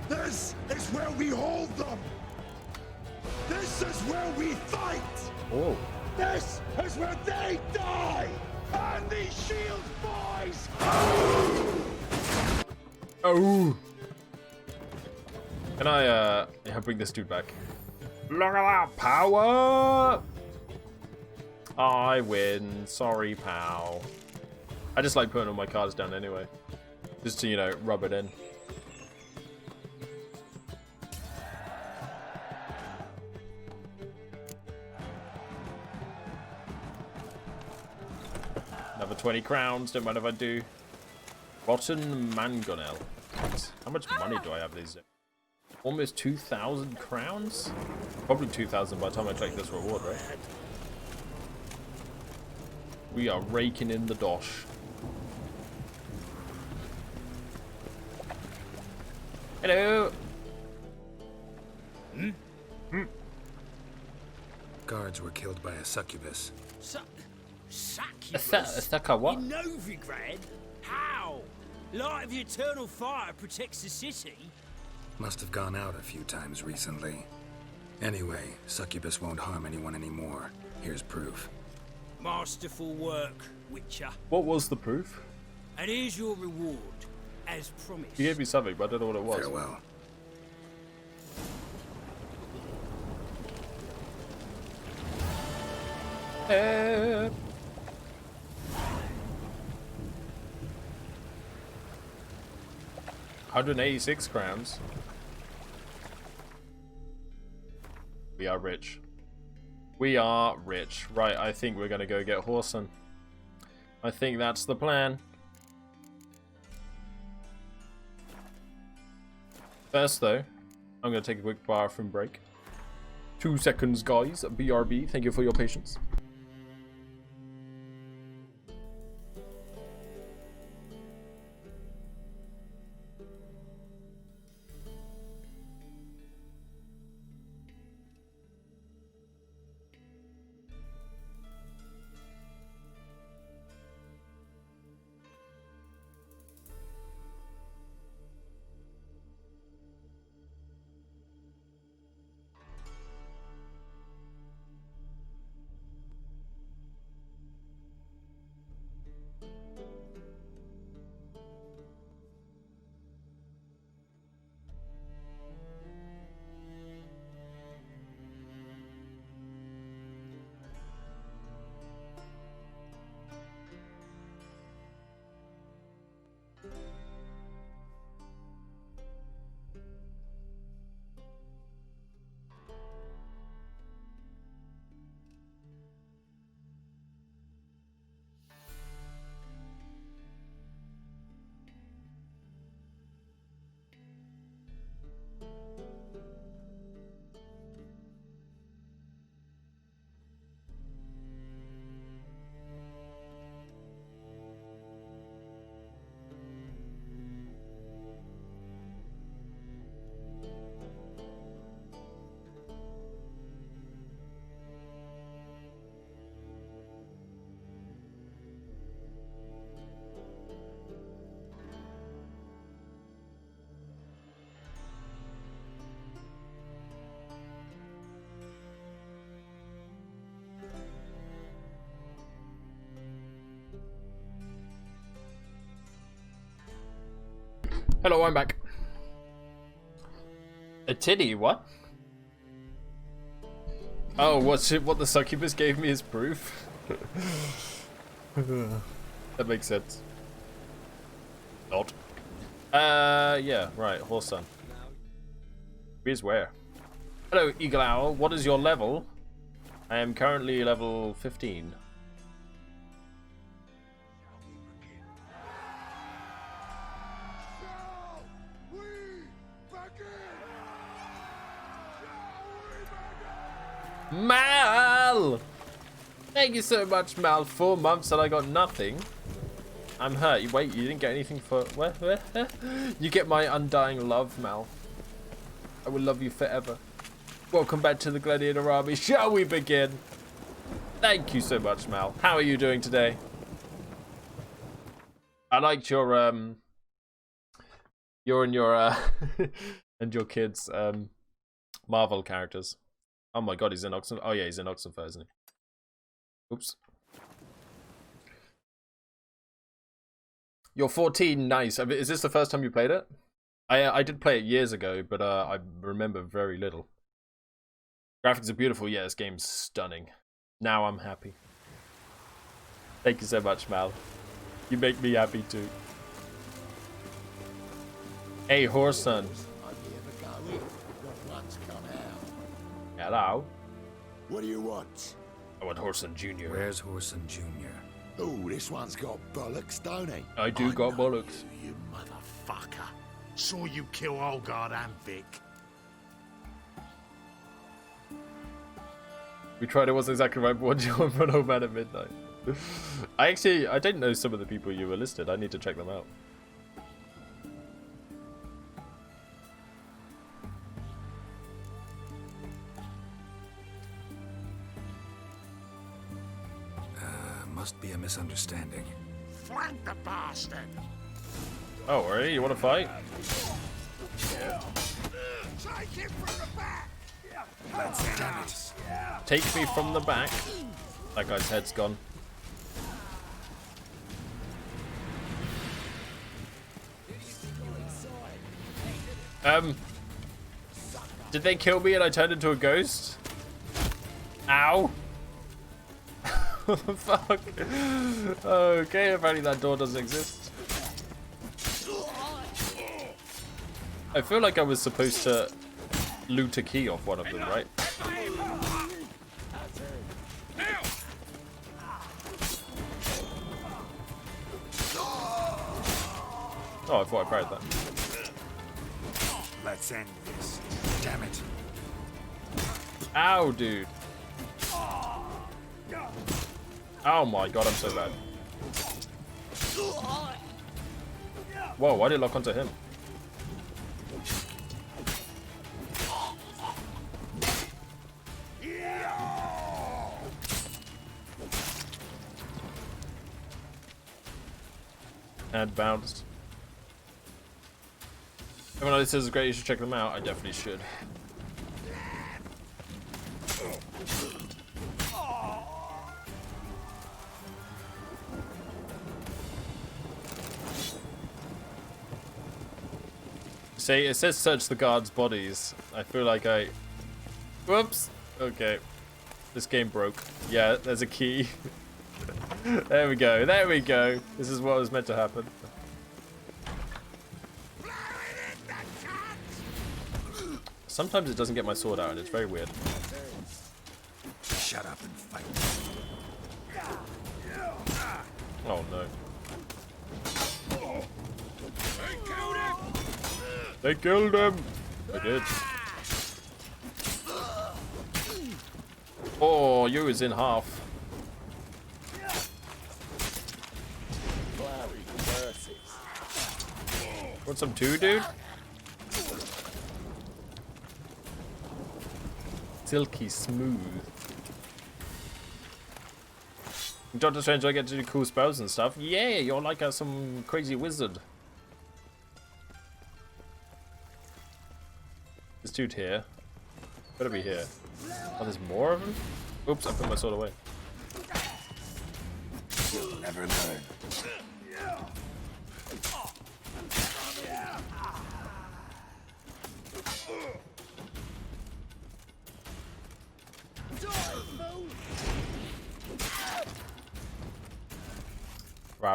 This is where we hold them! This is where we fight! Oh. This is where they die! And these shield boys! Oh! Can I, yeah, bring this dude back? Look at that power! I win. Sorry, pal. I just like putting all my cards down anyway. Just to, you know, rub it in. Another 20 crowns, don't mind if I do. Rotten Mangonel. How much money do I have these days? Almost 2,000 crowns? Probably 2,000 by the time I take this reward, right? We are raking in the dosh. Hello! Guards were killed by a succubus. Succubus? A sucker what? In Novigrad? How? Light of the eternal fire protects the city? Must have gone out a few times recently. Anyway, succubus won't harm anyone anymore. Here's proof. Masterful work, Witcher. What was the proof? And here's your reward, as promised. You gave me something, but I don't know what it was. Farewell. Uh... 186 crowns. We are rich. We are rich. Right, I think we're gonna go get Horson. I think that's the plan. First though, I'm gonna take a quick bathroom break. 2 seconds, guys. BRB, thank you for your patience. Hello, I'm back. A titty, what? Oh, what the succubus gave me is proof. That makes sense. Not. Yeah, right, horse son. Here's where. Hello, Eagle Owl. What is your level? I am currently level 15. Mal! Thank you so much, Mal. 4 months and I got nothing. I'm hurt. Wait, you didn't get anything for... Where? You get my undying love, Mal. I will love you forever. Welcome back to the Gladiator Army. Shall we begin? Thank you so much, Mal. How are you doing today? I liked your, and your, and your kids, Marvel characters. Oh my god, he's in Oxenford. Oh yeah, he's in Oxenford, isn't he? Oops. You're 14, nice. Is this the first time you played it? I did play it years ago, but I remember very little. Graphics are beautiful. Yeah, this game's stunning. Now I'm happy. Thank you so much, Mal. You make me happy too. Hey, horse son. Hello. What do you want? I want Horson Jr. Where's Horson Jr.? Oh, this one's got bollocks, don't he? I do got bollocks. You motherfucker. Saw you kill Olgard and Vic. We tried, it wasn't exactly right, but what do you want for an old man at midnight? I didn't know some of the people you were listed. I need to check them out. Must be a misunderstanding. Flank the bastard! Oh, alright, you want to fight? Take him from the back! Let's Take me from the back. That guy's head's gone. Did they kill me and I turned into a ghost? Ow! What the fuck? Okay, apparently that door doesn't exist. I feel like I was supposed to loot a key off one of them, right? Oh, I thought I parried that. Let's end this. Damn it. Ow, dude. Oh my god, I'm so bad. Whoa, why did it lock onto him? And bounced. Everyone else says it's great, you should check them out. I definitely should. See, it says search the guards' bodies. I feel like I... Whoops! Okay. This game broke. Yeah, there's a key. There we go, there we go. This is what was meant to happen. Sometimes it doesn't get my sword out and it's very weird. Shut up and fight. Oh no. They killed him! They did. Oh, you is in half. Want some too, dude? Silky smooth. Doctor Strange, I get to do cool spells and stuff. Yeah, you're like some crazy wizard. This dude here. Better be here. Oh, there's more of them? Oops, I put my sword away. You'll never learn.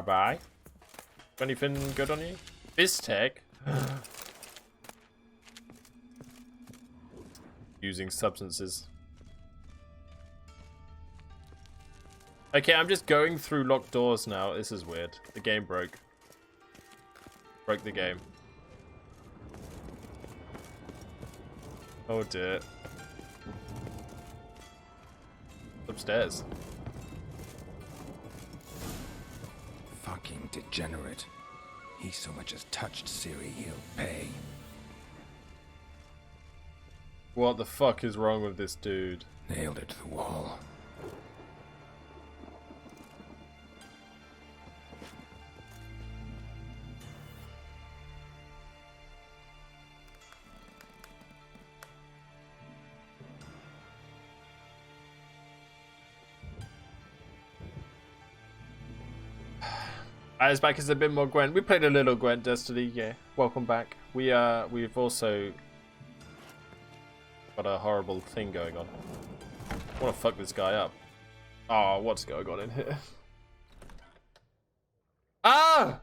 Bye-bye. Anything good on you? Biztech? Using substances. Okay, I'm just going through locked doors now. This is weird. The game broke. Broke the game. Oh dear. Upstairs. Fucking degenerate. He so much as touched Ciri, he'll pay. What the fuck is wrong with this dude? Nailed it to the wall. As back as a bit more Gwent. We played a little Gwent Destiny, yeah. Welcome back. We've also got a horrible thing going on. I wanna fuck this guy up. Oh, what's going on in here? Ah!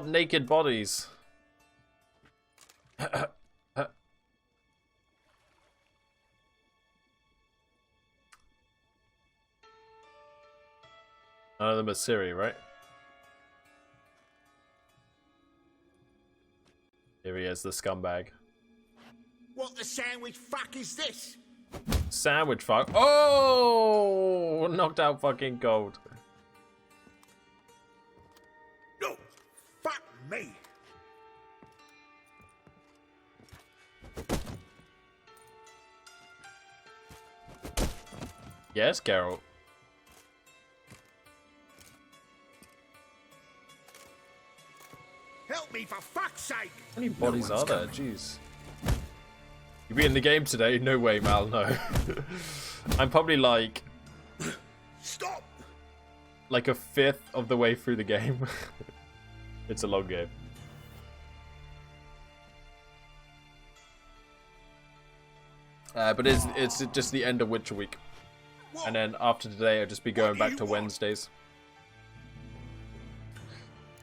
Naked bodies. None of them are Ciri, right? Here he is, the scumbag. What the sandwich fuck is this? Sandwich fuck. Oh! Knocked out fucking gold. No! Fuck me! Yes, Geralt. Help me for fuck's sake! How many bodies are there? Jeez. You be in the game today? No way, Mal, no. I'm probably like... Stop! Like a fifth of the way through the game. It's a long game. But it's just the end of Witcher Week. And then after today, I'll just be going back to Wednesdays.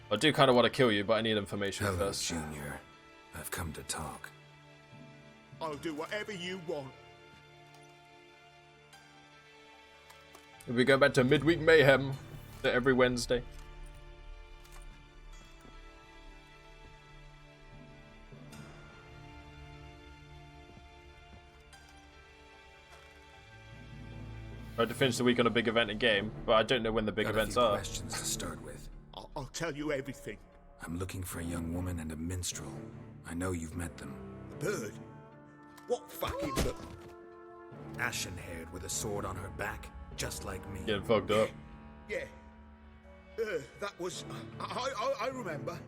I do kind of want to kill you, but I need information Hello, first. Junior. I've come to talk. I'll do whatever you want. We'll be going back to Midweek Mayhem every Wednesday. I had to finish the week on a big event and game, but I don't know when the big events are. Questions to start with. I'll tell you everything. I'm looking for a young woman and a minstrel. I know you've met them. Bird? What fucking bird? Ashen-haired with a sword on her back, just like me. Getting fucked up. Yeah. That was... I remember.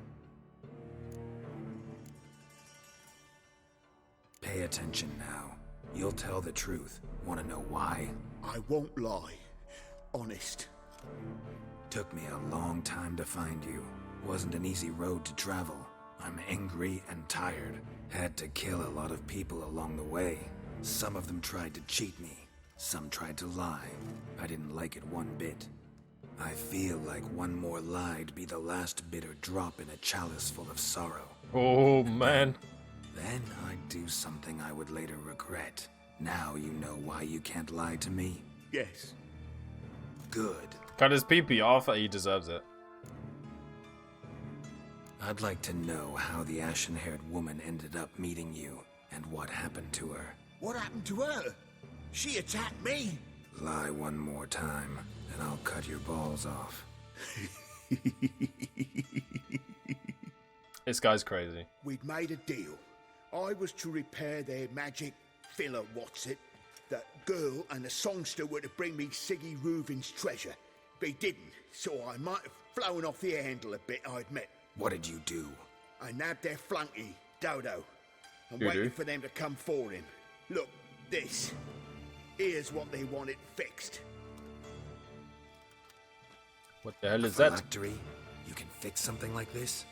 Pay attention now. You'll tell the truth. Want to know why? I won't lie. Honest. Took me a long time to find you. Wasn't an easy road to travel. I'm angry and tired. Had to kill a lot of people along the way. Some of them tried to cheat me. Some tried to lie. I didn't like it one bit. I feel like one more lie'd be the last bitter drop in a chalice full of sorrow. Oh, man. Then I'd do something I would later regret. Now you know why you can't lie to me? Yes. Good. Cut his pee-pee off, he deserves it. I'd like to know how the ashen-haired woman ended up meeting you, and what happened to her. What happened to her? She attacked me. Lie one more time, and I'll cut your balls off. This guy's crazy. We'd made a deal. I was to repair their magic filler, what's it? That girl and the songster were to bring me Siggy Reuven's treasure. They didn't, so I might have flown off the handle a bit, I admit. What did you do? I nabbed their flunky, Dodo. I'm You waiting do? for them to come for him. Look, this. Here's what they wanted fixed. What the hell A is that? phylactery? You can fix something like this?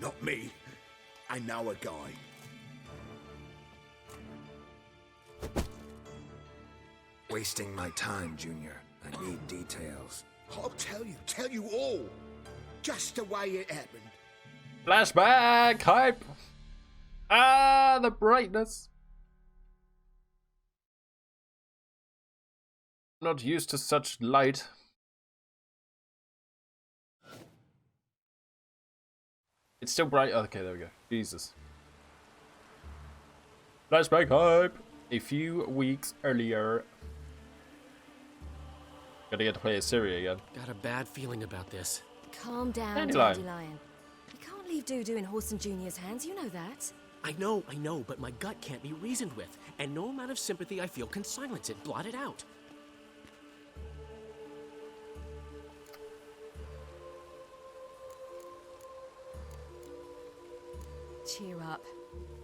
Not me. I know a guy. Wasting my time, Junior. I I need details. I'll tell you all. Just the way it happened. Flashback hype. Ah, the brightness. Not used to such light. It's still bright. Okay, there we go. Jesus. Flashback hype. A few weeks earlier. Gotta get to play as Siri again. Got a bad feeling about this. Calm down, Dandelion. Dandelion. You can't leave Dudu in Horson Jr.'s hands, you know that. I know, but my gut can't be reasoned with, and no amount of sympathy I feel can silence it, blot it out. Cheer up.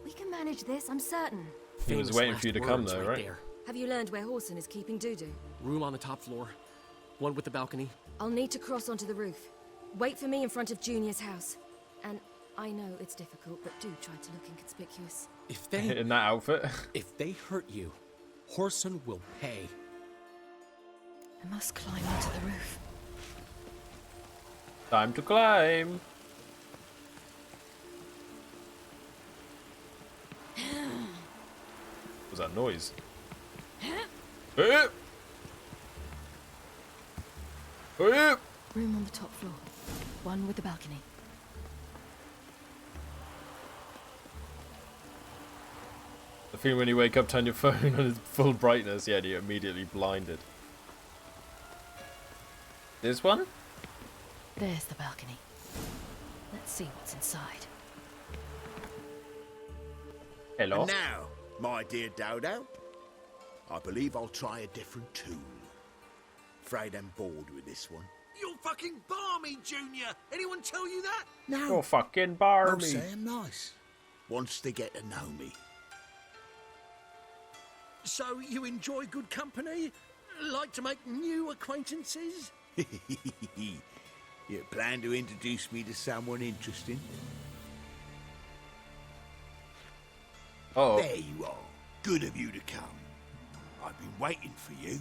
We can manage this, I'm certain. He was Famous waiting last for you to come words though, right? there. Have you learned where Horson is keeping Dudu? Room on the top floor. One with the balcony. I'll need to cross onto the roof. Wait for me in front of Junior's house. And I know it's difficult, but do try to look inconspicuous. If they In that outfit. if they hurt you, Horson will pay. I must climb onto the roof. Time to climb. What was that noise? Room on the top floor. One with the balcony. The feeling when you wake up, turn your phone on its full brightness, yeah, you're immediately blinded. This one? There's the balcony. Let's see what's inside. Hello. And now, my dear Dodo, I believe I'll try a different tool. Afraid I'm bored with this one. You're fucking balmy, Junior. Anyone tell you that? No. You're fucking I'll Barbie. say I'm nice. Once they get to know me. So you enjoy good company? Like to make new acquaintances? You plan to introduce me to someone interesting? Oh. There you are. Good of you to come. I've been waiting for you.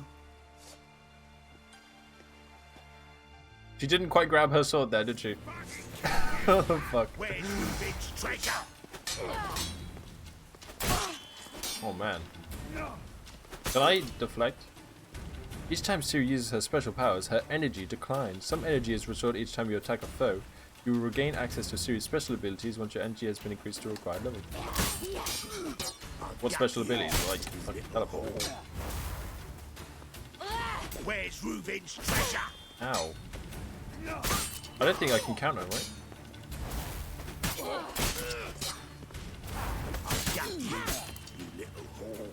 She didn't quite grab her sword there, did she? Oh, fuck. Where's Rubik's treasure? Oh, man. Can I deflect? Each time Siri uses her special powers, her energy declines. Some energy is restored each time you attack a foe. You will regain access to Siri's special abilities once your energy has been increased to a required level. What special abilities? Like fucking teleport. Where's Reuven's treasure? Ow. I don't think I can counter, right? You little whore.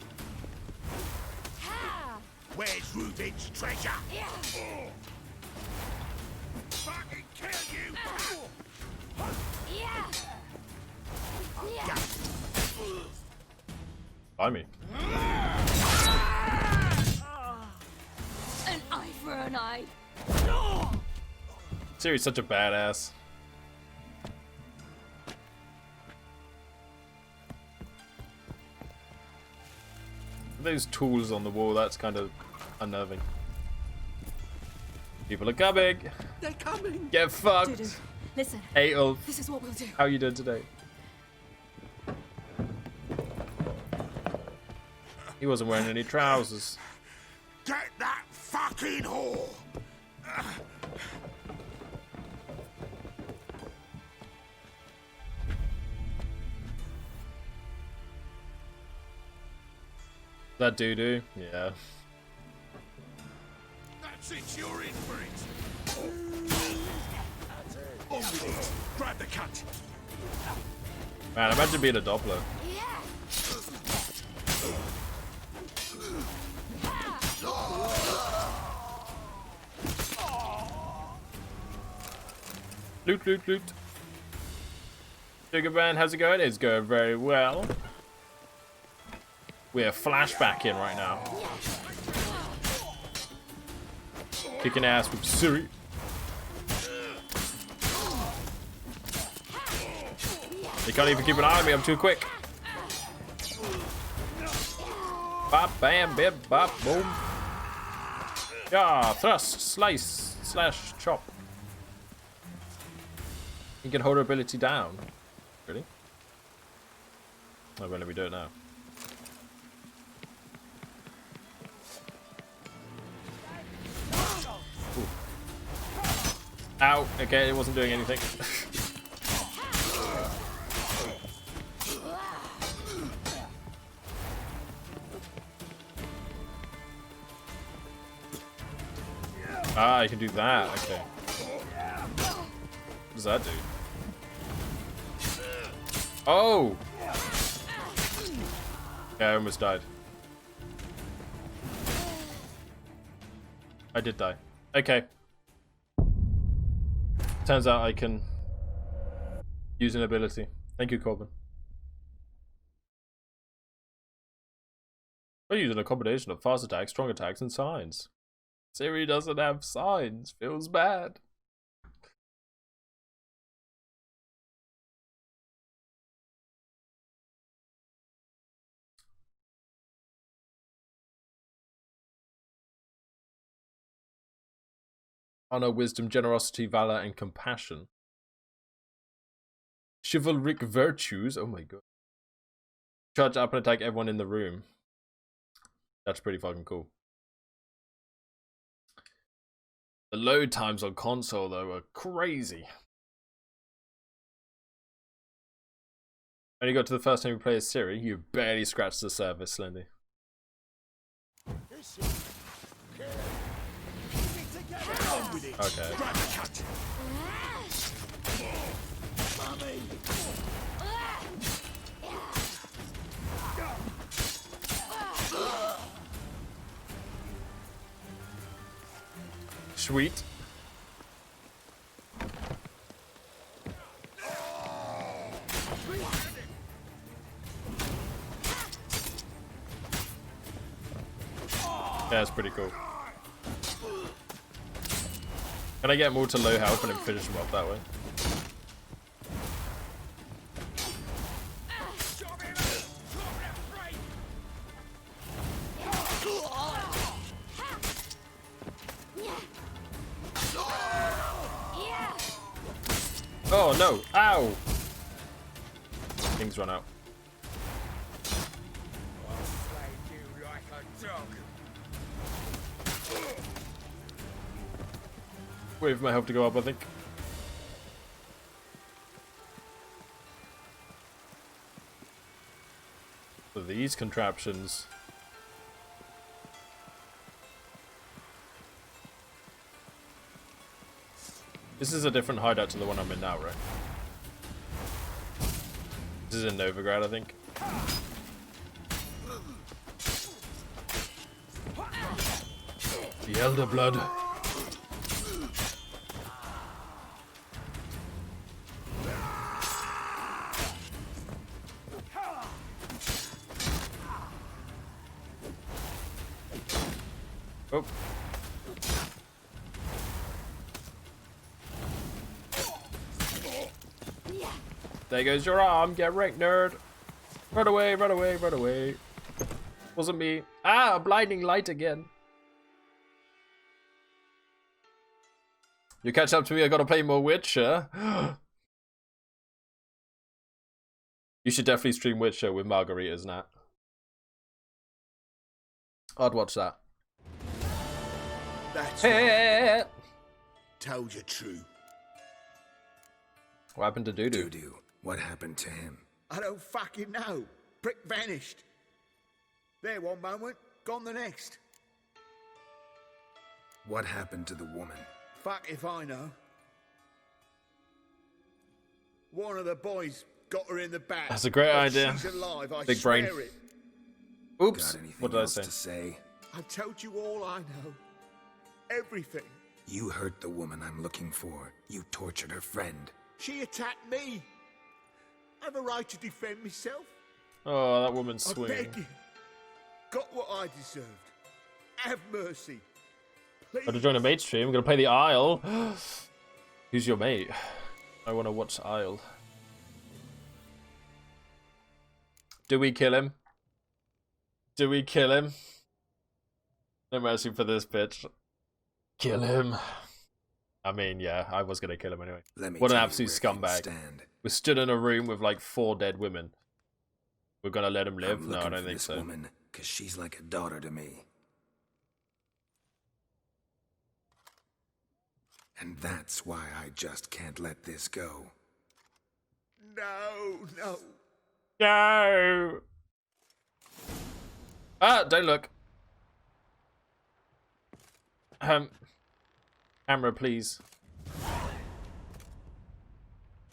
Where's Reuven's treasure? Fucking kill you! By me. An eye for an eye. Siri's such a badass. Those tools on the wall, that's kind of unnerving. People are coming. They're coming. Get fucked. Dudu, listen. Hey, Ulf. This is what we'll do. How you doing today? He wasn't wearing any trousers. Get that fucking whore! That doo-doo? Yeah. That's it, you're in for it. On with it. Grab the cut. Man, imagine being a Doppler. Loot, loot, loot. Sugar Band, how's it going? It's going very well. We're flashbacking right now. Kicking ass with Siri. They can't even keep an eye on me, I'm too quick. Bop, bam, bip, bop, boom. Yeah, thrust, slice, slash, chop. You can hold her ability down. Really? Oh, well, let me do it now. Ooh. Ow! Okay, it wasn't doing anything. Ah, you can do that. Okay. What does that do? Oh! Yeah, I almost died. I did die. Okay. Turns out I can use an ability. Thank you, Corbin. We're using a combination of fast attacks, strong attacks, and signs. Siri doesn't have signs. Feels bad. Honor, wisdom, generosity, valor, and compassion. Chivalric virtues. Oh my god. Charge up and attack everyone in the room. That's pretty fucking cool. The load times on console, though, are crazy. When you got to the first time you play as Siri, you barely scratched the surface, Slendy. Okay. Sweet. Yeah, that's pretty cool. Can I get more to low health and then finish him off that way? Oh no! Ow! Things run out. Wait for my health to go up, I think. So these contraptions. This is a different hideout to the one I'm in now, right? This is in Novigrad, I think. The Elder Blood. Oh. There goes your arm. Get wrecked, nerd. Run away, run away, run away. Wasn't me. Ah, a blinding light again. You catch up to me, I gotta play more Witcher. You should definitely stream Witcher with margaritas, Nat. I'd watch that. That's hey. Right. Told you true. What happened to Dudu? Dudu, what happened to him? I don't fucking know. Prick vanished. There one moment, gone the next. What happened to the woman? Fuck if I know. One of the boys got her in the back. That's a great idea. She's alive, I Big brain. swear it. Oops. What did I say? To say? I've told you all I know. Everything. You hurt the woman I'm looking for. You tortured her friend. She attacked me. I have a right to defend myself. Oh, that woman's I swinging. beg you. Got what I deserved. Have mercy. Please. Got to join a mate stream. I'm gonna play the Isle. Who's your mate? I want to watch Isle. Do we kill him? Do we kill him? No mercy for this bitch. Kill him. I mean, yeah, I was gonna kill him anyway. Let me What an tell you absolute where things scumbag. stand. We stood in a room with like 4 dead women. We're gonna let him live? I'm No, I looking don't for think this so. woman, 'cause she's like a daughter to me. And that's why I just can't let this go. No, no. No! Ah, don't look. Camera, please.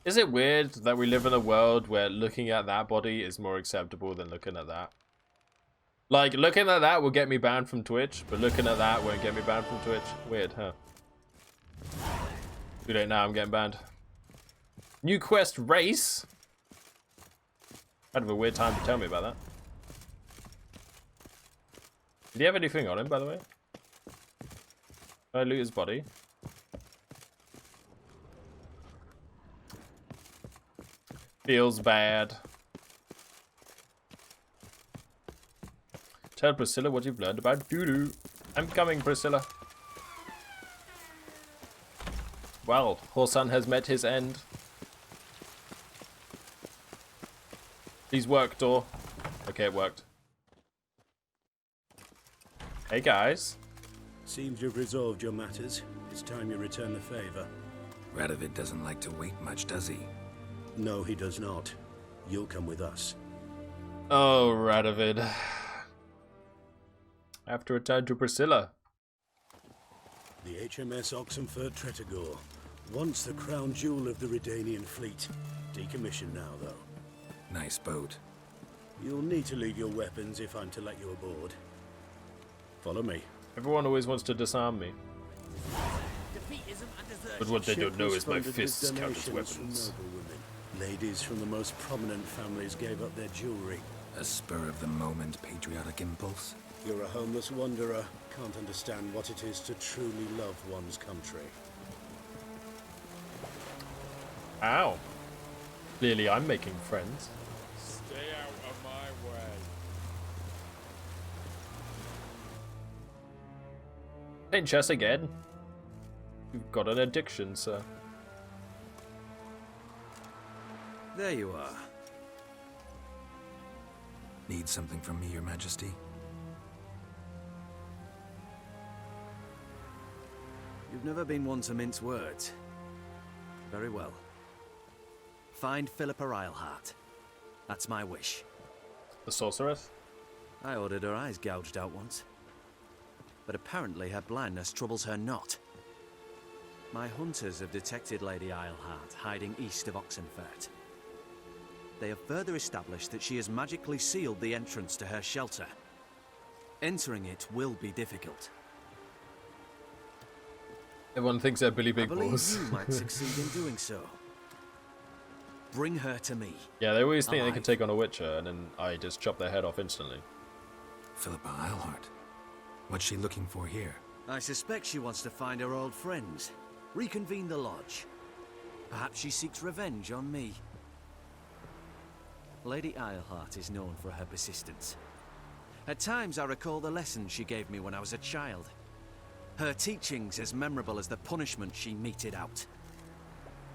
Is it weird that we live in a world where looking at that body is more acceptable than looking at that? Like, looking at that will get me banned from Twitch, but looking at that won't get me banned from Twitch. Weird, huh? Too late now, I'm getting banned. New quest race? Kind of a weird time to tell me about that. Did he have anything on him, by the way? Did I loot his body? Feels bad. Tell Priscilla what you've learned about doo-doo. I'm coming, Priscilla. Well, Horsan has met his end. Please work, door. Okay, it worked. Hey, guys. Seems you've resolved your matters. It's time you return the favor. Radovid doesn't like to wait much, does he? No, he does not. You'll come with us. Oh, Radovid. I have to return to Priscilla. The HMS Oxenford Tretogor. Once the crown jewel of the Redanian fleet. Decommissioned now, though. Nice boat. You'll need to leave your weapons if I'm to let you aboard. Follow me. Everyone always wants to disarm me. But what they don't know is my fists count as weapons. Ladies from the most prominent families gave up their jewelry. A spur-of-the-moment patriotic impulse? You're a homeless wanderer. Can't understand what it is to truly love one's country. Ow. Clearly I'm making friends. Stay out of my way. Playing chess again? You've got an addiction, sir. There you are. Need something from me, Your Majesty? You've never been one to mince words. Very well. Find Philippa Eilhart. That's my wish. The sorceress? I ordered her eyes gouged out once. But apparently her blindness troubles her not. My hunters have detected Lady Eilhart hiding east of Oxenfurt. They have further established that she has magically sealed the entrance to her shelter. Entering it will be difficult. Everyone thinks they're Billy Big I believe Balls. you might succeed in doing so. Bring her to me. Yeah, they always think they can take on a Witcher, and then I just chop their head off instantly. Philippa Eilhart. What's she looking for here? I suspect she wants to find her old friends. Reconvene the lodge. Perhaps she seeks revenge on me. Lady Eilhart is known for her persistence. At times I recall the lessons she gave me when I was a child. Her teachings as memorable as the punishment she meted out.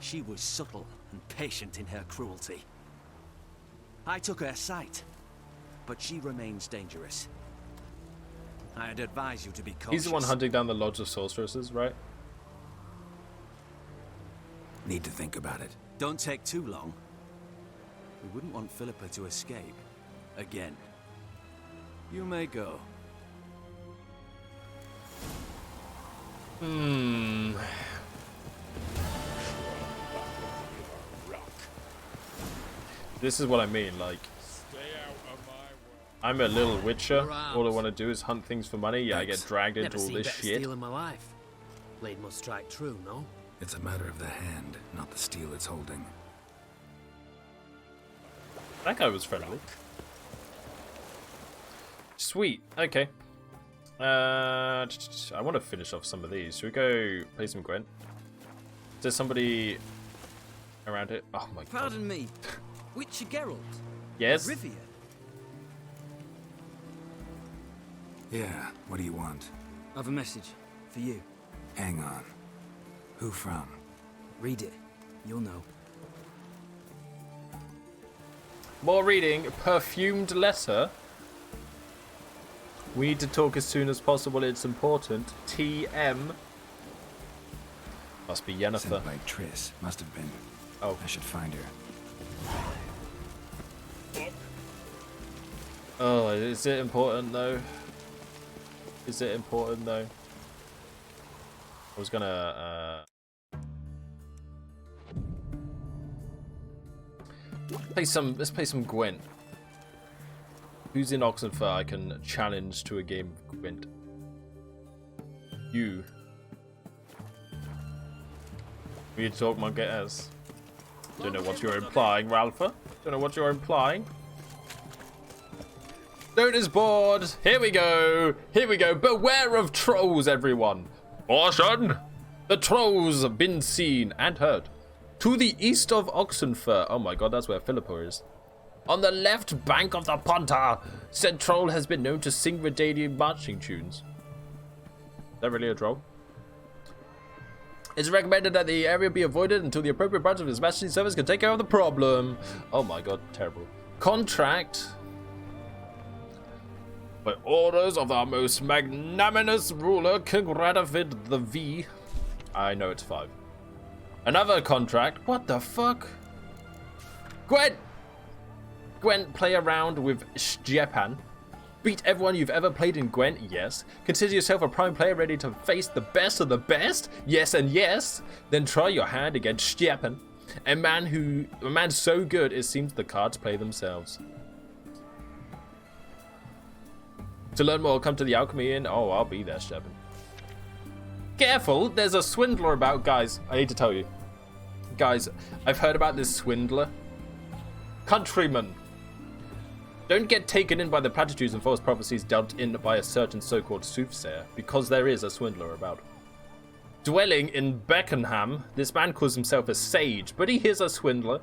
She was subtle and patient in her cruelty. I took her sight, but she remains dangerous. I'd advise you to be cautious. He's the one hunting down the Lodge of Sorceresses, right? Need to think about it. Don't take too long. We wouldn't want Philippa to escape. Again. You may go. This is what I mean, like... I'm a little witcher. All I want to do is hunt things for money. Yeah, I get dragged into all this shit. Steel in my life. Blade must strike true, no? It's a matter of the hand, not the steel it's holding. That guy was friendly. Sweet. Okay. I want to finish off some of these. Should we go play some Gwent? Is there somebody around it? Oh my god. Pardon me. Witcher Geralt? Yes? Rivia? Yeah, what do you want? I have a message for you. Hang on. Who from? Read it. You'll know. More reading. Perfumed letter. We need to talk as soon as possible. It's important. TM. Must be Yennefer. Sent by Triss. Must have been. Oh. I should find her. Oh, is it important though? Is it important though? I was gonna let's play some Gwent. Who's in Oxenfurt I can challenge to a game of Gwent? You. We need to talk Monkey S. Don't know what you're implying, Ralpha. Don't know what you're implying. Don't is bored. Here we go. Here we go. Beware of trolls, everyone. Caution! The trolls have been seen and heard. To the east of Oxenfurt. Oh my god, that's where Philippa is. On the left bank of the Ponta, said troll has been known to sing Redanian marching tunes. Is that really a troll? It's recommended that the area be avoided until the appropriate branch of His Majesty's service can take care of the problem. Oh my god, terrible. Contract. By orders of our most magnanimous ruler, King Radovid the V. I know it's 5. Another contract. What the fuck? Gwent! Gwent, play around with Stjepan. Beat everyone you've ever played in Gwent, yes. Consider yourself a prime player ready to face the best of the best, yes and yes. Then try your hand against Stjepan, a man so good it seems the cards play themselves. To learn more, come to the Alchemy Inn. Oh, I'll be there, Stjepan. Careful, there's a swindler about, guys. I need to tell you. Guys, I've heard about this swindler. Countrymen. Don't get taken in by the platitudes and false prophecies dealt in by a certain so-called soothsayer, because there is a swindler about. Dwelling in Beckenham, this man calls himself a sage, but he is a swindler.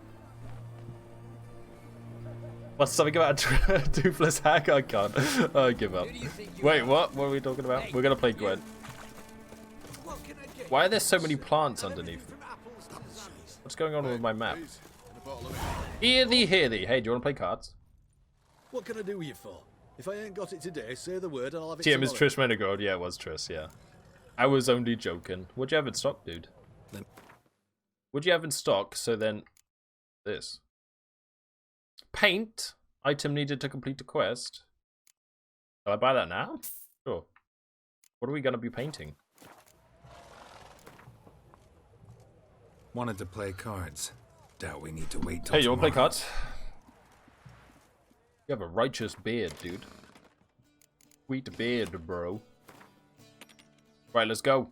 What's something about a toothless hack? I can't. I give up. Wait, what? What are we talking about? We're gonna play Gwent. Why are there so many plants underneath? What's going on with my map? Hear thee, hear thee. Hey, do you want to play cards? What can I do with you for? If I ain't got it today, say the word and I'll have it TM is tomorrow. Triss Menegod. Yeah, it was Triss, yeah. I was only joking. What'd you have in stock, dude? What'd you have in stock? So then, this. Paint. Item needed to complete the quest. Shall I buy that now? Sure. What are we going to be painting? Wanted to play cards. Doubt we need to wait till Hey, you want to play tomorrow. cards? You have a righteous beard, dude. Sweet beard, bro. Right, let's go.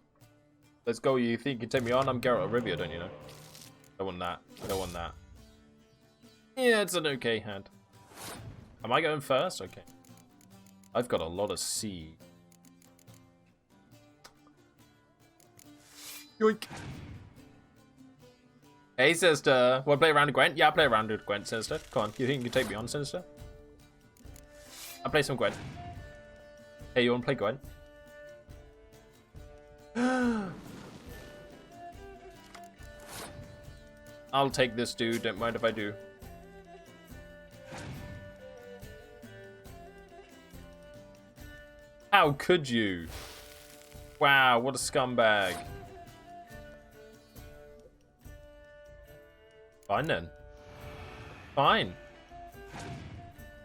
Let's go. You think you can take me on? I'm Geralt of Rivia, don't you know? I want that. I don't want that. Yeah, it's an okay hand. Am I going first? Okay. I've got a lot of C. Yoink. Hey, sister. Want to play around with Gwent? Yeah, I'll play around with Gwent, sister. Come on. You think you can take me on, sister? I'll play some Gwent. Hey, you want to play Gwent? I'll take this dude. Don't mind if I do. How could you? Wow, what a scumbag. Fine then. Fine.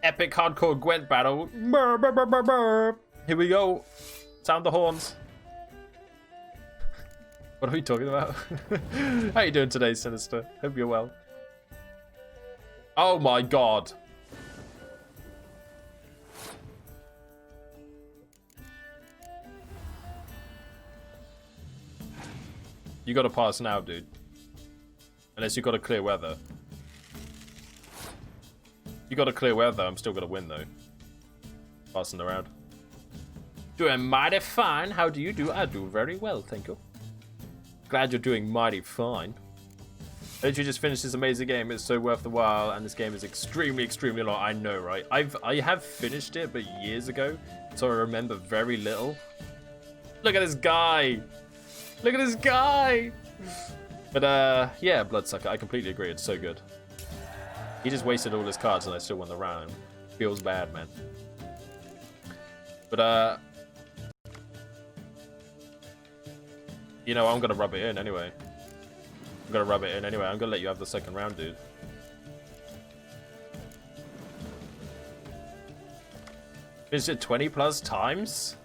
Epic hardcore Gwent battle. Burr, burr, burr, burr, burr. Here we go. Sound the horns. What are we talking about? How you doing today, Sinister? Hope you're well. Oh my god. You gotta pass now, dude. Unless you got a clear weather. You got a clear weather, I'm still gonna win though. Passing around. Doing mighty fine. How do you do? I do very well, thank you. Glad you're doing mighty fine. I literally just finished this amazing game. It's so worth the while, and this game is extremely, extremely long. I know, right? I have finished it, but years ago, so I remember very little. Look at this guy. Look at this guy! But, yeah, Bloodsucker, I completely agree. It's so good. He just wasted all his cards and I still won the round. Feels bad, man. But, you know, I'm gonna rub it in anyway. I'm gonna let you have the second round, dude. Is it 20 plus times?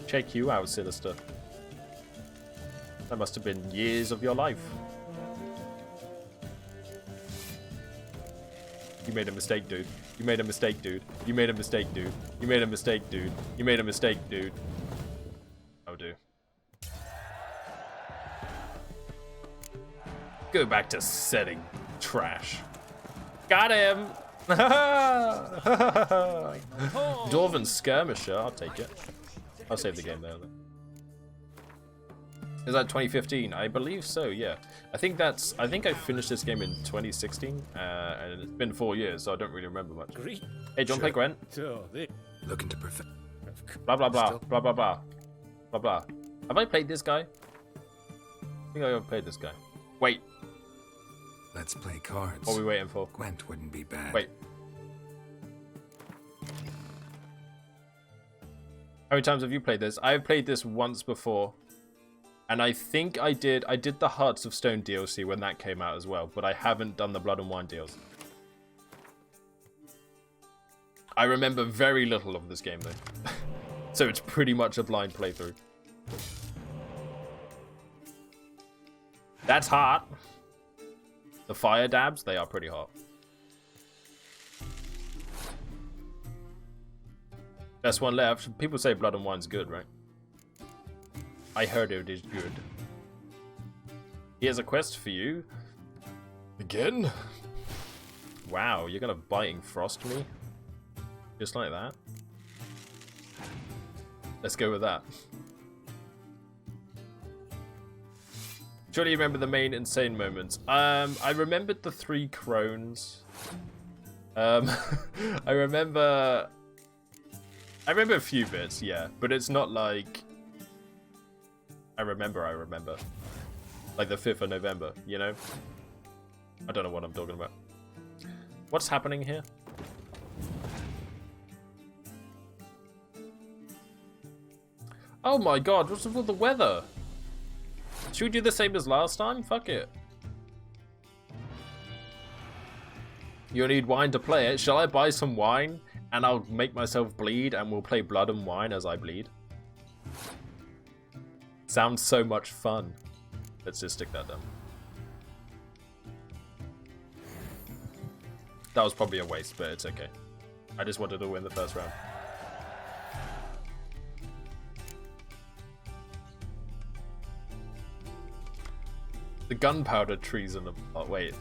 Check you out, Sinister. That must have been years of your life. You made a mistake, dude. You made a mistake, dude. You made a mistake, dude. You made a mistake, dude. You made a mistake, dude. Oh, dude. Go back to setting trash. Got him! Dwarven Skirmisher, I'll take it. I'll save the game there. Is that 2015? I believe so, yeah. I think I finished this game in 2016, and it's been 4 years, so I don't really remember much. Hey, do you want to play Gwent? Looking to perfect. Blah, blah, blah, blah, blah, blah. Blah, blah. Have I played this guy? I think I have played this guy. Wait. Let's play cards. What are we waiting for? Gwent wouldn't be bad. Wait. How many times have you played this? I've played this once before. And I think I did the Hearts of Stone DLC when that came out as well, but I haven't done the Blood and Wine deals. I remember very little of this game though. So it's pretty much a blind playthrough. That's hot. The fire dabs, they are pretty hot. Best one left. People say Blood and Wine's good, right? I heard it is good. Here's a quest for you. Again? Wow, you're gonna Biting Frost me? Just like that? Let's go with that. Surely you remember the main insane moments. I remembered the 3 crones. I remember a few bits, yeah, but it's not like I remember. Like the 5th of November, you know? I don't know what I'm talking about. What's happening here? Oh my god, what's with all the weather? Should we do the same as last time? Fuck it. You need wine to play it. Shall I buy some wine and I'll make myself bleed and we'll play Blood and Wine as I bleed? Sounds so much fun. Let's just stick that down. That was probably a waste, but it's okay. I just wanted to win the first round. The gunpowder treason of... Oh, wait.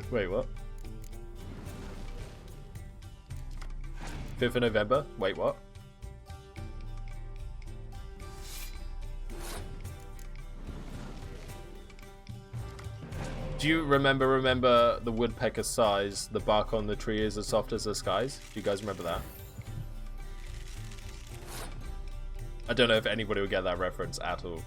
Wait, what? 5th of November? Wait, what? Do you remember the woodpecker size? The bark on the tree is as soft as the skies? Do you guys remember that? I don't know if anybody will get that reference at all.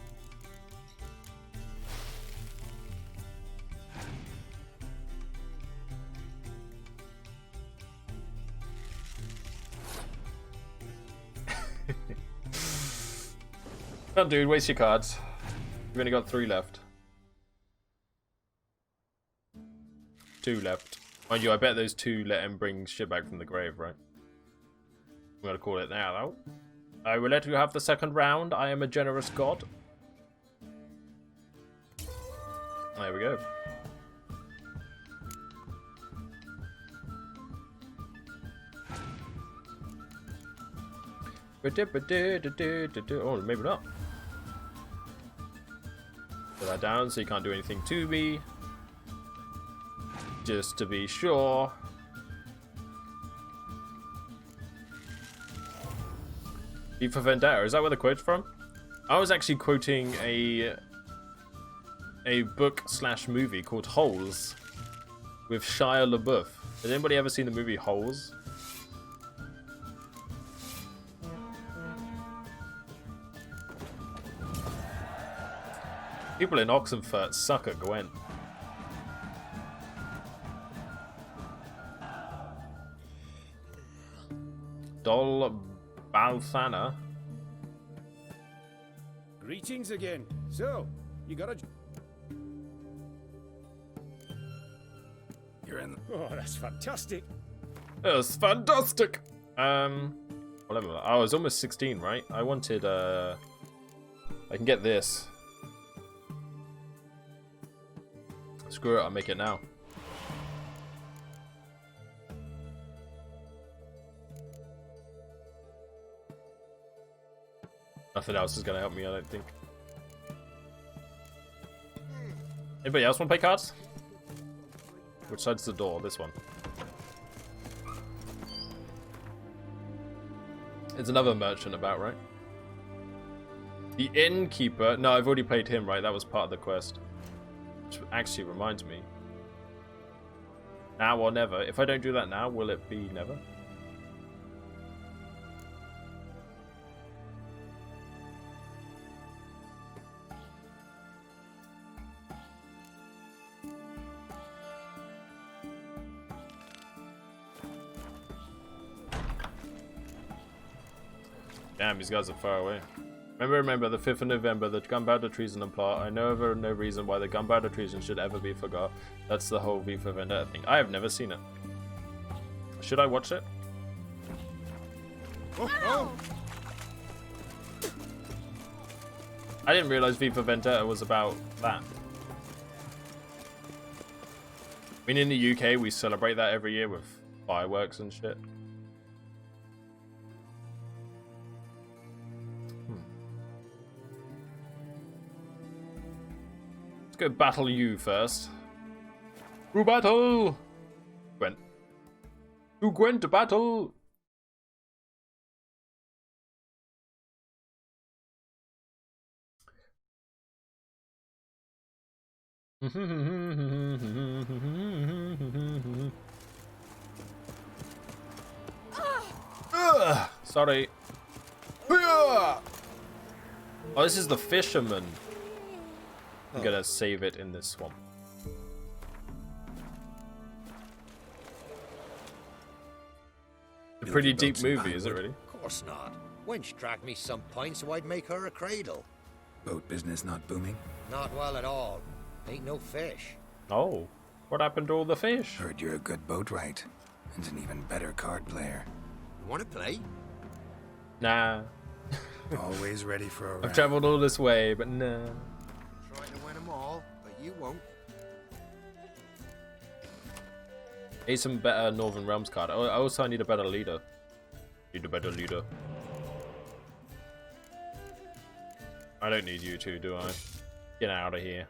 Come on, dude, waste your cards. We've only got 3 left. 2 left. Mind you, I bet those 2 let him bring shit back from the grave, right? I'm gonna call it now, though. I will let you have the second round. I am a generous god. There we go. Oh, maybe not. Put that down so you can't do anything to me. Just to be sure. V for Vendetta, is that where the quote's from? I was actually quoting a book/movie called Holes with Shia LaBeouf. Has anybody ever seen the movie Holes? People in Oxenfurt suck at Gwent. Dol Balthana. Greetings again. So, you got a... You're in... Oh, that's fantastic. That's fantastic. Whatever. I was almost 16, right? I wanted, I can get this. Screw it, I'll make it now. Nothing else is gonna help me, I don't think. Anybody else want to play cards? Which side's the door? This one. There's another merchant about, right? The innkeeper. No, I've already played him, right? That was part of the quest. Which actually reminds me. Now or never. If I don't do that now, will it be never? Damn, these guys are far away. Remember, the 5th of November, the gunpowder treason and plot. I know of no reason why the gunpowder treason should ever be forgot. That's the whole V for Vendetta thing. I have never seen it. Should I watch it? Oh. I didn't realize V for Vendetta was about that. I mean, in the UK, we celebrate that every year with fireworks and shit. Let's go battle you first. Who battle? Gwent. Who Gwent to battle? Sorry. Oh, this is the fisherman. I'm gonna save it in this swamp. A pretty deep movie, is it really? Of course not. Wench dragged me some pint so I'd make her a cradle. Boat business not booming? Not well at all. Ain't no fish. Oh, what happened to all the fish? Heard you're a good boatwright, and an even better card player. You wanna play? Nah. Always ready for a round. I've traveled all this way, but nah. Try to win them all, but you won't. Need some better Northern Realms card. I also need a better leader. Need a better leader. I don't need you two, do I? Get out of here.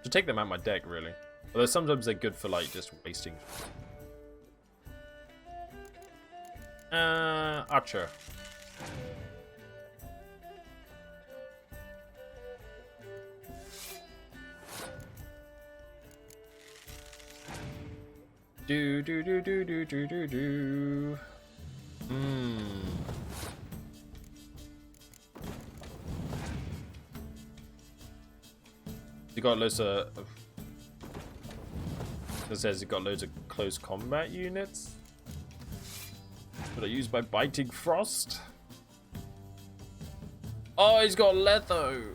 To take them out my deck, really. Although sometimes they're good for like just wasting. Archer. Do do do do do do do do. You got loads of. It says you got loads of close combat units. That are used by biting frost. Oh, he's got leather.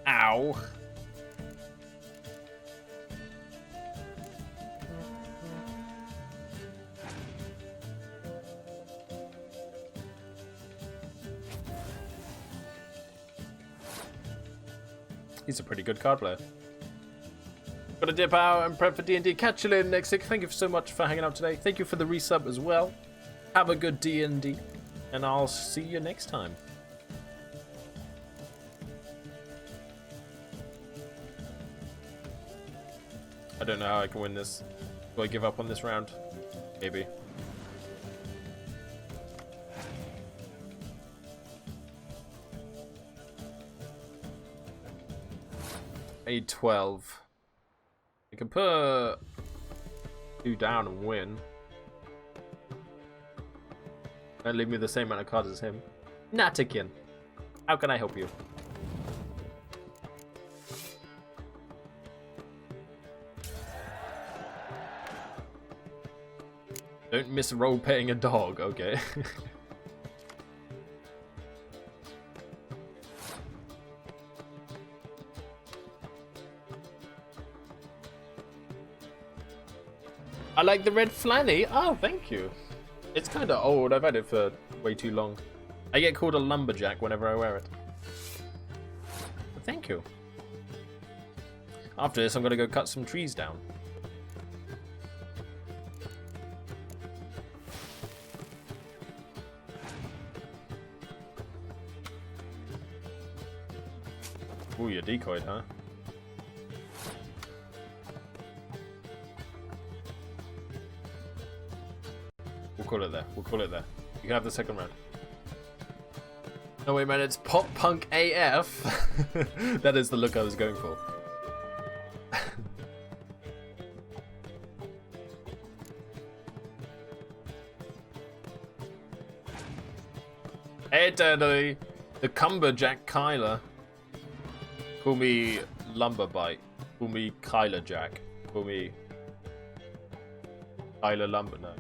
Ow. He's a pretty good card player. Gotta dip out and prep for D&D. Catch you later next week. Thank you so much for hanging out today. Thank you for the resub as well. Have a good D&D. And I'll see you next time. I don't know how I can win this. Do I give up on this round? Maybe. I need 12. I can put 2 down and win. Don't leave me the same amount of cards as him. Natikin, how can I help you? Don't miss role playing a dog, okay. I like the red flanny. Oh, thank you. It's kind of old. I've had it for way too long. I get called a lumberjack whenever I wear it. But thank you. After this, I'm going to go cut some trees down. Ooh, you're decoyed, huh? We'll call it there. We'll call it there. You can have the second round. No, wait, man. It's pop punk AF. That is the look I was going for. Hey, Eternally. The Cumberjack Kyler. Call me Lumberbite. Call me Kyler Jack. Call me Kyler Lumber. No.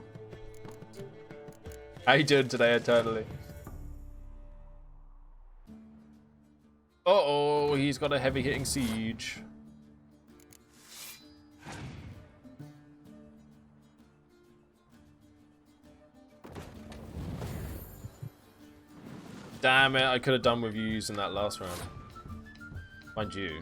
How you doing today, Eternally? Uh-oh, he's got a heavy-hitting siege. Damn it, I could have done with you using that last round. Mind you.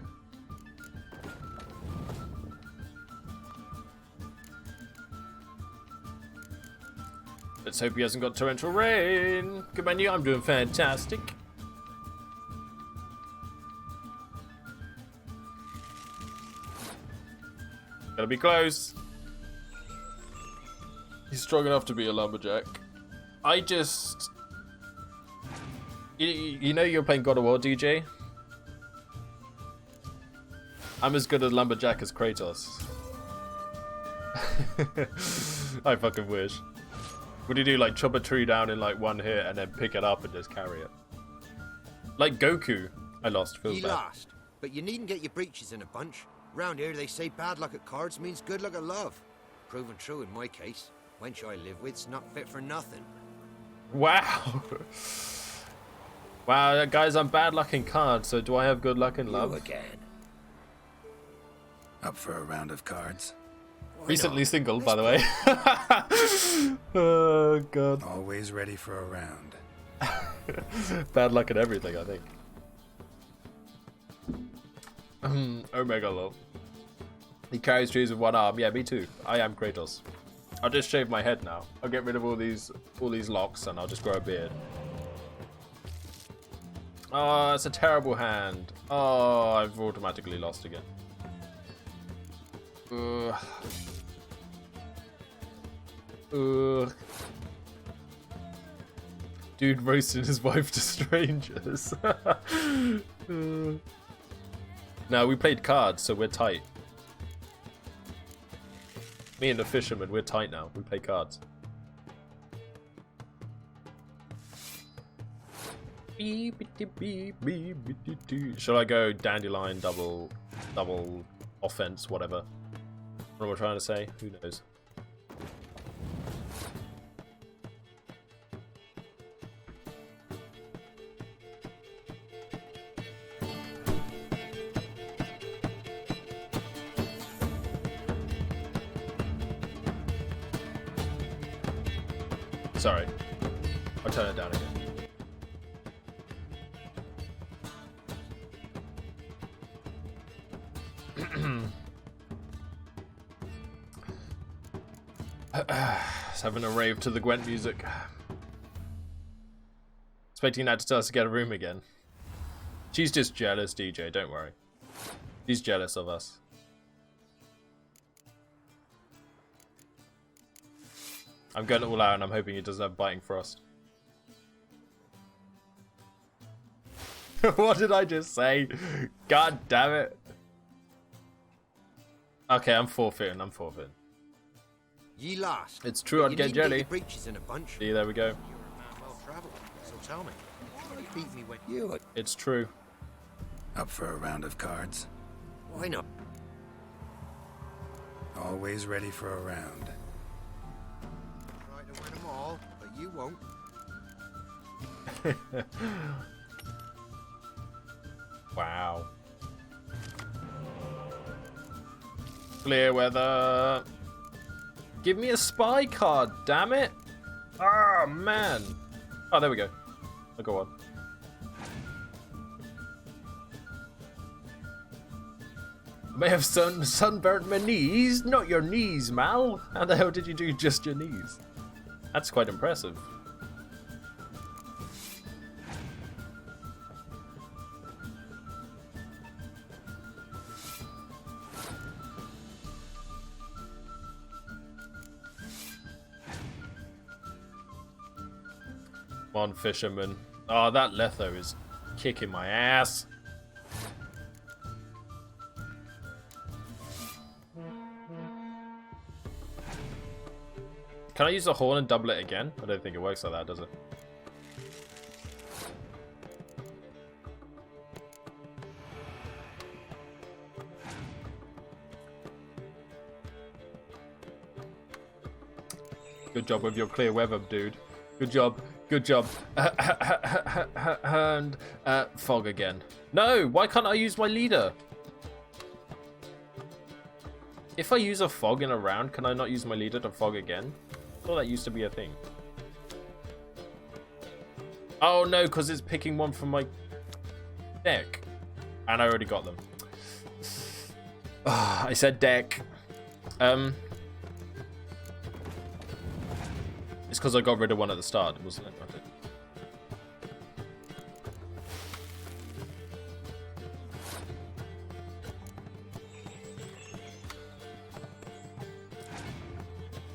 Let's hope he hasn't got torrential rain. Good man, you. I'm doing fantastic. Gotta be close. He's strong enough to be a lumberjack. I just... You know you're playing God of War, DJ? I'm as good a lumberjack as Kratos. I fucking wish. What do you do, like chop a tree down in like one hit and then pick it up and just carry it? Like Goku. I lost, feels You bad. lost, but you needn't get your breeches in a bunch. Round here they say bad luck at cards means good luck at love. Proven true in my case. Wench I live with's not fit for nothing. Wow. Wow, guys, I'm bad luck in cards, so do I have good luck in love? You again. Up for a round of cards? Recently single, by the way. Oh, God. Always ready for a round. Bad luck at everything, I think. Omega lol. He carries trees with one arm. Yeah, me too. I am Kratos. I'll just shave my head now. I'll get rid of all these locks and I'll just grow a beard. Oh, it's a terrible hand. Oh, I've automatically lost again. Ugh. Ugh. Dude roasting his wife to strangers. No, we played cards, so we're tight. Me and the fisherman, we're tight now. We play cards. Shall I go dandelion, double offense, whatever? What am I trying to say? Who knows? Sorry. I'll turn it down again. Just having a rave to the Gwent music. Expecting Nat to tell us to get a room again. She's just jealous, DJ, don't worry. She's jealous of us. I'm going all out and I'm hoping he doesn't have biting frost. What did I just say? God damn it. Okay, I'm forfeiting. Ye last. It's true, I'd You get needn't jelly. your breeches in a bunch. See, there we go. You're a man well travelled, so tell me. Why beat me when you... It's true. Up for a round of cards? Why not? Always ready for a round. Try to win them all, but you won't. Wow. Clear weather. Give me a spy card, damn it. Ah, man. Oh, there we go. Oh, go on. May have sunburnt my knees. Not your knees, Mal. How the hell did you do just your knees? That's quite impressive. Come on, fisherman. Oh, that Letho is kicking my ass. Can I use the horn and double it again? I don't think it works like that, does it? Good job with your clear weather, dude. Good job. Good job. And fog again. No, why can't I use my leader? If I use a fog in a round, can I not use my leader to fog again? I thought that used to be a thing. Oh no, because it's picking one from my deck. And I already got them. I said deck. It's because I got rid of one at the start, wasn't it? Okay.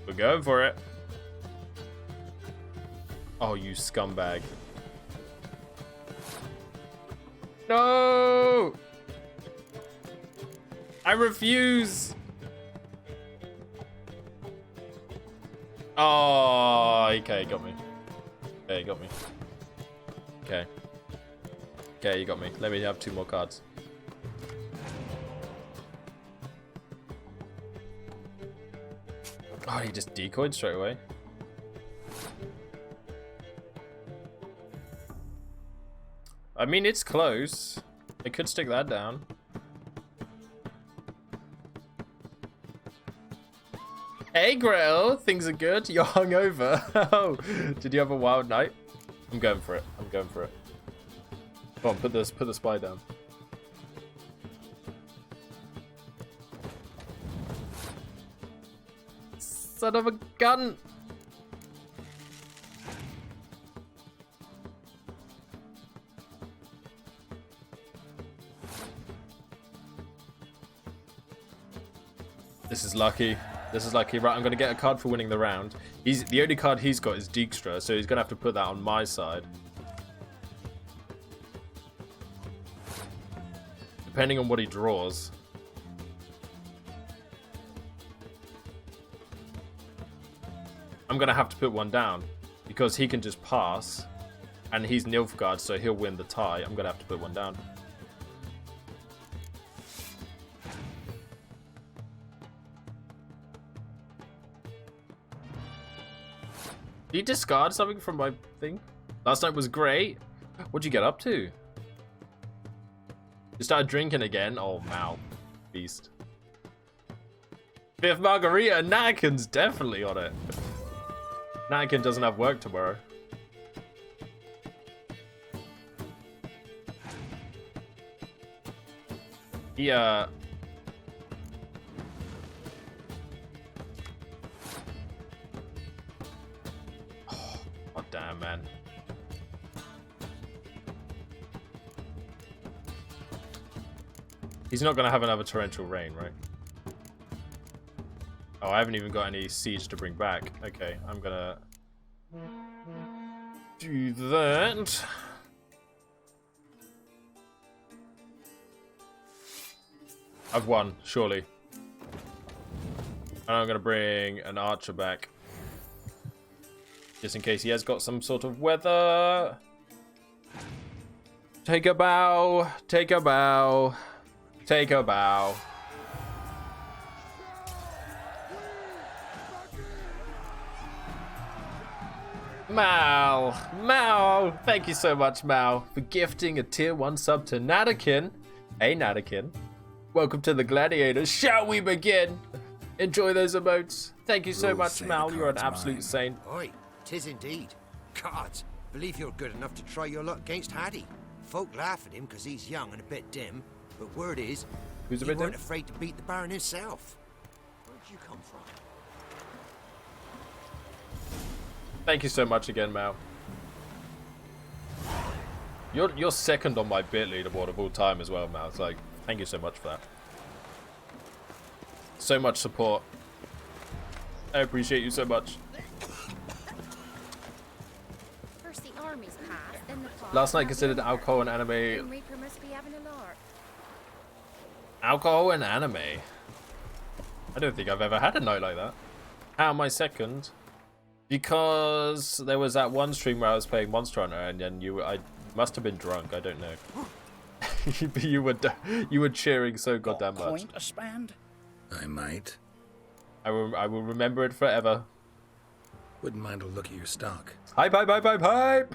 We're going for it. Oh, you scumbag. No! I refuse! Oh, okay, got me. Okay, got me. Okay. Okay, you got me. Let me have 2 more cards. Oh, he just decoyed straight away. I mean, it's close. I could stick that down. Hey, Grail. Things are good. You're hungover. Oh, did you have a wild night? I'm going for it. I'm going for it. Come on, put the spy down. Son of a gun! This is lucky. This is lucky. Right, I'm going to get a card for winning the round. The only card he's got is Dijkstra, so he's going to have to put that on my side. Depending on what he draws. I'm going to have to put one down. Because he can just pass. And he's Nilfgaard, so he'll win the tie. I'm going to have to put one down. Did you discard something from my thing? Last night was great. What'd you get up to? You started drinking again? Oh, Mal. Beast. 5th margarita. Nanakin's definitely on it. Nanakin doesn't have work tomorrow. Yeah. Oh, damn, man. He's not going to have another torrential rain, right? Oh, I haven't even got any siege to bring back. Okay, I'm going to do that. I've won, surely. And I'm gonna bring an archer back. Just in case he has got some sort of weather. Take a bow. Take a bow. Take a bow. Mal, thank you so much, Mal, for gifting a tier 1 sub to Nadakin. Hey, Nadakin. Welcome to the Gladiators. Shall we begin? Enjoy those emotes. Thank you so much, Mal. You're an absolute saint. Oi, 'tis indeed. Cards, believe you're good enough to try your luck against Hattie. Folk laugh at him because he's young and a bit dim, but word is, who's a he bit weren't dim? afraid to beat the Baron himself. Where'd you come from? Thank you so much again, Mal. You're second on my bit leaderboard of all time as well, Mal. It's like, thank you so much for that. So much support. I appreciate you so much. First the armies passed, then the plot. Last night considered alcohol and anime. Reaper must be having a lark. Alcohol and anime? I don't think I've ever had a night like that. How am I second? Because there was that one stream where I was playing Monster Hunter and then I must have been drunk, I don't know. you were cheering so goddamn much. Point a span? I might. I will remember it forever. Wouldn't mind a look at your stock. Hype, hype, hype, hype, hype!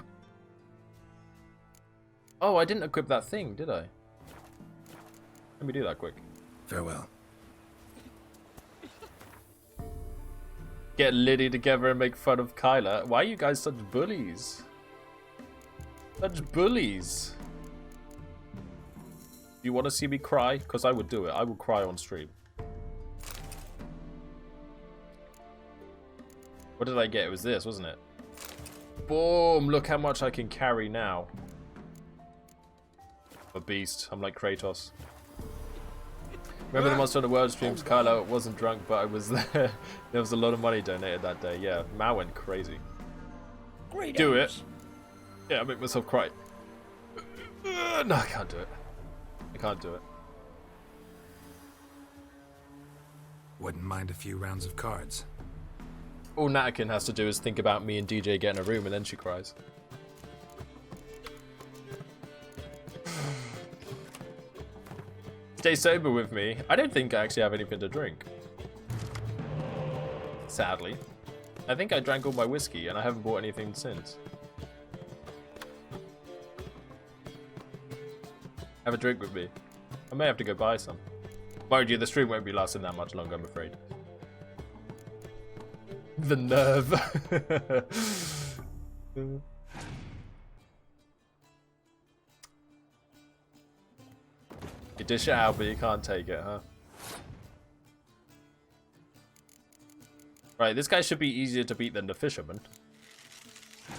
Oh, I didn't equip that thing, did I? Let me do that quick. Farewell. Get Liddy together and make fun of Kyla. Why are you guys such bullies? Such bullies. Do you want to see me cry? Because I would do it. I would cry on stream. What did I get? It was this, wasn't it? Boom! Look how much I can carry now. A beast. I'm like Kratos. Remember the Monster Hunter World streams? Kylo wasn't drunk, but I was there. There was a lot of money donated that day. Yeah, Mao went crazy. Great do aims. it. Yeah, I make myself cry. No, I can't do it. I can't do it. Wouldn't mind a few rounds of cards. All Natakin has to do is think about me and DJ getting a room and then she cries. Stay sober with me. I don't think I actually have anything to drink. Sadly. I think I drank all my whiskey and I haven't bought anything since. Have a drink with me. I may have to go buy some. Mind you, the stream won't be lasting that much longer, I'm afraid. The nerve. You dish it out, but you can't take it, huh? Right, this guy should be easier to beat than the fisherman.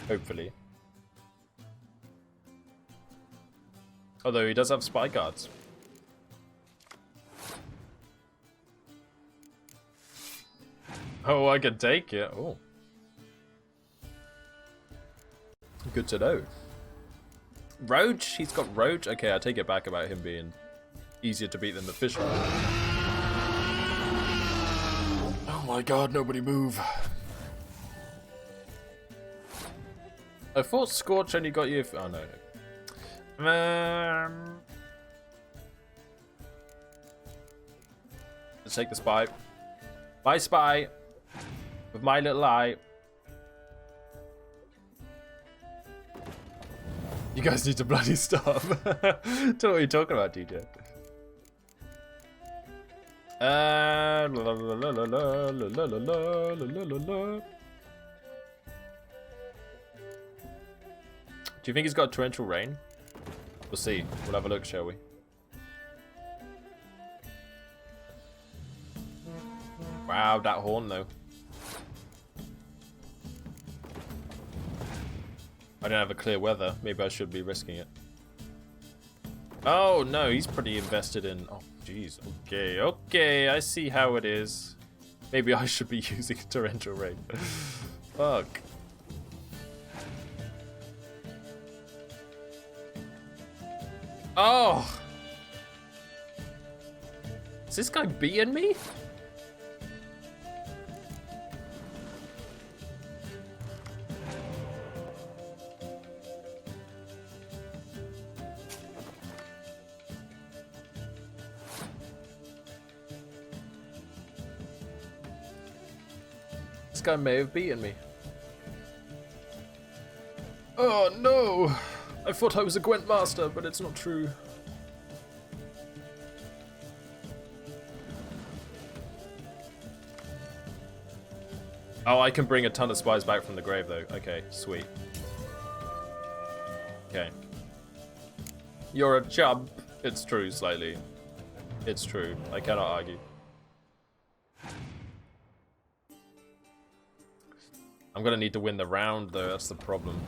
Hopefully. Although he does have spy guards. Oh, I can take it. Oh. Good to know. Roach? He's got Roach? Okay, I take it back about him being easier to beat than the fisherman. Oh my god, nobody move. I thought Scorch only got you if... Oh, no. Let's take the spy. My spy. With my little eye. You guys need to bloody stop. Don't know what you're talking about, DJ. La, la, la, la, la, la, la, la, la, la, la. Do you think he's got torrential rain? We'll see. We'll have a look, shall we? Wow, that horn though. I don't have a clear weather. Maybe I should be risking it. Oh no, he's pretty invested in... Oh jeez. Okay, okay, I see how it is. Maybe I should be using torrential rain. Fuck. Oh! Is this guy beating me? This guy may have beaten me. Oh no! I thought I was a Gwent master, but it's not true. Oh, I can bring a ton of spies back from the grave though. Okay, sweet. Okay. You're a chump. It's true, slightly. It's true. I cannot argue. I'm gonna need to win the round though, that's the problem.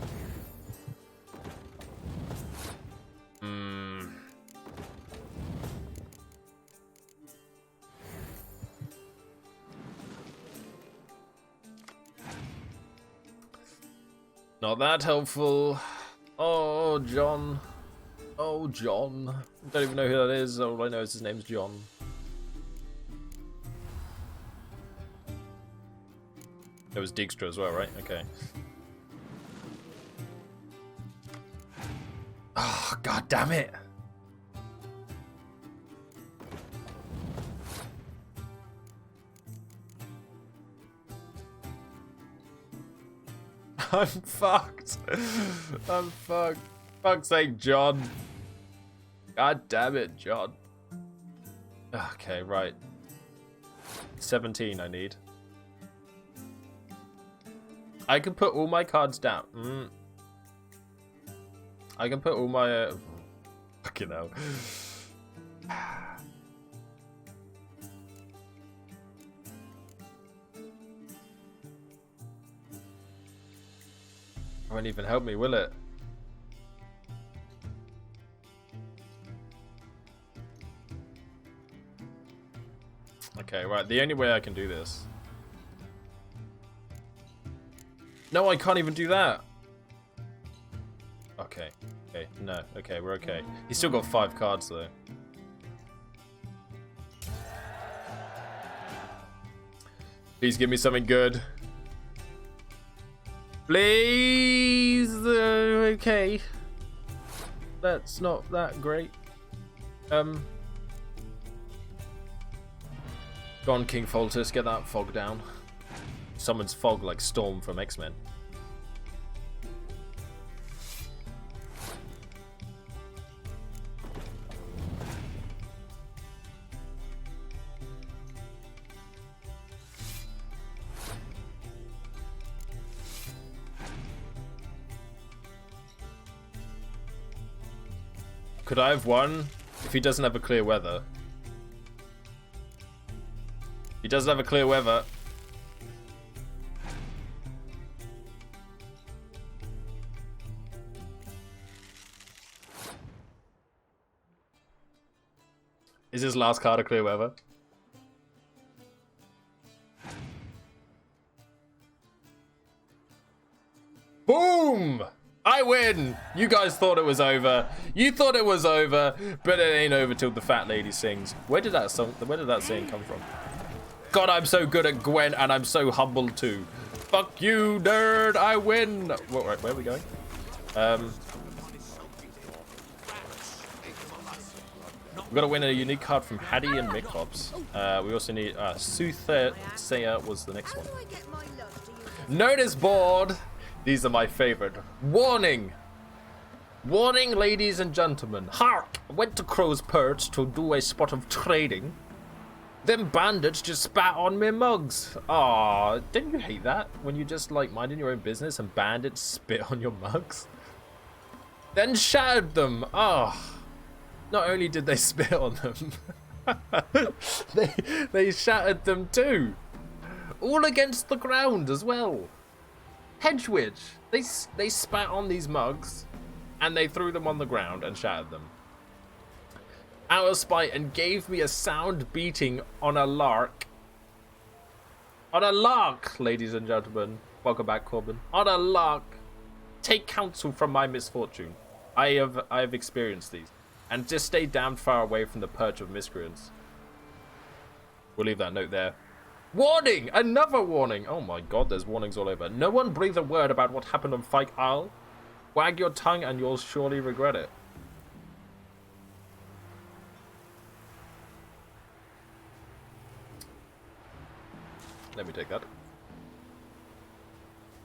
Not that helpful. Oh, John. Oh, John. Don't even know who that is. All I know is his name's John. It was Dijkstra as well, right? Okay. Oh, god damn it. I'm fucked. I'm fucked. Fuck's sake, John. God damn it, John. Okay, right. 17 I need. I can put all my cards down. I can put all my... fucking hell. Won't even help me, will it? Okay, right. The only way I can do this. No, I can't even do that. Okay. Okay. No. Okay, we're okay. He's still got 5 cards though. Please give me something good. Please. Okay. That's not that great. Go on, King Foltus, get that fog down. Summons fog like Storm from X-Men. Could I have won if he doesn't have a clear weather? He doesn't have a clear weather. Is his last card a clear weather? Boom! I win! You guys thought it was over. You thought it was over, but it ain't over till the fat lady sings. Where did that saying come from? God, I'm so good at Gwent, and I'm so humble too. Fuck you, nerd! I win! Right, where are we going? We've got to win a unique card from Hattie and Miclops. We also need Soothsayer was the next one. Notice board! These are my favorite. Warning! Warning, ladies and gentlemen. Hark! Went to Crow's Perch to do a spot of trading. Them bandits just spat on me mugs. Aw, didn't you hate that? When you just like minding your own business and bandits spit on your mugs? Then shattered them. Ah. Not only did they spit on them, they shattered them too. All against the ground as well. Hedgewitch. They spat on these mugs and they threw them on the ground and shattered them. Out of spite, and gave me a sound beating on a lark. On a lark, ladies and gentlemen. Welcome back, Corbin. On a lark. Take counsel from my misfortune. I have experienced these. And just stay damned far away from the perch of miscreants. We'll leave that note there. Warning! Another warning! Oh my god, there's warnings all over. No one breathe a word about what happened on Fyke Isle. Wag your tongue and you'll surely regret it. Let me take that.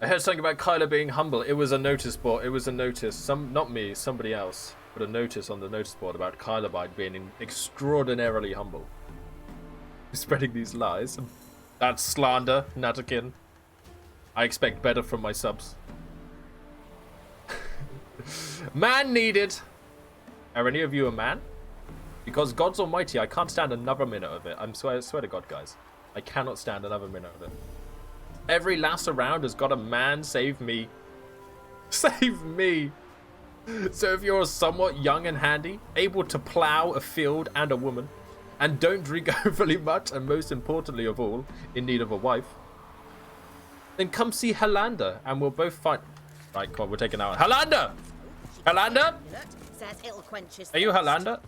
I heard something about Kyler being humble. It was a notice board. It was a notice. Not me, somebody else. Put a notice on the notice board about Kylarbyte being extraordinarily humble. Spreading these lies. That's slander, Natakin. I expect better from my subs. Man needed. Are any of you a man? Because God's almighty, I can't stand another minute of it. I swear to God, guys. I cannot stand another minute of it. Every lass around has got a man save me. Save me. So if you're somewhat young and handy, able to plow a field and a woman, and don't drink overly much, and most importantly of all, in need of a wife, then come see Helander, and we'll both find... Right, come on, we're taking out... Helander! Helander? Are you Helander?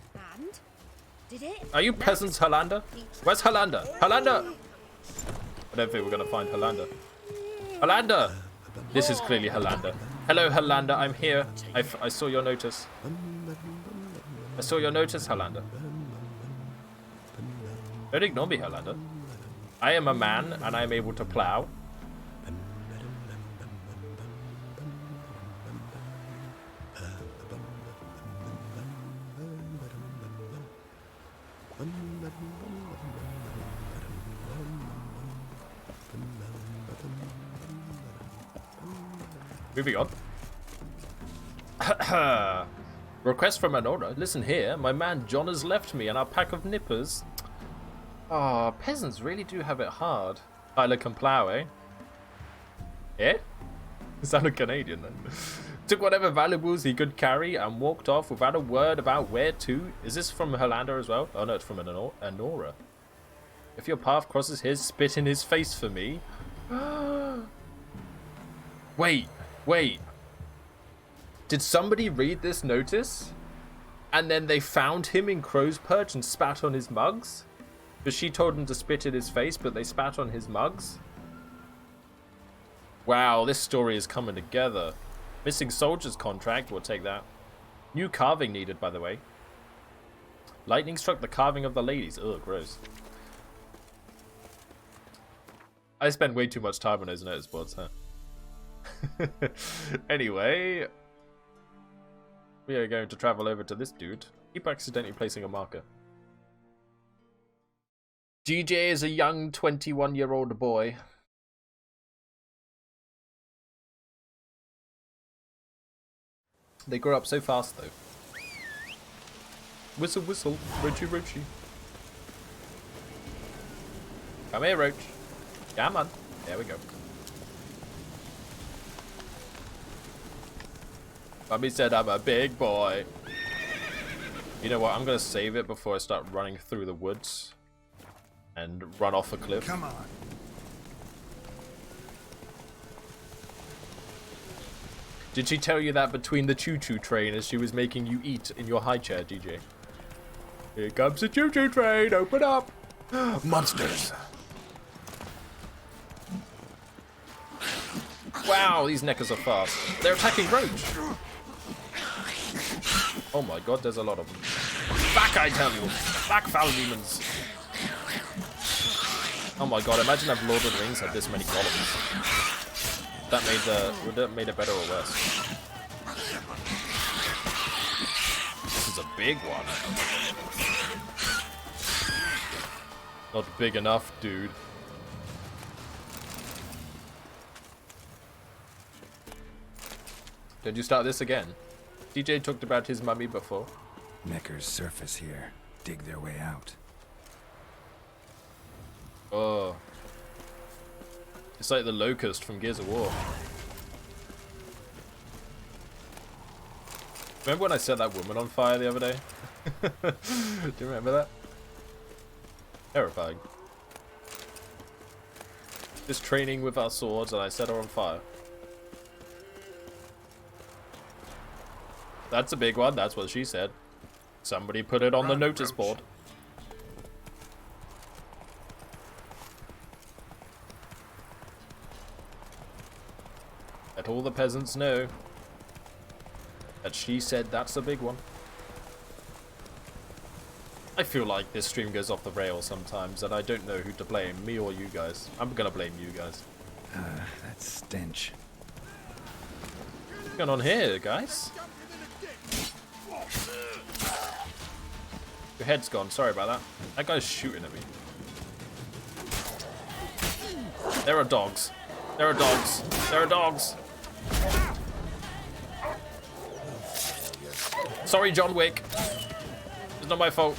Are you peasants Helander? Where's Helander? Helander! I don't think we're going to find Helander. Helander! This is clearly Helander. Hello, Helander, I'm here. I saw your notice. I saw your notice, Helander. Don't ignore me, Helander. I am a man, and I am able to plow. Moving on. Request from Anora. Listen here, my man John has left me and our pack of nippers. Ah, peasants really do have it hard. Tyler can plow, eh? Eh? It sounded Canadian then. Took whatever valuables he could carry and walked off without a word about where to. Is this from Helander as well? Oh no, it's from Anora. If your path crosses his, spit in his face for me. Wait. Did somebody read this notice? And then they found him in Crow's Perch and spat on his mugs? Because she told him to spit in his face, but they spat on his mugs? Wow, this story is coming together. Missing soldier's contract, we'll take that. New carving needed, by the way. Lightning struck the carving of the ladies. Ugh, gross. I spend way too much time on those notice boards, huh? Anyway, we are going to travel over to this dude. Keep accidentally placing a marker. DJ is a young 21-year-old boy. They grow up so fast, though. Whistle, whistle, Roachy, Roachy. Come here, Roach. Come on. There we go. Mummy said I'm a big boy. You know what? I'm going to save it before I start running through the woods and run off a cliff. Come on. Did she tell you that between the choo-choo train as she was making you eat in your high chair, DJ? Here comes the choo-choo train. Open up. Monsters. Wow, these neckers are fast. They're attacking Roach. Oh my god, there's a lot of them. Back, I tell you. Back, foul demons. Oh my god, imagine if Lord of the Rings had this many golems. Would that made it better or worse? This is a big one. Not big enough, dude. Did you start this again? DJ talked about his mummy before. Neckers surface here, dig their way out. Oh. It's like the Locust from Gears of War. Remember when I set that woman on fire the other day? Do you remember that? Terrifying. Just training with our swords and I set her on fire. That's a big one, that's what she said. Somebody put it on the notice board. Let all the peasants know that she said that's a big one. I feel like this stream goes off the rails sometimes and I don't know who to blame, me or you guys. I'm gonna blame you guys. That stench. What's going on here, guys? Your head's gone. Sorry about that. That guy's shooting at me. There are dogs. There are dogs. There are dogs. Sorry, John Wick. It's not my fault.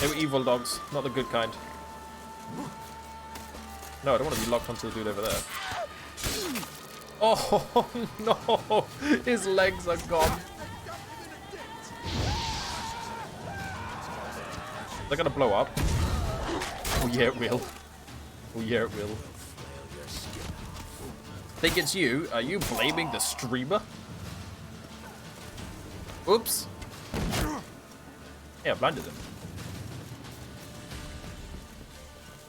They were evil dogs, not the good kind. No, I don't want to be locked onto the dude over there. Oh no! His legs are gone. They're gonna blow up. Oh yeah, it will. Oh yeah, it will. Think it's you? Are you blaming the streamer? Oops. Yeah, I blinded him.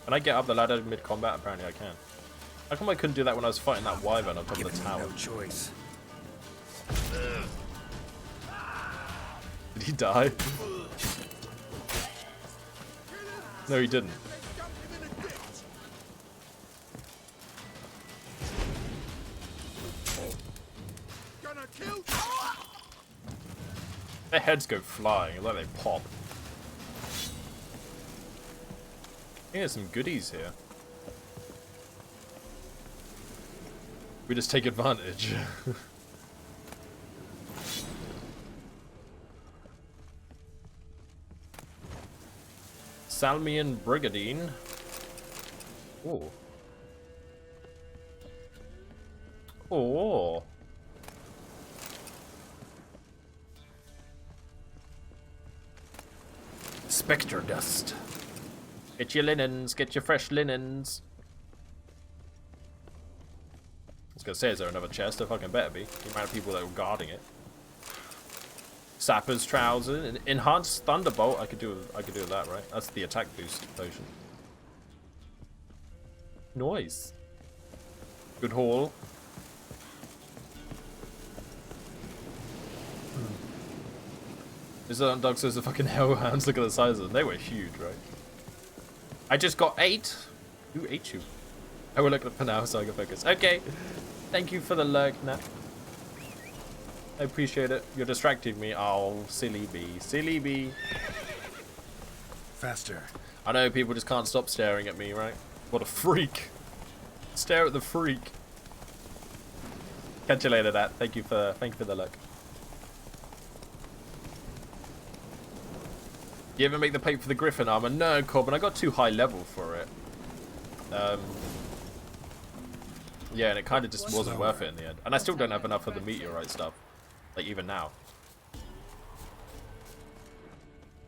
Can I get up the ladder mid-combat? Apparently I can. How come I couldn't do that when I was fighting that wyvern on top of the tower? No choice. Did he die? No, he didn't. Their heads go flying, it's like they pop. I think there's some goodies here. We just take advantage. Salmian Brigadine. Oh. Oh. Spectre dust. Get your linens, get your fresh linens. I was gonna say, is there another chest? There fucking better be. The amount of people that were guarding it. Sapper's trousers, enhanced thunderbolt. I could do that, right? That's the attack boost potion. Noise. Good haul. Is that Doug says the fucking hellhounds? Look at the size of them. They were huge, right? I just got 8. Who ate you? I will look up for now so I can focus. Okay. Thank you for the lurk, Nat. I appreciate it. You're distracting me. Oh, silly bee. Silly bee. Faster. I know people just can't stop staring at me, right? What a freak. Stare at the freak. Catch you later, Nat. Thank you for the lurk. You ever make the plate for the Griffin armor? No, Corbin, I got too high level for it. Yeah, and it kind of just wasn't worth it in the end. And I still don't have enough of the meteorite stuff. Like, even now.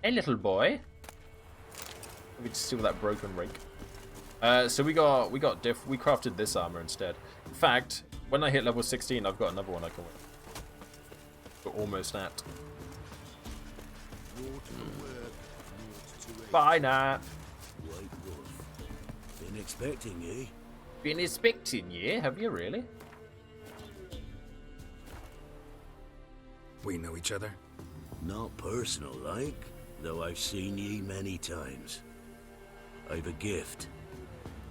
Hey, little boy. We just steal that broken rake. So we crafted this armor instead. In fact, when I hit level 16, I've got another one I can win. We're almost at. Bye, Nat. Been expecting ye. Been expecting ye? Have you really? We know each other? Not personal like, though I've seen ye many times. I've a gift.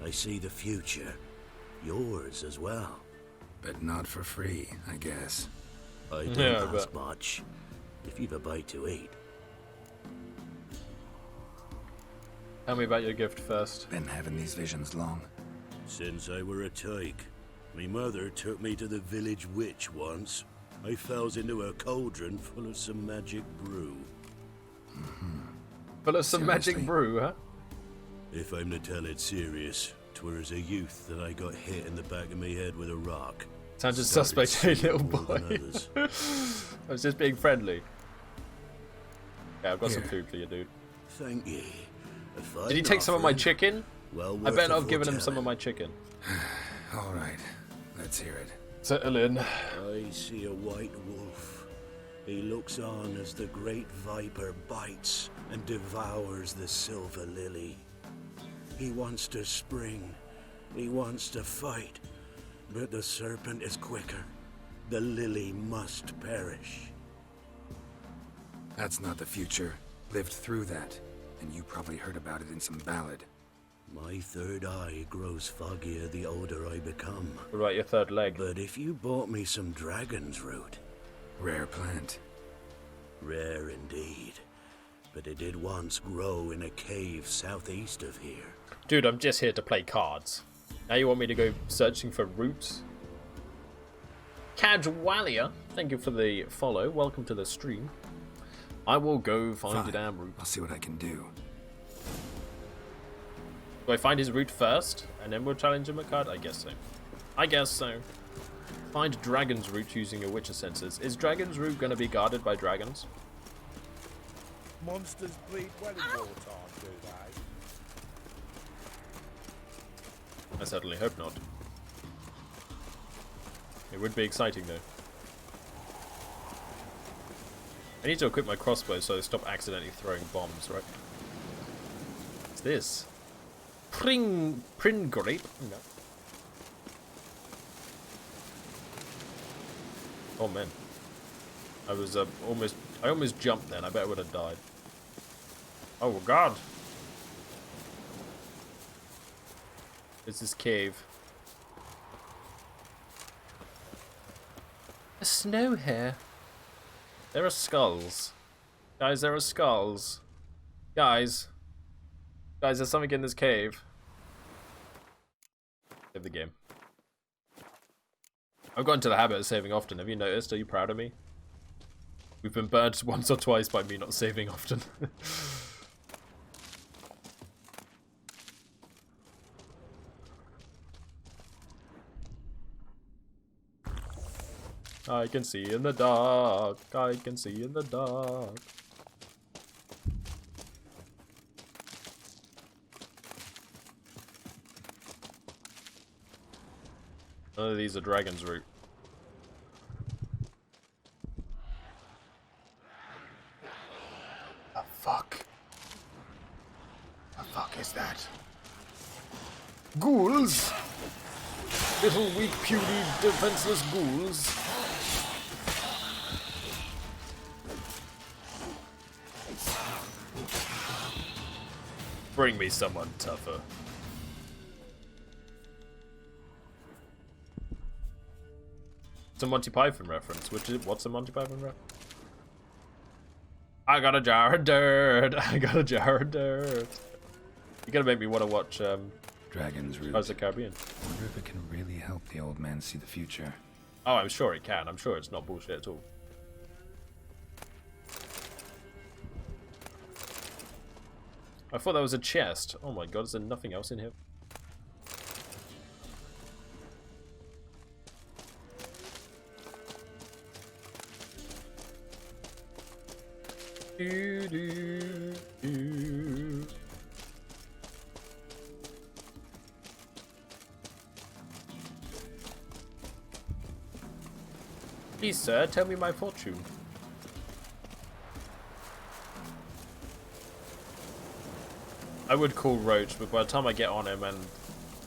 I see the future. Yours as well. But not for free, I guess. I don't ask much. If you've a bite to eat. Tell me about your gift first. Been having these visions long? Since I were a tyke. Me mother took me to the village witch once. I fells into a cauldron full of some magic brew. Full of some magic brew, huh? If I'm to tell it serious, 'twere as a youth that I got hit in the back of me head with a rock. Sounds just suspect, hey little boy. I was just being friendly. Yeah, I've got some food for you, dude. Thank ye. Did he take some of my chicken? Well, I better not have given him some of my chicken. All right, let's hear it. Settle in. I see a white wolf. He looks on as the great viper bites and devours the silver lily. He wants to spring. He wants to fight. But the serpent is quicker. The lily must perish. That's not the future. Lived through that. And you probably heard about it in some ballad. My third eye grows foggier the older I become. What about your third leg? But if you bought me some dragon's root... Rare plant. Rare indeed. But it did once grow in a cave southeast of here. Dude, I'm just here to play cards. Now you want me to go searching for roots? Cadwalia, thank you for the follow. Welcome to the stream. I will go find the damn root. I'll see what I can do. Do I find his root first, and then we'll challenge him a card? I guess so. I guess so. Find dragon's root using your witcher senses. Is dragon's root going to be guarded by dragons? Monsters bleed well in wartime, do they? I certainly hope not. It would be exciting though. I need to equip my crossbow so I stop accidentally throwing bombs, right? What's this? Prin grape? No. Oh man. I was I almost jumped then. I bet I would have died. Oh god. It's this cave. A snow hare. There are skulls. Guys, there are skulls. Guys, there's something in this cave. Save the game. I've got into the habit of saving often. Have you noticed? Are you proud of me? We've been burnt once or twice by me not saving often. I can see in the dark. I can see in the dark. None of these are dragon's root. The fuck? The fuck is that? Ghouls! Little weak, puny, defenseless ghouls. Bring me someone tougher. It's a Monty Python reference. What's a Monty Python reference? I got a jar of dirt. I got a jar of dirt. You're gonna make me want to watch Dragon's Root. Pirates of the Caribbean. I wonder if it can really help the old man see the future. Oh, I'm sure it can. I'm sure it's not bullshit at all. I thought that was a chest. Oh my god, is there nothing else in here? Please, sir, tell me my fortune. I would call Roach, but by the time I get on him and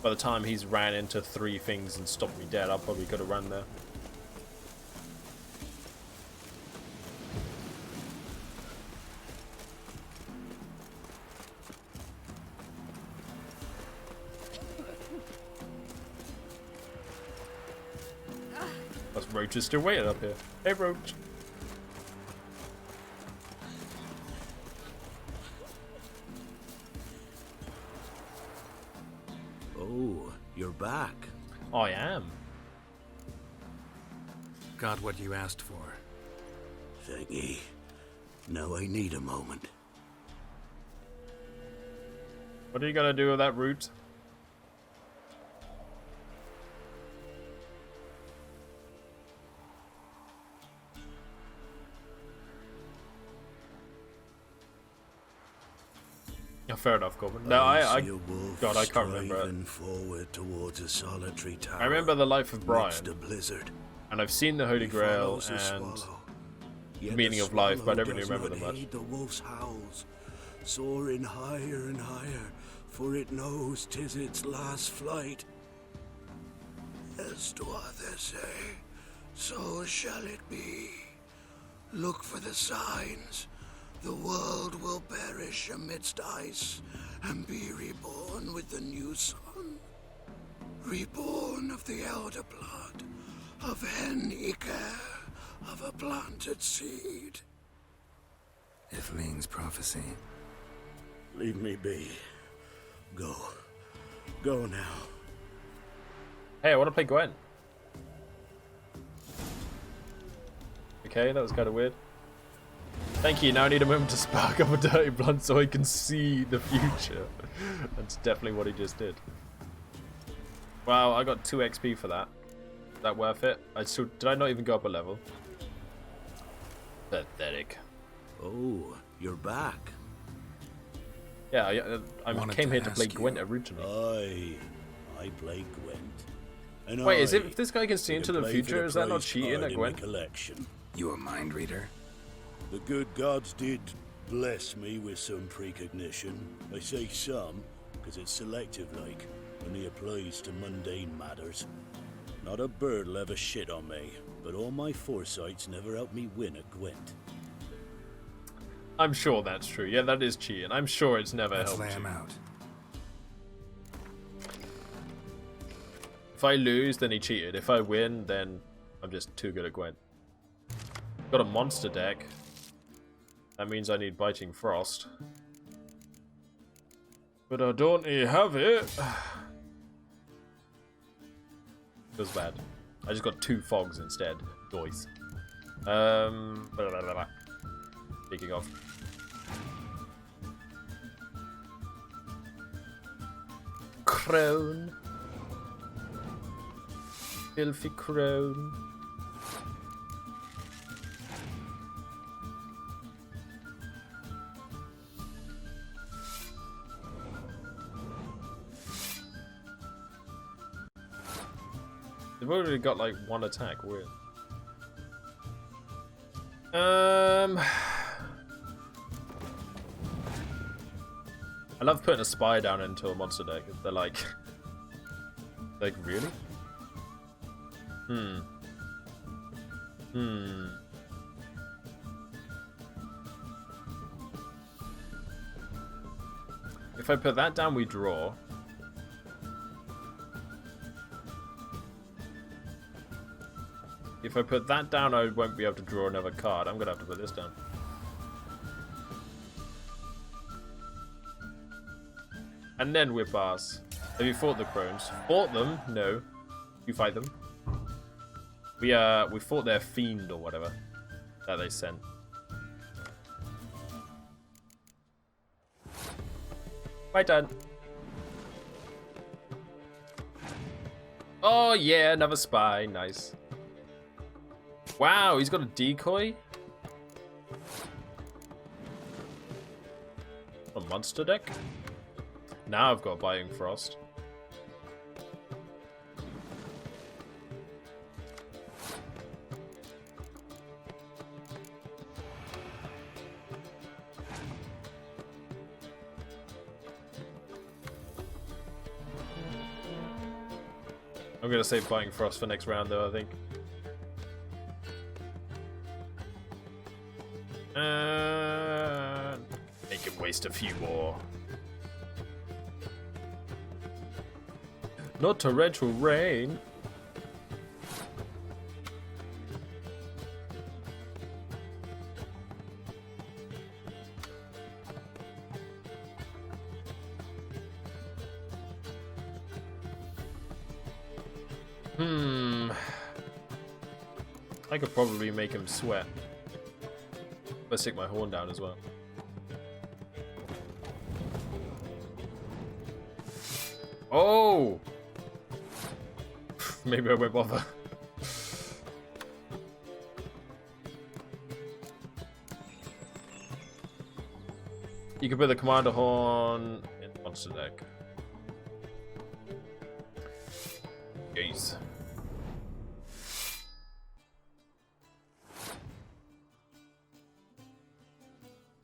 by the time he's ran into 3 things and stopped me dead, I'll probably could have run there. Plus Roach is still waiting up here. Hey Roach. Oh, you're back. I am. Got what you asked for. Thanky. Now I need a moment. What are you gonna do with that root? Yeah, fair enough, Corbin. No, God, I can't remember it. Forward towards a solitary tower. I remember the life of Brian, A blizzard. and I've seen the Holy Grail and the meaning of life, but I don't really remember them much. The wolf's howls, soaring higher and higher, for it knows 'tis its last flight. As to others say, so shall it be. Look for the signs. The world will perish amidst ice, and be reborn with the new sun. Reborn of the elder blood, of Henniker, of a planted seed. If Ling's prophecy. Leave me be. Go. Go now. Hey, I want to play Gwen. Okay, that was kind of weird. Thank you, now I need a moment to spark up a dirty blunt so I can see the future. That's definitely what he just did. Wow, I got 2 XP for that. Is that worth it? Did I not even go up a level? Pathetic. Oh, you're back. Yeah, I came here to play Gwent I originally. play Gwent. And wait, is it if this guy can see into the future? Is that not cheating at Gwent? Collection. You a mind reader? The good gods did bless me with some precognition. I say some, because it's selective like, only applies to mundane matters. Not a bird'll ever shit on me, but all my foresights never helped me win a Gwent. I'm sure that's true. Yeah, that is cheating. I'm sure it's never Let's helped lay you. him out. If I lose, then he cheated. If I win, then I'm just too good at Gwent. Got a monster deck. That means I need Biting Frost. But I don't have it. Feels bad. I just got 2 fogs instead. Dois. Speaking of. Crone. Filthy crone. They've already got like 1 attack, weird. I love putting a spy down into a monster deck. They're like... like, really? If I put that down, we draw. If I put that down, I won't be able to draw another card. I'm gonna have to put this down. And then whip ass. Have you fought the crones? Fought them? No. You fight them? We fought their fiend or whatever that they sent. My turn. Oh yeah, another spy. Nice. Wow, he's got a decoy? A monster deck? Now I've got Biting Frost. I'm gonna save Biting Frost for next round though, I think. Make him waste a few more. Not torrential rain. I could probably make him sweat. But stick my horn down as well. Oh! Maybe I won't bother. You can put the commander horn in the monster deck. Jeez.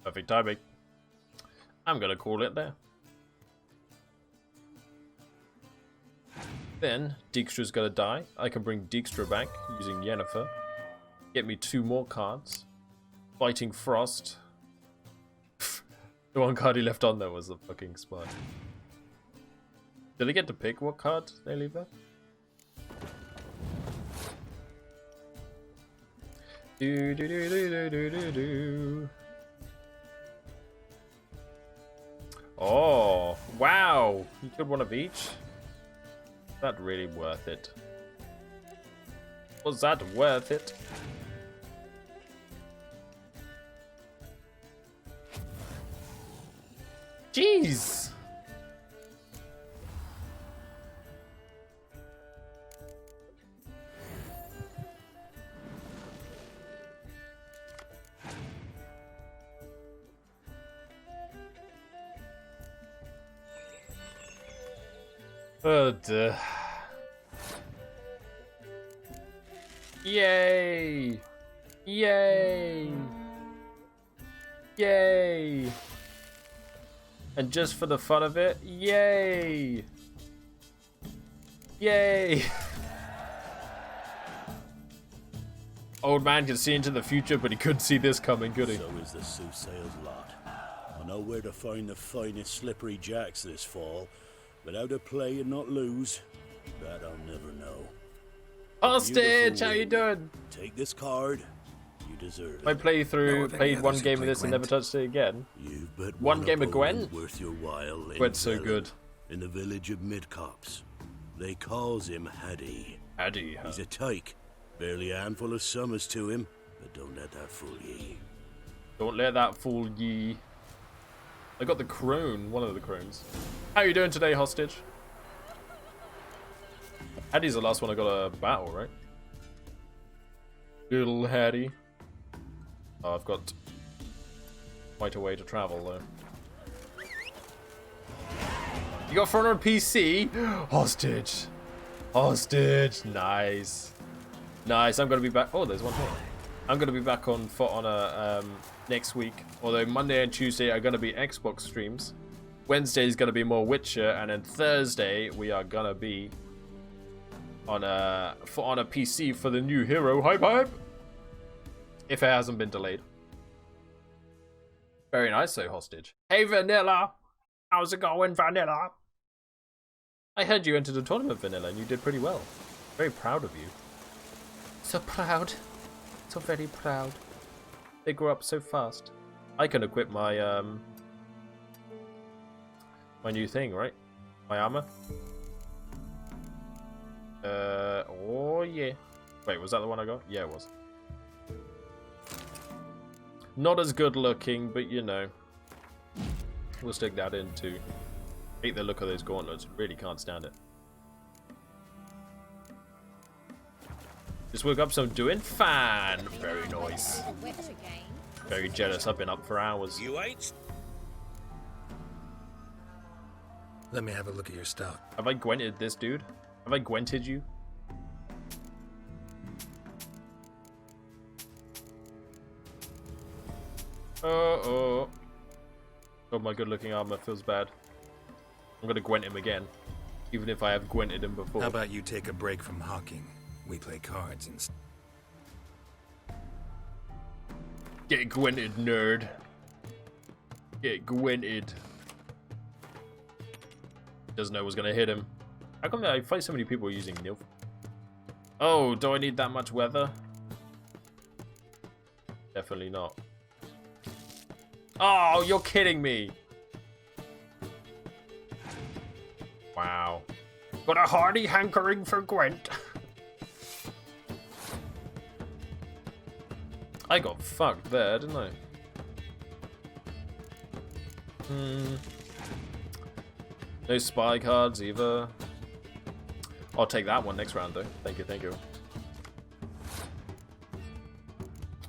Perfect timing. I'm gonna call it there. Then, Dijkstra's gonna die. I can bring Dijkstra back using Yennefer. Get me 2 more cards. Biting Frost. The one card he left on there was the fucking spy. Did they get to pick what card they leave there? Do do do do do do do do. Oh wow! You killed one of each. Is that really worth it? Was that worth it? Jeez! Oh dear. Yay! Yay! Yay! And just for the fun of it, yay! Yay! Old man can see into the future, but he couldn't see this coming, could he? So is the soothsayer's lot. I know where to find the finest slippery jacks this fall, but how to play and not lose, that I'll never know. Hostage, how you doing? Take this card. You deserve it. My playthrough, played one game of this and never touched it again. You've but one game of Gwent? Worth your while. Gwent's so good. In the village of Midcops. They calls him Haddy. Haddy, huh? He's a tyke. Barely a handful of summers to him, but don't let that fool ye. Don't let that fool ye. I got the crone, one of the crones. How you doing today, hostage? Hattie's the last one I got a battle, right? Little Hattie. Oh, I've got quite a way to travel, though. You got thrown on PC? Hostage. Hostage. Nice. Nice. I'm going to be back. Oh, there's one here. I'm going to be back on foot on a next week. Although Monday and Tuesday are going to be Xbox streams. Wednesday is going to be more Witcher. And then Thursday, we are going to be on a PC for the new hero. Hype hype. If it hasn't been delayed. Very nice, though, hostage. Hey, Vanilla. How's it going, Vanilla? I heard you entered a tournament, Vanilla, and you did pretty well. Very proud of you. So proud. So very proud. They grew up so fast. I can equip my, my new thing, right? My armor. Oh, yeah. Wait, was that the one I got? Yeah, it was. Not as good looking, but you know. We'll stick that in too. Hate the look of those gauntlets. Really can't stand it. Just woke up, so I'm doing fine. Very nice. Very jealous. I've been up for hours. You ain't. Let me have a look at your stock. Have I gwented this dude? Have I gwented you? Oh, my good-looking armor feels bad. I'm gonna gwent him again, even if I have gwented him before. How about you take a break from hawking? We play cards instead. Get gwented, nerd. Get gwented. Doesn't know what's gonna hit him. How come I fight so many people using Nilf? Oh, do I need that much weather? Definitely not. Oh, you're kidding me. Wow. Got a hearty hankering for Gwent. I got fucked there, didn't I? No spy cards either. I'll take that one next round though. Thank you, thank you.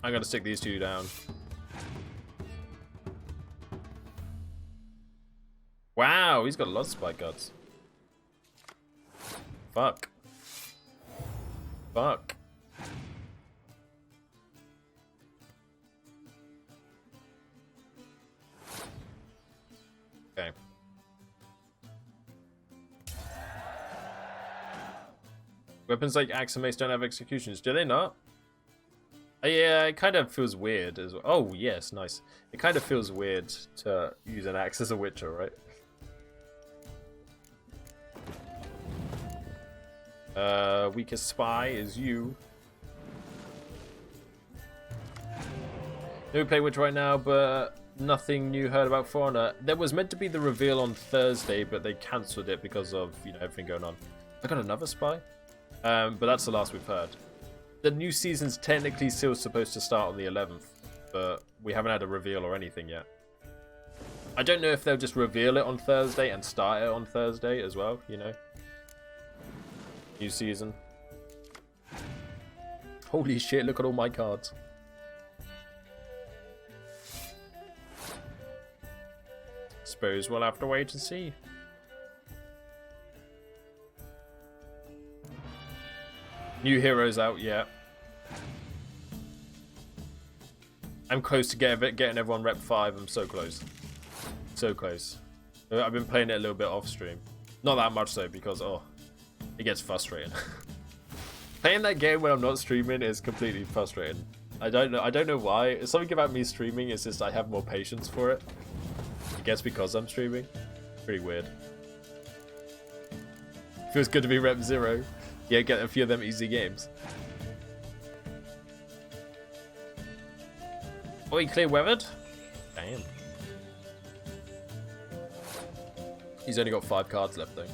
I'm gonna stick these two down. Wow, he's got a lot of spy cards. Fuck. Fuck. Okay. Weapons like axe and mace don't have executions, do they not? Yeah, it kind of feels weird as well. Oh, yes, nice. It kind of feels weird to use an axe as a Witcher, right? Weakest spy is you. No play Witcher right now, but nothing new heard about Foreigner. There was meant to be the reveal on Thursday, but they cancelled it because of, you know, everything going on. I got another spy? But that's the last we've heard. The new season's technically still supposed to start on the 11th, but we haven't had a reveal or anything yet. I don't know if they'll just reveal it on Thursday and start it on Thursday as well, you know? New season. Holy shit, look at all my cards. Suppose we'll have to wait and see. New heroes out, yeah. I'm close to getting everyone rep 5. I'm so close. So close. I've been playing it a little bit off stream. Not that much though, because it gets frustrating. Playing that game when I'm not streaming is completely frustrating. I don't know why. It's something about me streaming, it's just I have more patience for it. I guess because I'm streaming. Pretty weird. Feels good to be rep 0. Yeah, get a few of them easy games. Oh, he clear weathered? Damn. He's only got 5 cards left though.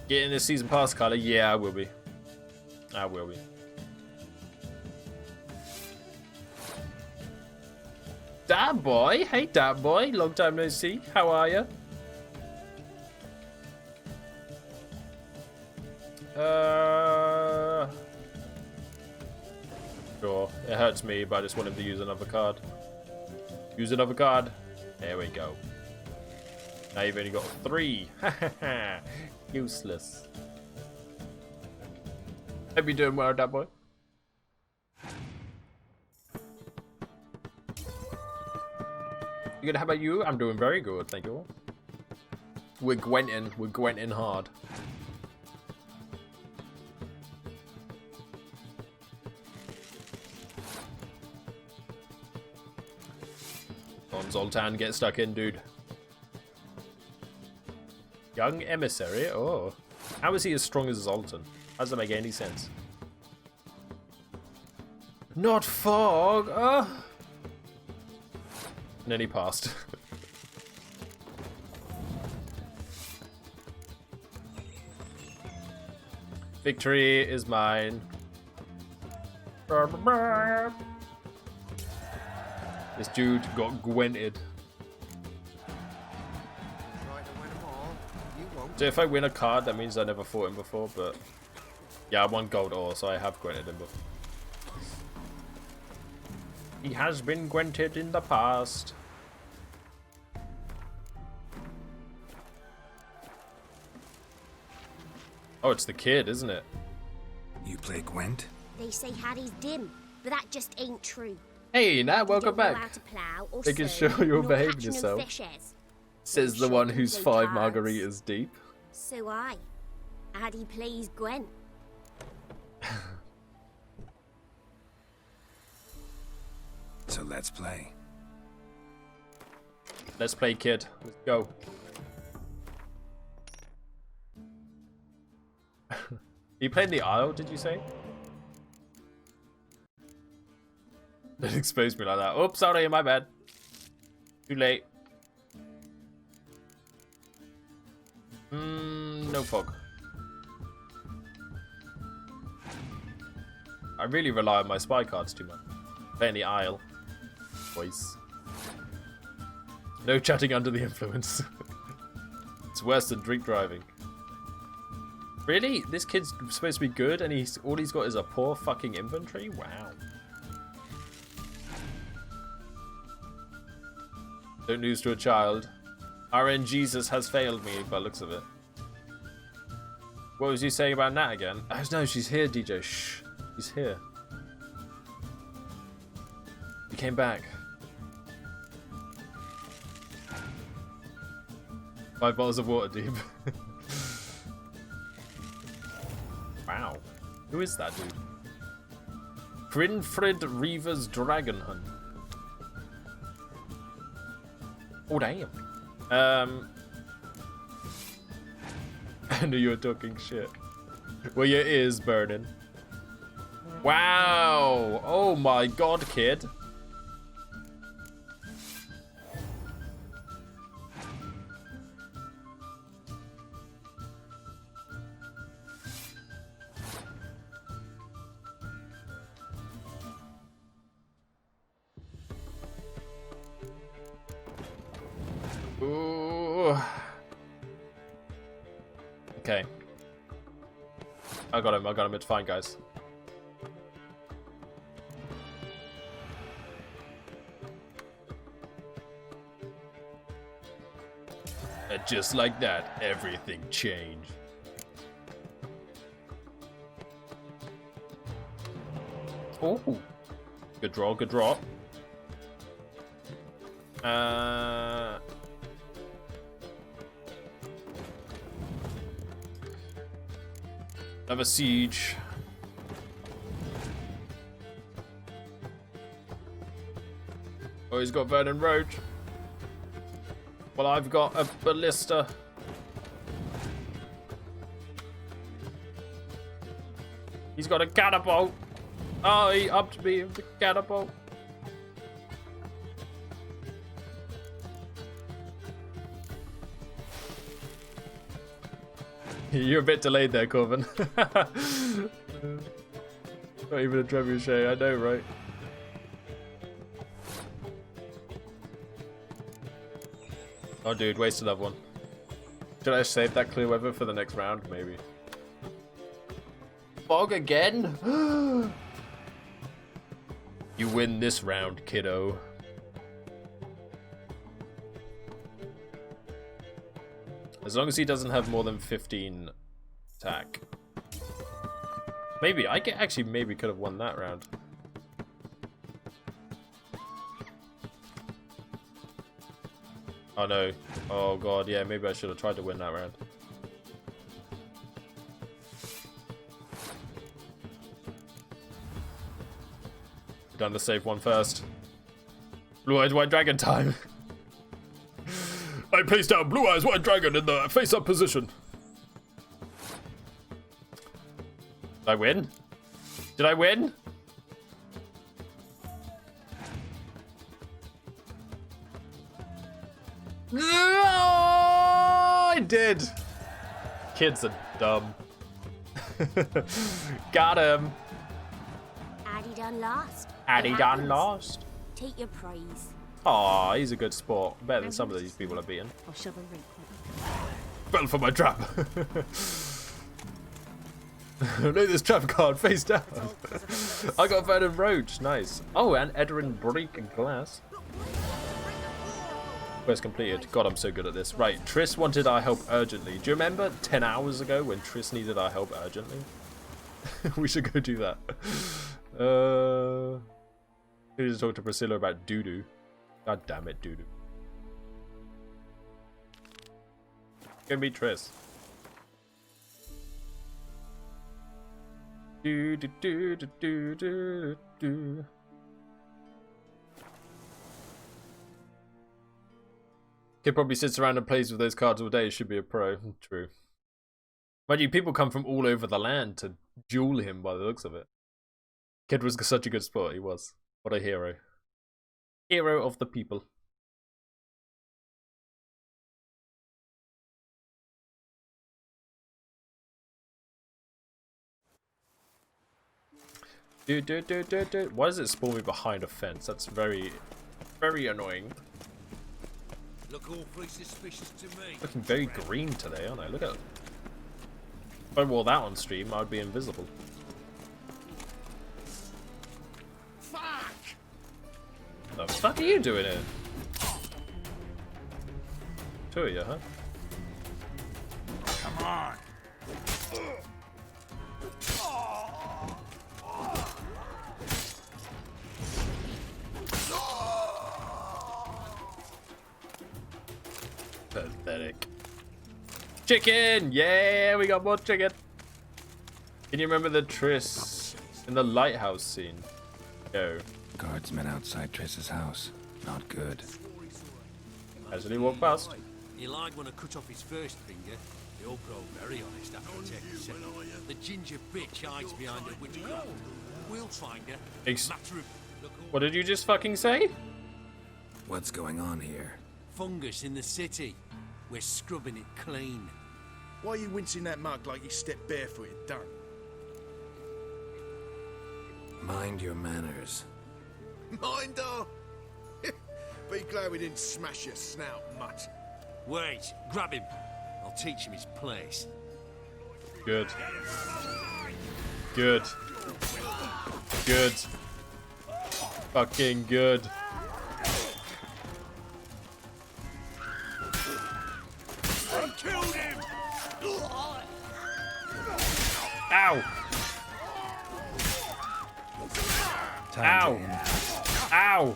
Getting this season pass, Kyler? Yeah, I will be. I will be. Dad boy, hey Dad boy, long time no see. How are you? Sure, it hurts me, but I just want him to use another card. Use another card. There we go. Now you've only got 3. Useless. Hope you're doing well, Dad boy. You good? How about you? I'm doing very good, thank you. We're Gwenting hard. On Zoltan, get stuck in, dude. Young emissary? Oh. How is he as strong as Zoltan? How does that make any sense? Not fog! Oh. And then he passed. Victory is mine. This dude got Gwented. So if I win a card, that means I never fought him before, but... Yeah, I won gold ore, so I have Gwented him before. He has been Gwented in the past. Oh, it's the kid, isn't it? You play Gwent? They say Harry's dim, but that just ain't true. Hey, Nat, welcome back. Making sure you're behaving yourself. Says the one who's 5 margaritas deep. So Addy plays Gwent. So let's play. Let's play, kid. Let's go. You played in the Isle, did you say? Don't expose me like that. Oops, sorry, my bad. Too late. No fog. I really rely on my spy cards too much. Play in the Isle. Voice. No chatting under the influence. It's worse than drink driving. Really? This kid's supposed to be good and all he's got is a poor fucking inventory? Wow. Don't lose to a child. RN Jesus has failed me by the looks of it. What was you saying about Nat again? Oh no, she's here, DJ. Shh. She's here. You came back. 5 bottles of water deep. Wow. Who is that dude? Grinfrid Reaver's Dragon Hunt. Oh, damn. I knew you were talking shit. Well, your ears burning. Wow. Oh my god, kid. Ooh. Okay. I got him, it's fine, guys. And just like that, everything changed. Oh, good draw, good draw. Another siege. Oh, he's got Vernon Roach. Well, I've got a ballista. He's got a catapult. Oh, he upped me with the catapult. You're a bit delayed there, Corvin. Not even a trebuchet, I know, right? Oh, dude, wasted that one. Should I save that clear weather for the next round? Maybe. Fog again? You win this round, kiddo. As long as he doesn't have more than 15 attack. Maybe. Actually maybe could have won that round. Oh no. Oh god, yeah, maybe I should have tried to win that round. Done the safe one first. Blue-Eyes White Dragon time. I placed down Blue-Eyes White Dragon in the face-up position. Did I win? Did I win? No, I did. Kids are dumb. Got him. Addy done lost. Addy done lost. Take your praise. Aw, he's a good sport. Better than some of these people I've beaten. Fell for my trap. Lay this trap card face down. I got Vernon Roach. Nice. Oh, and Edarin Break and Glass. Quest completed. God, I'm so good at this. Right, Triss wanted our help urgently. Do you remember 10 hours ago when Triss needed our help urgently? We should go do that. We need to talk to Priscilla about doo-doo. God damn it, doo-doo. Go meet Triss. Do-do-do-do-do-do-do. Kid probably sits around and plays with those cards all day. Should be a pro. True. Mind you, people come from all over the land to duel him by the looks of it. Kid was such a good sport, he was. What a hero. Hero of the people. Why does it spawn me behind a fence? That's very, very annoying. Look awfully suspicious to me. Looking very green today, aren't I? Look at it. If I wore that on stream, I would be invisible. Fuck! The fuck are you doing here? Two of you, huh? Come on. Pathetic. Chicken! Yeah, we got more chicken. Can you remember the Triss in the lighthouse scene? Go. Guardsmen outside Triss's house. Not good. As he walk past. He lied when I cut off his first finger. They all grow very honest after I take the second. The ginger bitch hides behind her witchcraft. We'll find her. Matter of... What did you just fucking say? What's going on here? Fungus in the city. We're scrubbing it clean. Why are you wincing that mug like you stepped barefooted, done? Mind your manners. Mind her? Be glad we didn't smash your snout, mutt. Wait, grab him. I'll teach him his place. Good. Good. Good. Fucking good. I killed him! Ow! Ow! Ow!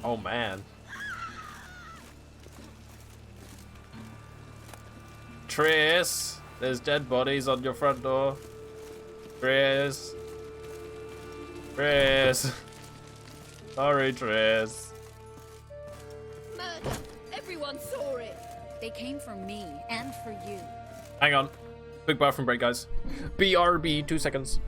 Oh man. Triss, there's dead bodies on your front door. Triss. Triss. Sorry, Triss. Murder! Everyone saw it! They came for me and for you. Hang on. Big bathroom break, guys. BRB, 2 seconds.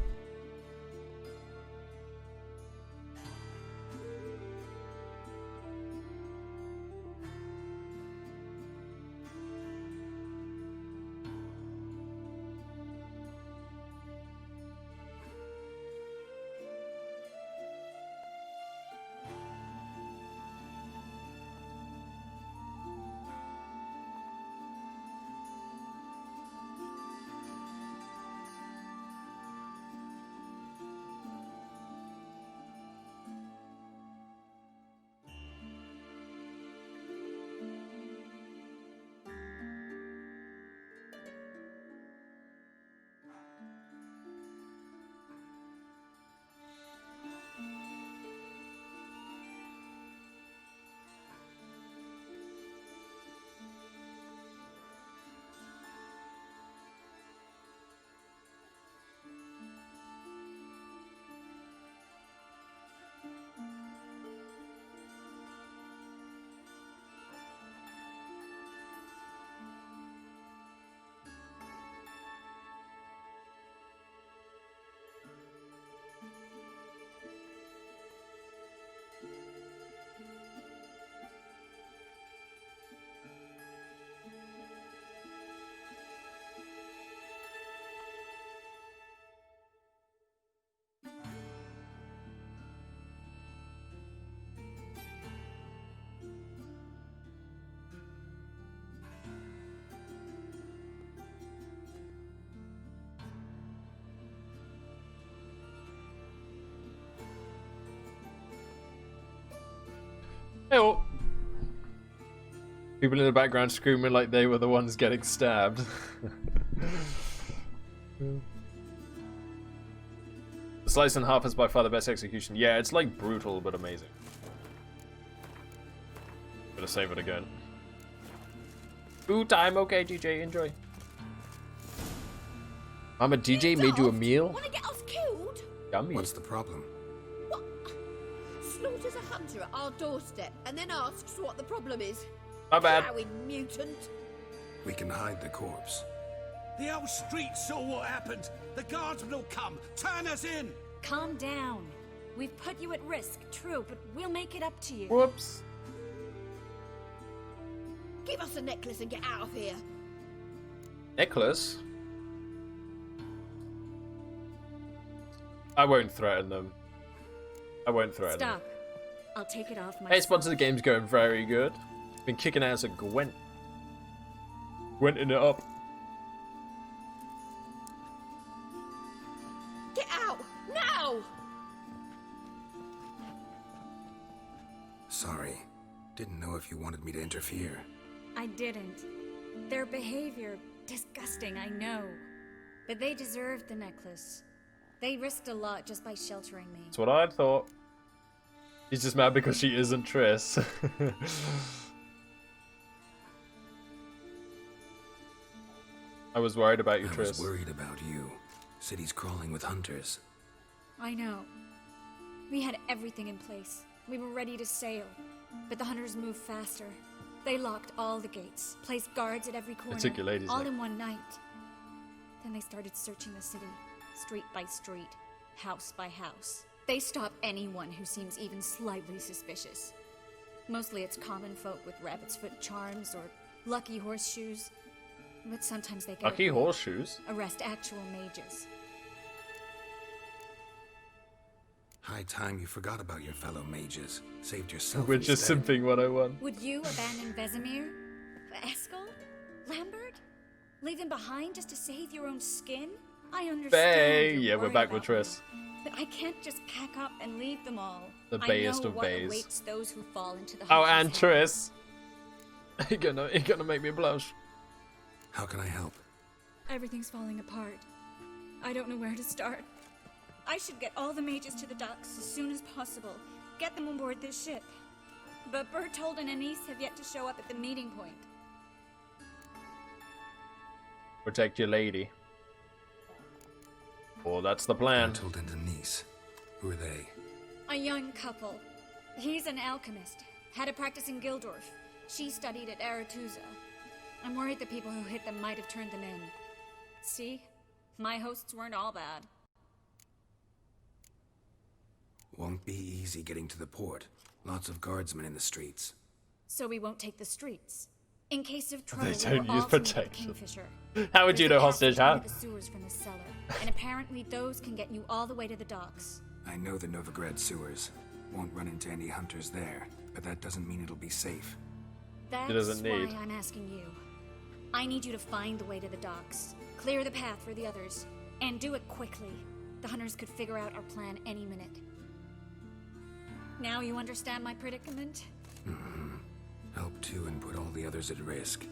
Hey-oh. People in the background screaming like they were the ones getting stabbed. Slice in half is by far the best execution. Yeah, it's like brutal but amazing. Gonna save it again. Food time, okay, DJ, enjoy. Mama DJ made you a meal? Wanna get us killed? Yummy. What's the problem? Slaughters a hunter at our doorstep and then asks what the problem is. My bad. Plowing mutant. We can hide the corpse. The whole street saw what happened. The guardsmen will come. Turn us in. Calm down. We've put you at risk, true, but we'll make it up to you. Whoops. Give us a necklace and get out of here. Necklace? I won't threaten them. I won't threaten them. Stop. I'll take it off myself. Hey, sponsor, the game's going very good. Been kicking ass at Gwent. Gwenting it up. Get out! Now! Sorry. Didn't know if you wanted me to interfere. I didn't. Their behavior, disgusting, I know. But they deserved the necklace. They risked a lot just by sheltering me. That's what I thought. He's just mad because she isn't Triss. I was worried about you, Triss. I was worried about you. City's crawling with hunters. I know. We had everything in place. We were ready to sail. But the hunters moved faster. They locked all the gates, placed guards at every corner, took your ladies all there. in one night. Then they started searching the city, street by street, house by house. They stop anyone who seems even slightly suspicious. Mostly it's common folk with rabbit's foot charms or lucky horseshoes. But sometimes they get Lucky away. horseshoes? Arrest actual mages. High time you forgot about your fellow mages. Saved yourself We're just instead. simping 101. Would you abandon Vesemir? Eskel? Lambert? Leave them behind just to save your own skin? I understand. Bay! you're Yeah, we're worried back with about Triss. me, but I can't just pack up and leave them all. The I bayest know of what bays. awaits those who fall into the Oh, hunter's and hands. Triss. You're gonna make me blush. How can I help? Everything's falling apart. I don't know where to start. I should get all the mages to the docks as soon as possible. Get them on board this ship. But Bertold and Anise have yet to show up at the meeting point. Protect your lady. Oh, that's the plan. Bertold and Denise. Who are they? A young couple. He's an alchemist. Had a practice in Gildorf. She studied at Aretuza. I'm worried the people who hit them might have turned them in. See? My hosts weren't all bad. Won't be easy getting to the port. Lots of guardsmen in the streets. So we won't take the streets. In case of They trouble, don't we're use all to meet the protection. Kingfisher. How would you There's know a hostage, passage huh? into the sewers from the cellar, and apparently those can get you all the way to the docks. I know the Novigrad sewers. Won't run into any hunters there, but that doesn't mean it'll be safe. That's doesn't why need. I'm asking you. I need you to find the way to the docks, clear the path for the others, and do it quickly. The hunters could figure out our plan any minute. Now you understand my predicament? Help two and put all the others at risk.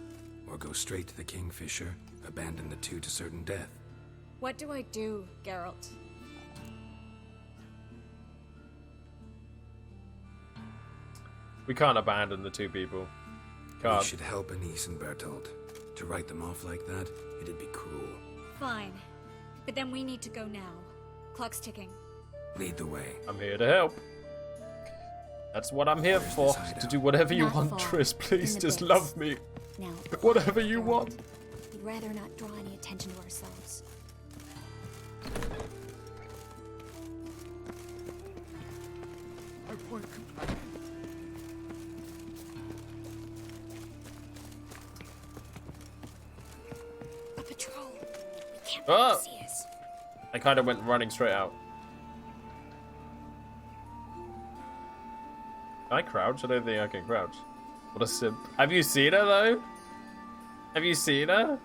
Or go straight to the Kingfisher, abandon the two to certain death. What do I do, Geralt? We can't abandon the two people. We Can't. should help Anise and Bertold. To write them off like that, it'd be cruel. Fine. But then we need to go now. Clock's ticking. Lead the way. I'm here to help. That's what I'm here for. To do whatever you Not want, far. Triss. Please In the just base. love me. Now, Whatever you want. we'd rather not draw any attention to ourselves. I won't complain. A patrol. We can't let Oh! them see us. I kind of went running straight out. Can I crouch? I don't think I can crouch. What a simp. Have you seen her, though? Have you seen her?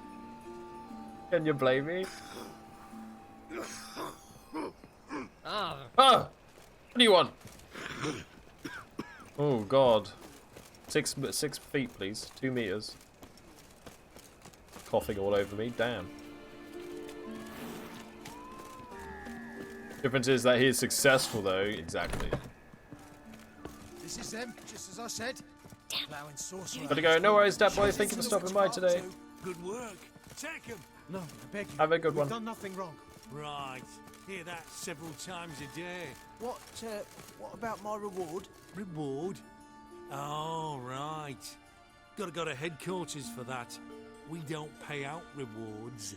Can you blame me? Ah. Ah! What do you want? Oh, God. 6 feet, please. 2 meters. Coughing all over me. Damn. Difference is that he is successful, though. Exactly. This is them, just as I said. Plowing sorcerer. Gotta go. No worries, Dad Boy. Thank you for stopping by today. Good work. Take him. No, I beg you. Have a good We've one. done nothing wrong. Right. Hear that several times a day. What about my reward? Reward? Oh, right. Gotta go to headquarters for that. We don't pay out rewards.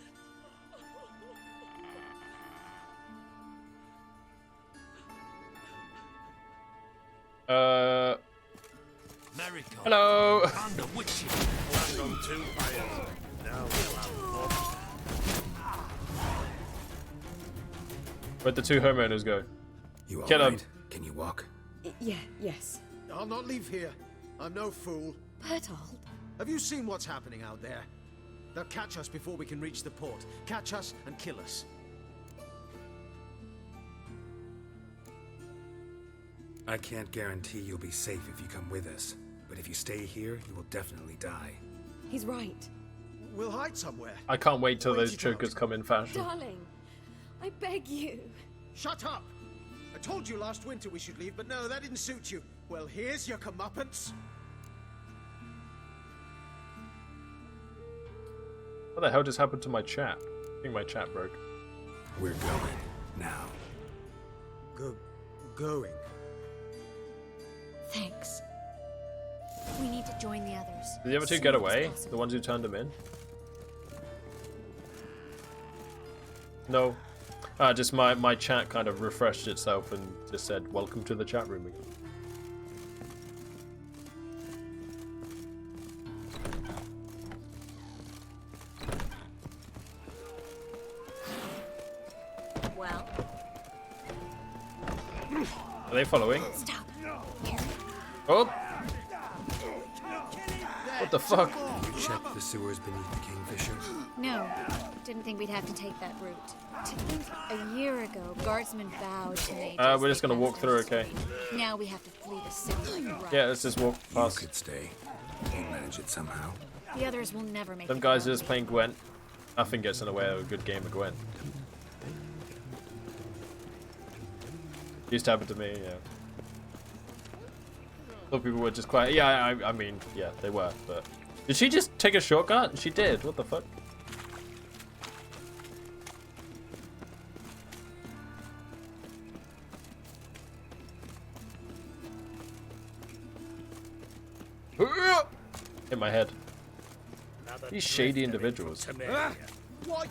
Mariko. Hello. And the witches. Land on 2 fires. Now we'll have fun. Where'd the 2 homeowners go? You Kill 'em. alright? Can you walk? Yes. I'll not leave here. I'm no fool. Bertold. Have you seen what's happening out there? They'll catch us before we can reach the port. Catch us and kill us. I can't guarantee you'll be safe if you come with us. But if you stay here, you will definitely die. He's right. We'll hide somewhere. I can't wait till Wait those it out. chokers come in fashion. Darling, I beg you. Shut up! I told you last winter we should leave, but no, that didn't suit you. Well, here's your comeuppance. What the hell just happened to my chat? I think my chat broke. We're going now. Going? Thanks. We need to join the others. Did the other two get away? The ones who turned him in? No. Just my chat kind of refreshed itself and just said, welcome to the chat room again. Well. Are they following? Stop. Oh! What the fuck? You checked the sewers beneath the Kingfisher? No, didn't think we'd have to take that route. To think a year ago, guardsmen vowed to make us We're just gonna walk through, okay? Now we have to flee the city like rats. Yeah, let's just walk past. You could stay. We'll manage it somehow. The others will never make Them it guys are down. just playing Gwent. Nothing gets in the way of a good game of Gwent. Used to happen to me, yeah. Thought people were just quiet. Yeah, I mean, yeah, they were, but... Did she just take a shortcut? She did. What the fuck? Hit my head. These shady individuals. What?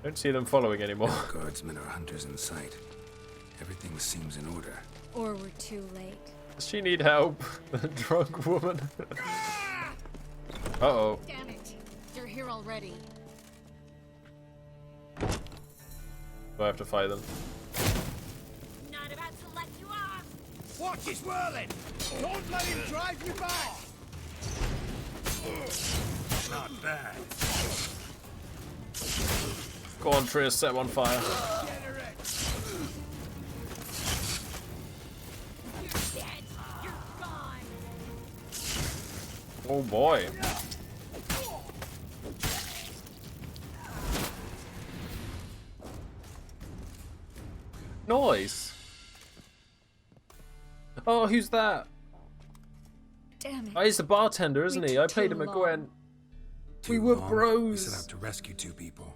Don't see them following anymore. Guardsmen or hunters in sight. Everything seems in order. Or we're too late. Does she need help? The drunk woman. Uh-oh. Damn it. You're here already. Do I have to fight them? Not about to let you off. Watch his whirling! Don't let him drive you back! Not bad. Go on, Triss, set him on fire. You're dead. You're gone. Oh boy. Noise. Oh, who's that? Damn it. Oh, he's the bartender, isn't he? I played him at Gwent. We were bros. We set out to rescue two people.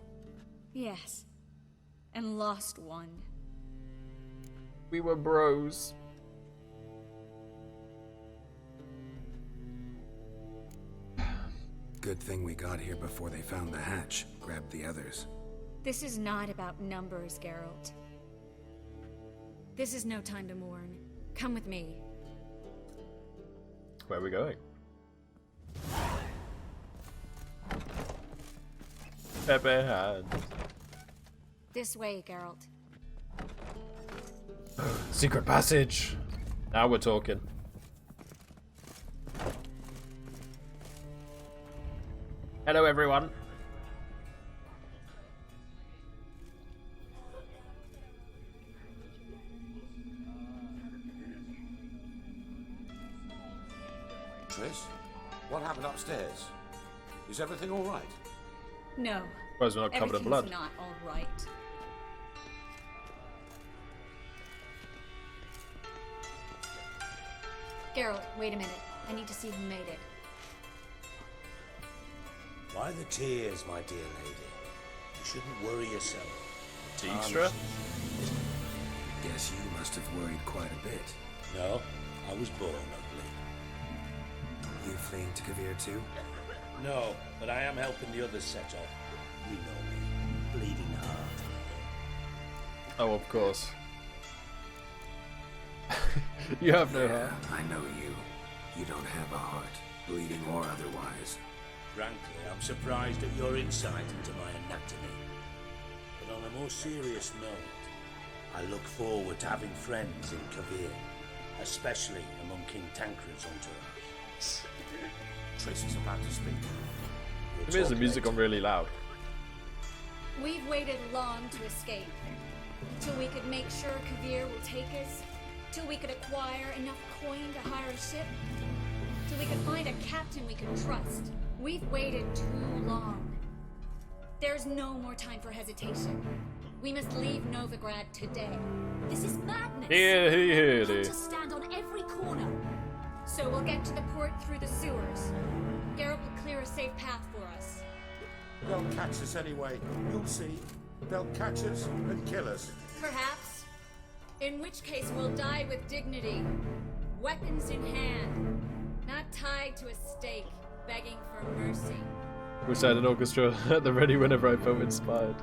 Yes. And lost one. We were bros. Good thing we got here before they found the hatch. Grabbed the others. This is not about numbers, Geralt. This is no time to mourn. Come with me. Where are we going? Pepe hand. This way, Geralt. Secret passage. Now we're talking. Hello, everyone. Triss, what happened upstairs? Is everything all right? No. Suppose we're not covered in blood. Everything's not all right. Geralt, wait a minute. I need to see who made it. Why the tears, my dear lady? You shouldn't worry yourself. Dijkstra? Guess you must have worried quite a bit. No, I was born ugly. You fleeing to Kavir too? No, but I am helping the others set off. You know me, bleeding heart. Oh, of course. You have no heart. I know you. You don't have a heart, bleeding or otherwise. Frankly, I'm surprised at your insight into my anatomy. But on a more serious note, I look forward to having friends in Kavir, especially among King Tancred's entourage. Triss is about to speak. Maybe is the music on really loud? We've waited long to escape. Till we could make sure Kavir will take us. Till we could acquire enough coin to hire a ship. Till we could find a captain we can trust. We've waited too long. There's no more time for hesitation. We must leave Novigrad today. This is madness. Hunters stand on every corner. So we'll get to the port through the sewers. Geralt will clear a safe path for us. They'll catch us anyway. You'll see. They'll catch us and kill us. Perhaps. In which case we'll die with dignity. Weapons in hand. Not tied to a stake, begging for mercy. Wish I had an orchestra at the ready whenever I felt inspired.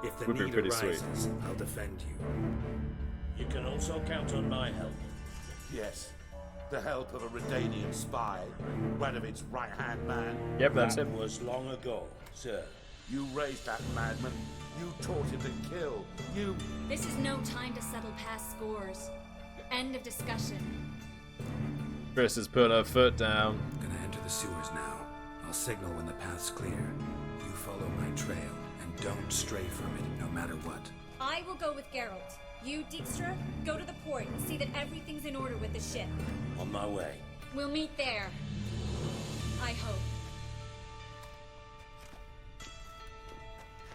If the Would be need pretty arises, sweet. I'll defend you. You can also count on my help. Yes. The help of a Redanian spy, one of its right-hand man. Yep, that's That him. was long ago, sir. You raised that madman. You taught him to kill. You... This is no time to settle past scores. End of discussion. Triss has put her foot down. Gonna enter the sewers now. I'll signal when the path's clear. You follow my trail, and don't stray from it, no matter what. I will go with Geralt. You, Dijkstra, go to the port and see that everything's in order with the ship. On my way. We'll meet there. I hope.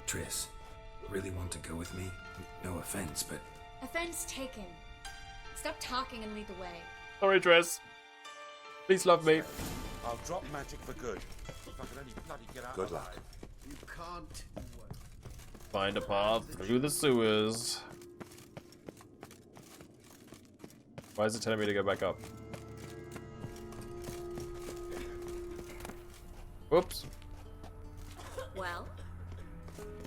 Triss, really want to go with me? No offense, but... Offense taken. Stop talking and lead the way. Sorry, Triss. Please love me. I'll drop magic for good. If I can only bloody get out Good alive. luck. You can't. Find a path through the sewers. Why is it telling me to go back up? Whoops. Well,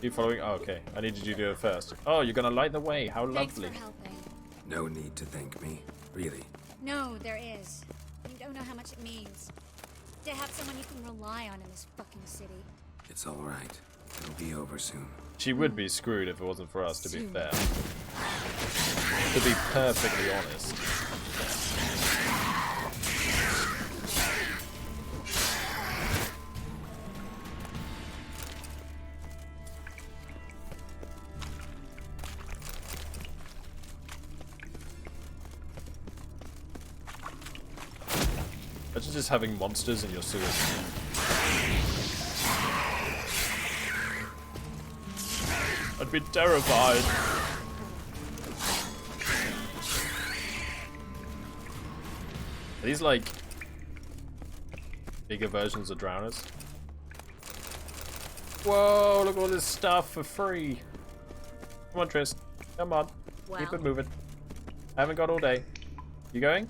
You following? Oh, okay. I needed you to do it first. Oh, you're gonna light the way. How Thanks lovely. for helping. No need to thank me. Really. No, there is. You don't know how much it means. To have someone you can rely on in this fucking city. It's alright. It'll be over soon. She would be screwed if it wasn't for us, to be fair. To be perfectly honest. Imagine just having monsters in your sewers. I'd be terrified. Are these like bigger versions of drowners? Whoa, look at all this stuff for free. Come on, Triss. Come on. Keep it moving. I haven't got all day. You going?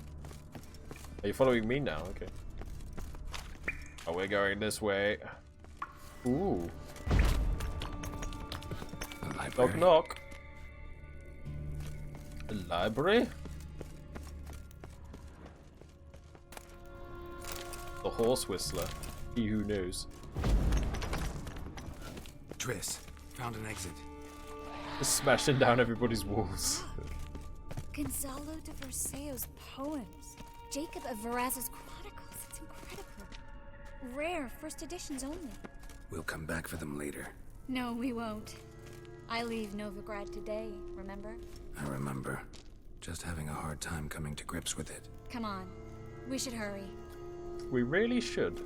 Are you following me now? Okay. Oh, we're going this way. Ooh. Knock, knock. A library? The horse whistler. He who knows. Triss, found an exit. Just smashing down everybody's walls. Gonzalo de Verseo's poems. Jacob of Varaz's chronicles. It's incredible. Rare, first editions only. We'll come back for them later. No, we won't. I leave Novigrad today, remember? I remember. Just having a hard time coming to grips with it. Come on. We should hurry. We really should.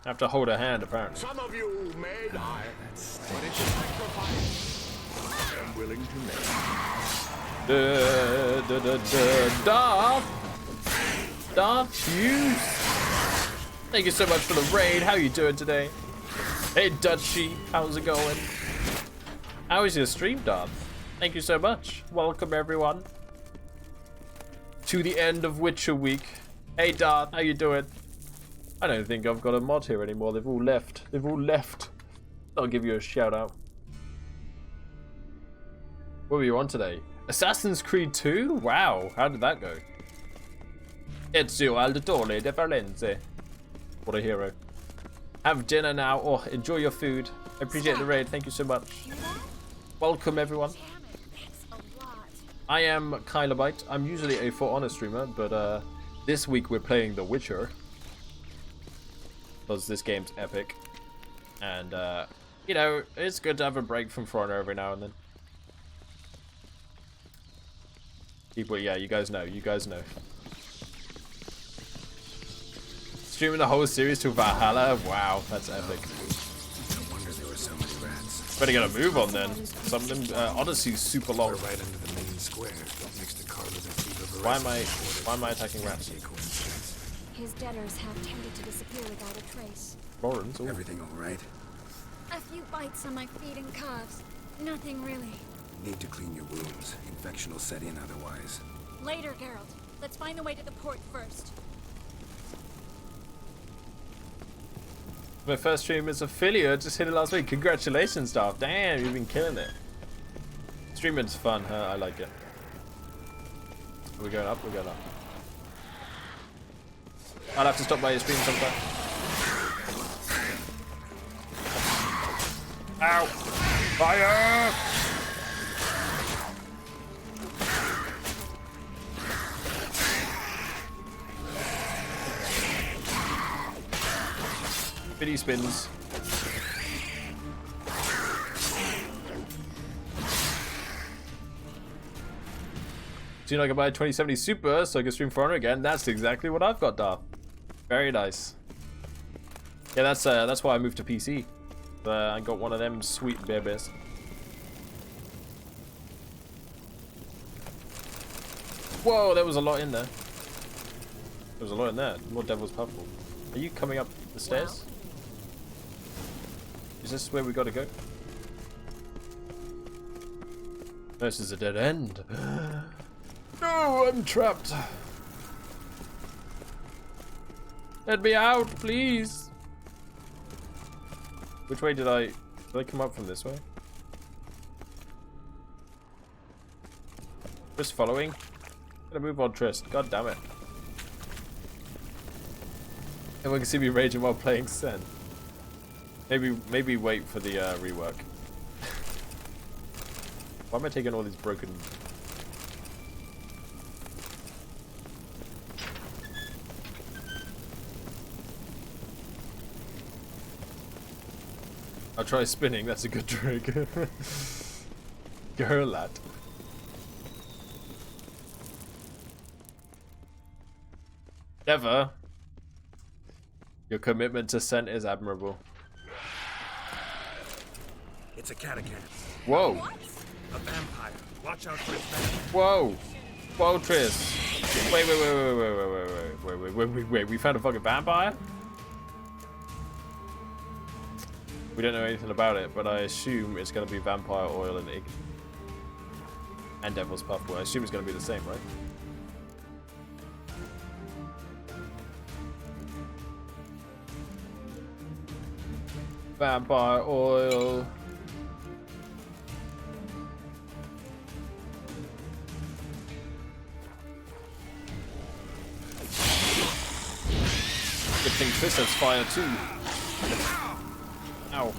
Have to hold her hand, apparently. Some of you may die, but it's a sacrifice I am willing to make. Darth Hughes. Thank you so much for the raid. How you doing today? Hey, Dutchie. How's it going? How is your stream, Darth? Thank you so much. Welcome, everyone, to the end of Witcher Week. Hey, Darth. How you doing? I don't think I've got a mod here anymore. They've all left. They've all left. I'll give you a shout out. What were you on today? Assassin's Creed 2? Wow, how did that go? Ezio Auditore de Valenze. What a hero. Have dinner now, or enjoy your food. I appreciate the raid, thank you so much. Welcome, everyone. I am Kylarbyte. I'm usually a For Honor streamer, but this week we're playing The Witcher. Because this game's epic. And, you know, it's good to have a break from For Honor every now and then. People, yeah, you guys know, Streaming the whole series to Valhalla. Wow, that's epic. No wonder there were so many rats. Better get a move on then. Some of them Odyssey's super long. We're right under the main square, next to Carla's Why am I attacking rats? His debtors have tended to disappear without a trace. Lawrence, ooh. Everything all right? A few bites on my feet and calves. Nothing really. Need to clean your wounds. Infection will set in otherwise. Later, Geralt. Let's find the way to the port first. My first stream as affiliate, just hit it last week. Congratulations, Darth. Damn, you've been killing it. Streaming's fun, huh? I like it. Are we going up? We're going up. I'll have to stop by your stream sometime. Ow! Fire! Bitty spins. Soon I can buy a 2070 Super so I can stream For Honor again. That's exactly what I've got, Darth. Very nice. Yeah, that's why I moved to PC. I got one of them sweet babies. Whoa, there was a lot in there. There was a lot in there. More Devil's Puffball. Are you coming up the stairs? Wow. Is this where we gotta go? No, this is a dead end. No, I'm trapped. Let me out, please. Which way did I come up from this way? Triss following. Gotta move on, Triss. God damn it. Everyone can see me raging while playing Sen. Maybe wait for the rework. Why am I taking all these broken? I'll try spinning, that's a good trick. Go, lad. Never. Your commitment to Scent is admirable. It's a catacomb. Whoa. A vampire. Watch out for its venom. Whoa. Whoa, Triss. Wait. We found a fucking vampire? We don't know anything about it, but I assume it's going to be vampire oil and egg. And Devil's Puffball. I assume it's going to be the same, right? Vampire oil. Good thing Triss has fire too. Ow.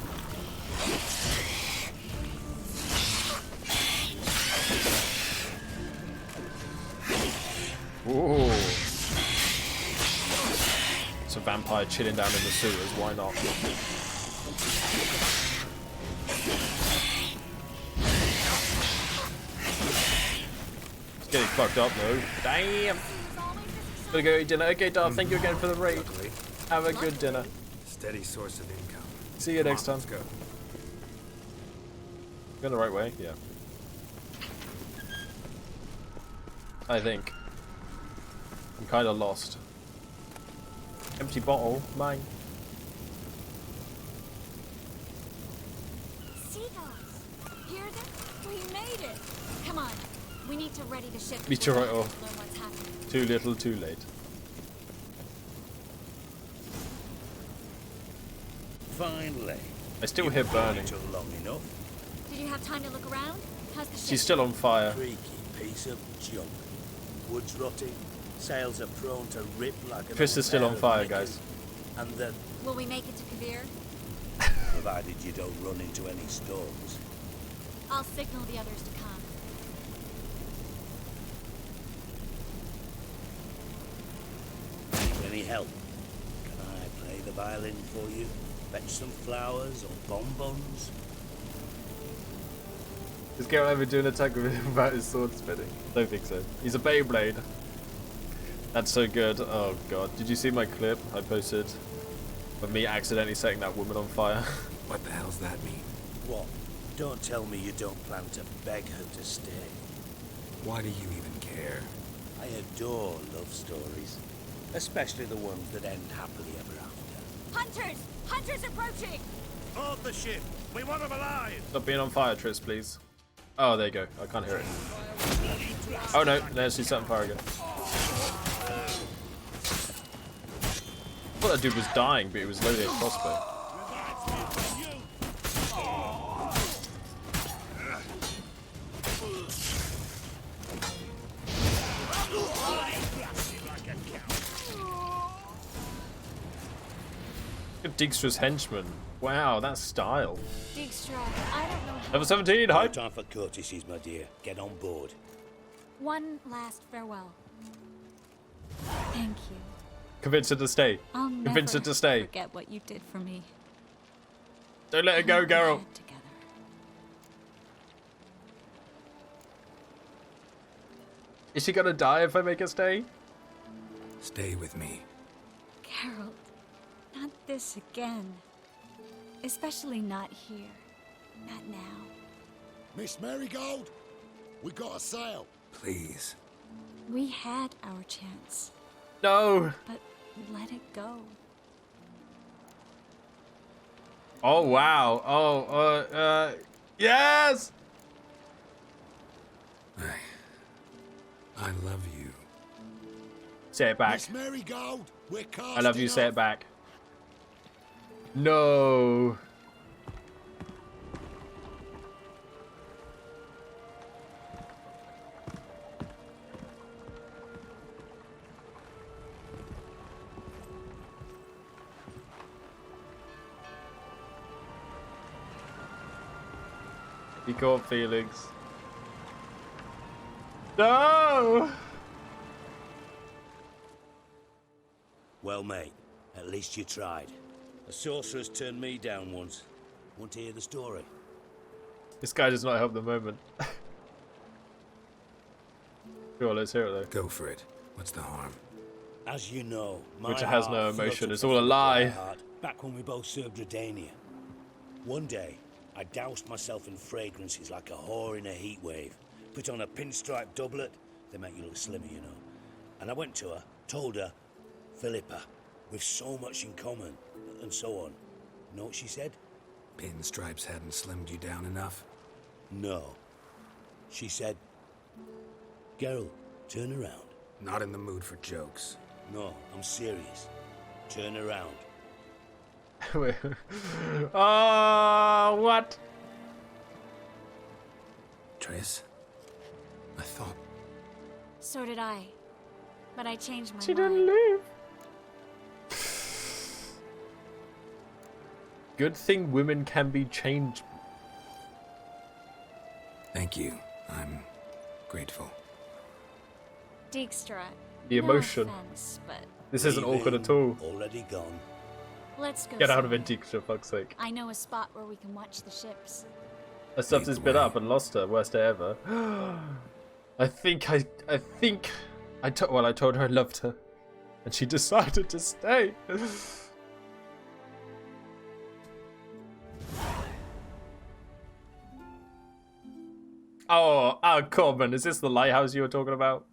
Ooh. It's a vampire chilling down in the sewers, why not? It's getting fucked up though. Damn! Gotta go eat dinner. Okay, Darth, thank you again for the raid. Have a good dinner. Steady source of income. See you next time. Let's go. Going the right way? Yeah. I think. I'm kind of lost. Empty bottle, mine. Seagulls! Hear them? We made it! Come on, we need to ready the ship. Meteorite off. Learn what's happening. Too little, too late. Finally. I still hear burning. Long enough. Did you have time to look around? How's the ship? She's still on fire. Creaky piece of junk. Wood's rotting. Sails are prone to rip like an Triss is still on fire, guys. And then, Will we make it to Kavir? provided you don't run into any storms. I'll signal the others to come. Need any help? Can I play the violin for you? Fetch some flowers or bonbons? Is Geralt ever doing an attack with him about his sword spinning? Don't think so. He's a Beyblade. That's so good. Oh god. Did you see my clip I posted of me accidentally setting that woman on fire? What the hell's that mean? What? Don't tell me you don't plan to beg her to stay. Why do you even care? I adore love stories, especially the ones that end happily ever after. Hunters! Hunters approaching! Board the ship. We want them alive. Stop being on fire, Triss, please. Oh, there you go. I can't hear it. Oh no, there's she's set on fire again. I thought that dude was dying, but he was loading a crossbow. Dijkstra's henchman. Wow, that's style. Dijkstra, I don't know how... Level 17, No hype. time for courtesies, my dear. Get on board. One last farewell. Thank you. Convince her to stay. I'll Convince her never to stay. forget what you did for me. Don't let her go, girl. Is she gonna die if I make her stay? Stay with me. Geralt, not this again. Especially not here. Not now. Miss Marigold, we got a sail. Please. We had our chance. No. But let it go. Oh wow. Oh, yes. I love you. Say it back. Miss Marigold, we're I love you. casting Say off. it back. No. He caught Felix. No! Well, mate, at least you tried. A sorceress turned me down once. Want to hear the story? This guy does not help the moment. Sure, let's hear it though. Go for it. What's the harm? As you know, my Which has no heart emotion, fluttered it's for all a lie. Kylarbyte Back when we both served Redania. One day, I doused myself in fragrances like a whore in a heat wave. Put on a pinstripe doublet, they make you look slimmer, you know. And I went to her, told her, Philippa, we've so much in common, and so on. Know what she said? Pinstripes hadn't slimmed you down enough? No. She said, Geralt, turn around. Not in the mood for jokes. No, I'm serious. Turn around. Oh, what? Triss? I thought... So did I. But I changed my She mind. didn't leave. Good thing women can be changed. Thank you. I'm grateful. Dijkstra. The emotion. No offense, but This isn't awkward at all. Already gone. let's go. Get out of it, somewhere. Dijkstra, for fuck's sake. I know a spot where we can watch the ships. I stuffed this bit up and lost her. Worst day ever. I told her I loved her. And she decided to stay. Oh, Corbin, is this the lighthouse you were talking about?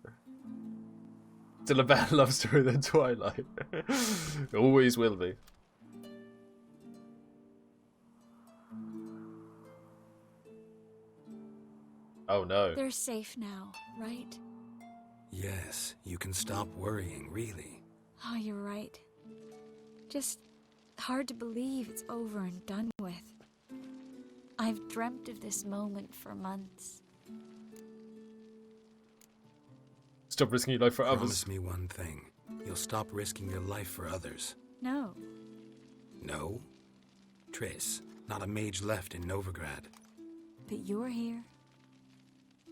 Still a better love story than Twilight. Always will be. Oh no. They're safe now, right? Yes, you can stop worrying, really. Oh, you're right. Just hard to believe it's over and done with. I've dreamt of this moment for months. Stop risking your life for others. Promise me one thing. You'll stop risking your life for others. No. No? Triss, not a mage left in Novigrad. But you're here.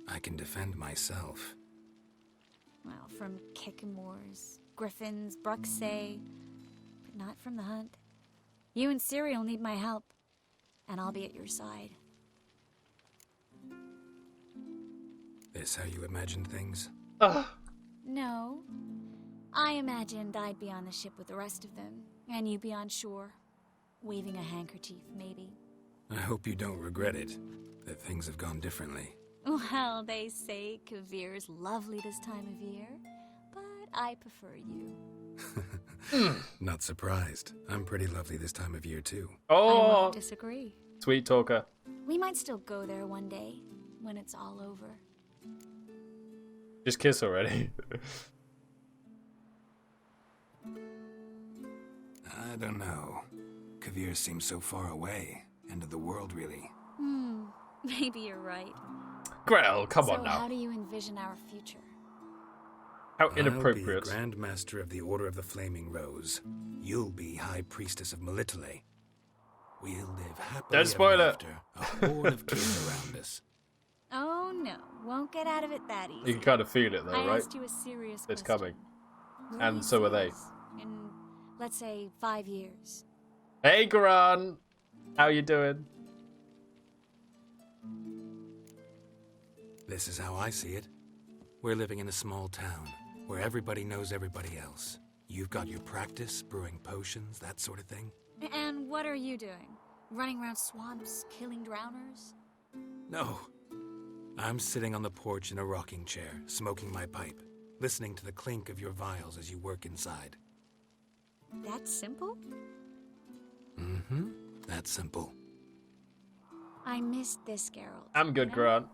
I can defend myself. Well, from Kickamores, Griffins, Bruxay, but not from the hunt. You and Ciri will need my help, and I'll be at your side. This how you imagine things? No. I imagined I'd be on the ship with the rest of them, and you be on shore, waving a handkerchief, maybe. I hope you don't regret it, that things have gone differently. Well, they say Kavir's lovely this time of year, but I prefer you. Not surprised. I'm pretty lovely this time of year, too. I Oh, won't disagree. sweet talker. We might still go there one day, when it's all over. Just kiss already. I don't know. Kavir seems so far away. End of the world, really. Maybe you're right. Grell, come So on now. how do you envision our future? How I'll inappropriate. be Grand Master of the Order of the Flaming Rose. You'll be High Priestess of Melitele. We'll live happily Don't spoil ever it. after, a horde of kids around us. Oh no, won't get out of it that easy. You can kind of feel it though, I right? asked you a serious It's question. coming. Where And you so are see they. us In, let's say, 5 years. Hey, Garan. How you doing? This is how I see it. We're living in a small town, where everybody knows everybody else. You've got your practice, brewing potions, that sort of thing. And what are you doing? Running around swamps, killing drowners? No. I'm sitting on the porch in a rocking chair, smoking my pipe, listening to the clink of your vials as you work inside. That simple? Mm-hmm. That simple. I missed this Geralt. I'm good, Grant.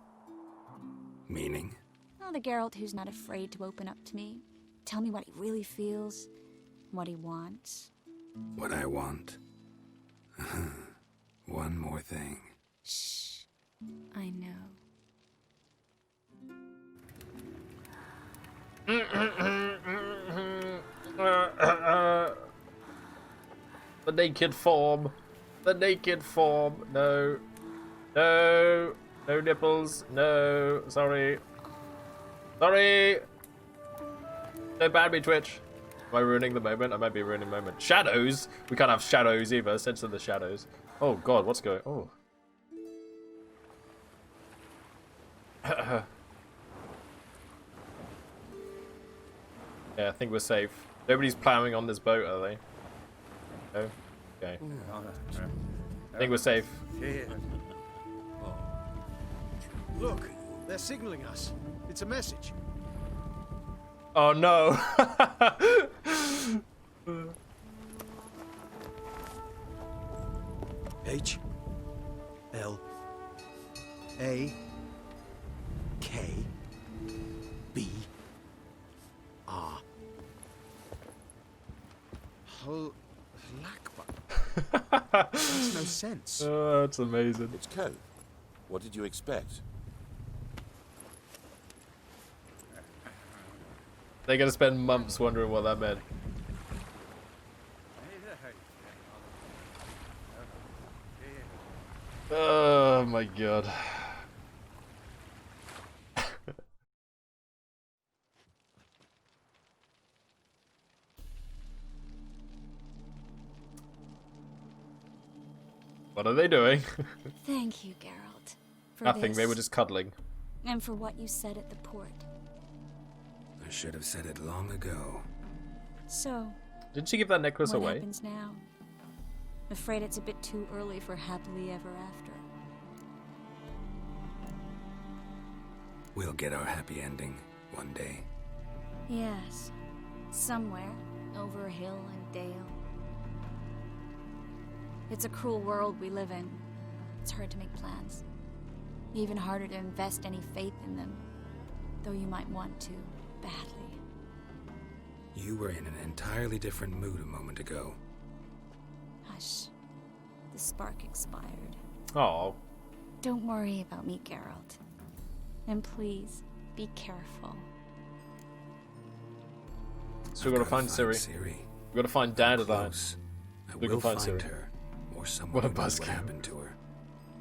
Meaning? Oh, the Geralt who's not afraid to open up to me. Tell me what he really feels, what he wants. What I want. One more thing. Shh. I know. The naked form. The naked form. No. No. No nipples. No. Sorry. Sorry. Don't ban me, Twitch. Am I ruining the moment? I might be ruining the moment. Shadows? We can't have shadows either. Censor the shadows. Oh god, what's going on? Oh. Yeah, I think we're safe. Nobody's plowing on this boat, are they? No? Okay. I think we're safe. Look, they're signaling us. It's a message. Oh no! H L A K B R Lakba. Makes no sense. Oh, that's amazing. It's code. What did you expect? They're gonna spend months wondering what that meant. Oh my god. What are they doing? Thank you, Geralt. For Nothing, this, they were just cuddling. and for what you said at the port. I should have said it long ago. So, Didn't she give that necklace what away? happens now? Afraid it's a bit too early for happily ever after. We'll get our happy ending one day. Yes, somewhere over hill and dale. It's a cruel world we live in. It's hard to make plans. Even harder to invest any faith in them, though you might want to, badly. You were in an entirely different mood a moment ago. Hush. The spark expired. Oh. Don't worry about me, Geralt. And please, be careful. So we gotta find Siri. We gotta find Dandelion. We can find Siri. her, or someone What a who knows what buzzkill. happened to her.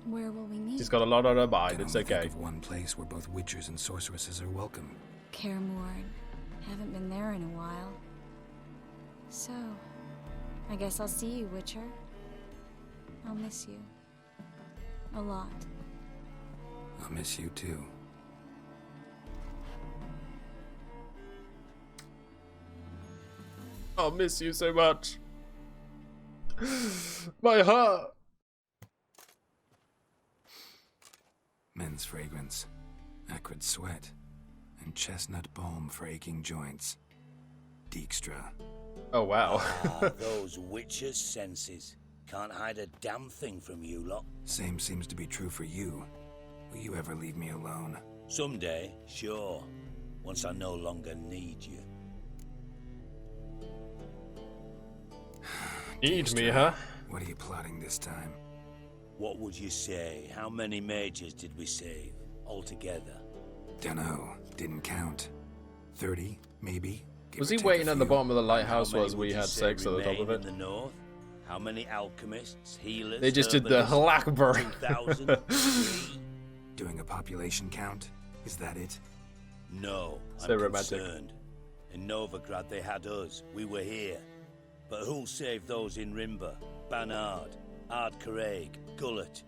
Where will we meet? She's got a lot on her mind. Can It's only think okay. of one place where both witchers and sorceresses are welcome. Kaer Morhen. Haven't been there in a while. So, I guess I'll see you, Witcher. I'll miss you. A lot. I'll miss you too. I'll miss you so much. My heart. Men's fragrance, acrid sweat, and chestnut balm for aching joints. Dijkstra. Oh, wow. Those witches' senses. Can't hide a damn thing from you lot. Same seems to be true for you. Will you ever leave me alone? Someday, sure. Once I no longer need you. Need me, huh? What are you plotting this time? What would you say? How many mages did we save altogether? Dunno. Didn't count. 30, maybe? Was he waiting at the bottom of the lighthouse while we had sex at the top of it? In the north? How many alchemists, healers? They just did the Halakbar. 2,000? Doing a population count? Is that it? No, So I'm romantic. concerned. In Novigrad they had us. We were here. But who'll save those in Rimba? Banard, Ardcaraig, Gullet?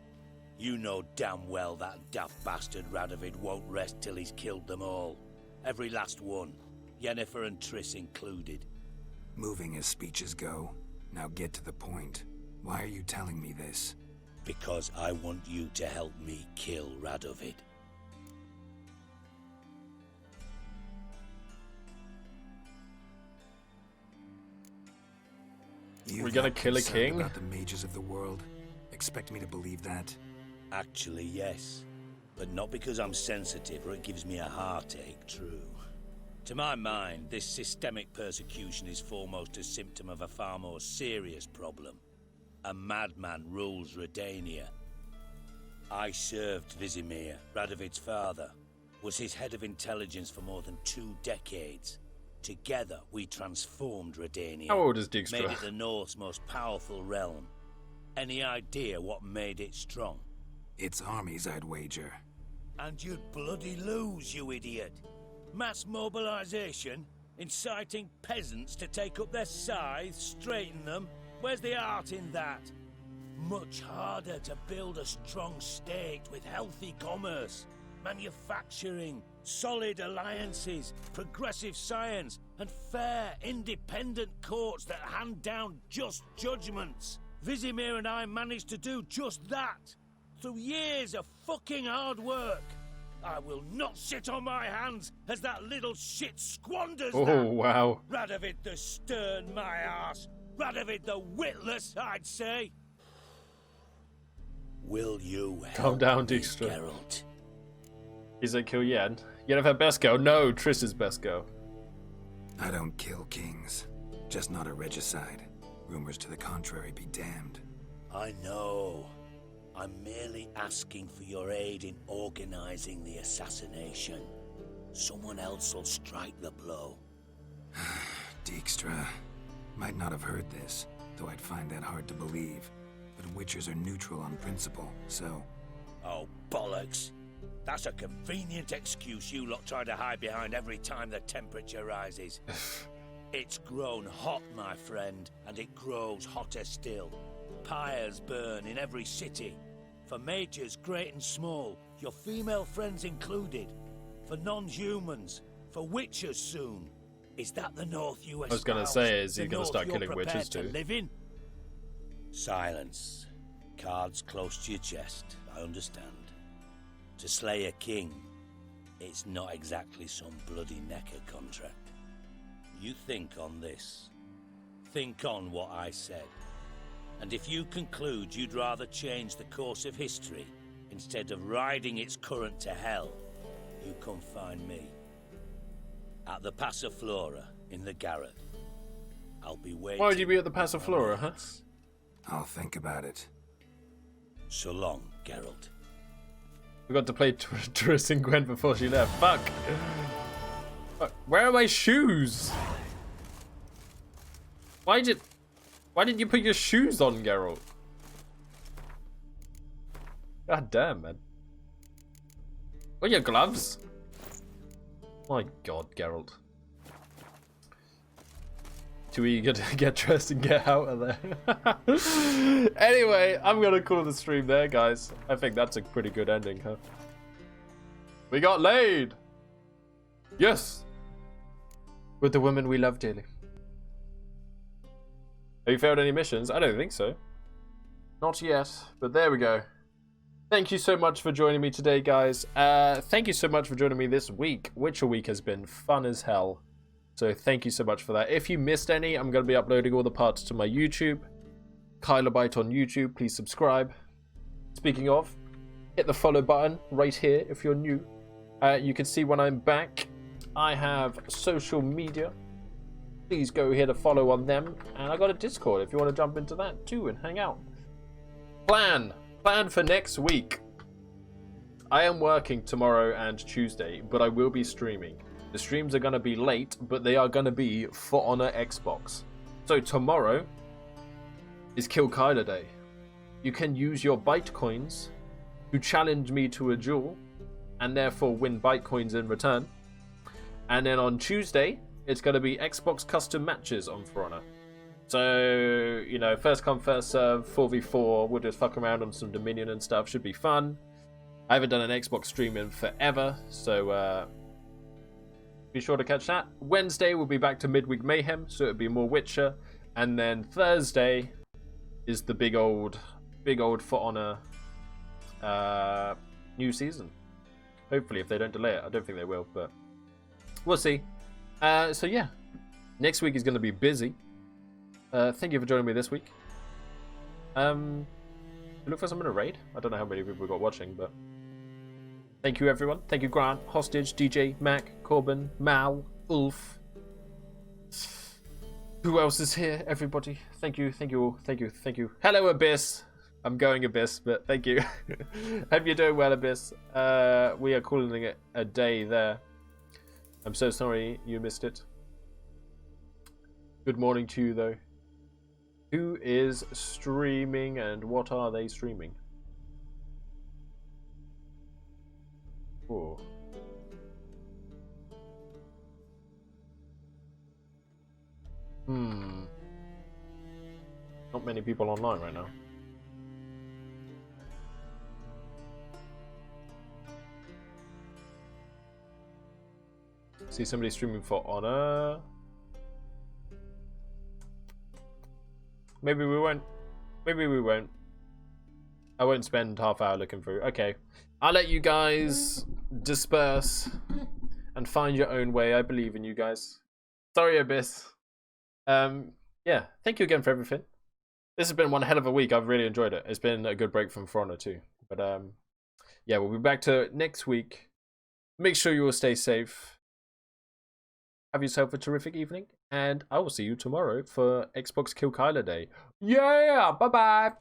You know damn well that daft bastard Radovid won't rest till he's killed them all. Every last one. Yennefer and Triss included. Moving as speeches go. Now get to the point. Why are you telling me this? Because I want you to help me kill Radovid. We're gonna kill a king? About the mages of the world. Expect me to believe that? Actually, yes. But not because I'm sensitive or it gives me a heartache, true. To my mind, this systemic persecution is foremost a symptom of a far more serious problem. A madman rules Redania. I served Vizimir, Radovid's father, was his head of intelligence for more than 2 decades. Together, we transformed Redania. How old is Dijkstra? Made it the North's most powerful realm. Any idea what made it strong? Its armies, I'd wager. And you'd bloody lose, you idiot. Mass mobilization? Inciting peasants to take up their scythes, straighten them? Where's the art in that? Much harder to build a strong state with healthy commerce, manufacturing, solid alliances, progressive science, and fair, independent courts that hand down just judgments. Vizimir and I managed to do just that, through years of fucking hard work. I will not sit on my hands as that little shit squanders Oh, that. wow. Radovid the stern, my ass. Radovid the witless, I'd say. Will you Calm down, me, Dijkstra. Geralt? Is it kill Yen? Yennefer best go. No, Triss is best go. I don't kill kings. Just not a regicide. Rumors to the contrary be damned. I know. I'm merely asking for your aid in organizing the assassination. Someone else will strike the blow. Dijkstra. Might not have heard this, though I'd find that hard to believe. But Witchers are neutral on principle, so... Oh, bollocks. That's a convenient excuse you lot try to hide behind every time the temperature rises. It's grown hot, my friend, and it grows hotter still. Pyres burn in every city. For mages great and small, your female friends included. For non-humans, for witchers soon. Is that the North you espouse? I was gonna say, is he The gonna North start you're killing prepared witches to too? live in? Silence. Cards close to your chest, I understand. To slay a king, it's not exactly some bloody necker contract. You think on this. Think on what I said. And if you conclude you'd rather change the course of history instead of riding its current to hell, you come find me. At the Passiflora in the Garret. I'll be waiting. Why would you be at the Passiflora, huh? I'll think about it. So long, Geralt. We got to play Triss and Gwen before she left. Fuck. Fuck. Where are my shoes? Why did you put your shoes on, Geralt? God damn, man. What are your gloves? My god, Geralt. Too eager to get dressed and get out of there. Anyway, I'm gonna call the stream there, guys. I think that's a pretty good ending, huh? We got laid! Yes! With the women we love dearly. Have you failed any missions? I don't think so. Not yet, but there we go. Thank you so much for joining me today, guys. Thank you so much for joining me this week. Witcher Week has been fun as hell. So thank you so much for that. If you missed any, I'm going to be uploading all the parts to my YouTube. Kylarbyte on YouTube. Please subscribe. Speaking of, hit the follow button right here if you're new. You can see when I'm back. I have social media. Please go hit a follow on them. And I got a Discord if you want to jump into that too and hang out. Plan for next week. I am working tomorrow and Tuesday, but I will be streaming. The streams are going to be late, but they are going to be For Honor Xbox. So tomorrow is Kill Kyler Day. You can use your Bytecoins to challenge me to a duel and therefore win Bytecoins in return. And then on Tuesday, it's going to be Xbox custom matches on For Honor. So, you know, first come, first serve, 4v4. We'll just fuck around on some Dominion and stuff. Should be fun. I haven't done an Xbox stream in forever, so be sure to catch that. Wednesday, we'll be back to Midweek Mayhem, so it'll be more Witcher. And then Thursday is the big old For Honor new season. Hopefully, if they don't delay it. I don't think they will, but we'll see. So yeah, next week is going to be busy. Thank you for joining me this week. Look for someone to raid. I don't know how many people we got watching, but thank you everyone. Thank you Grant, Hostage, DJ, Mac, Corbin, Mal, Ulf. Who else is here? Everybody. Thank you, thank you all. Thank you, thank you. Hello Abyss. I'm going Abyss, but thank you. Hope you're doing well, Abyss. We are calling it a day there. I'm so sorry you missed it. Good morning to you though. Who is streaming and what are they streaming? Oh. Not many people online right now. See somebody streaming For Honor. Maybe we won't. Maybe we won't. I won't spend half hour looking through. Okay. I'll let you guys disperse and find your own way. I believe in you guys. Sorry, Abyss. Yeah. Thank you again for everything. This has been one hell of a week. I've really enjoyed it. It's been a good break from For Honor too. But yeah, we'll be back to next week. Make sure you all stay safe. Have yourself a terrific evening, and I will see you tomorrow for Xbox Kill Kyler Day. Yeah! Bye-bye!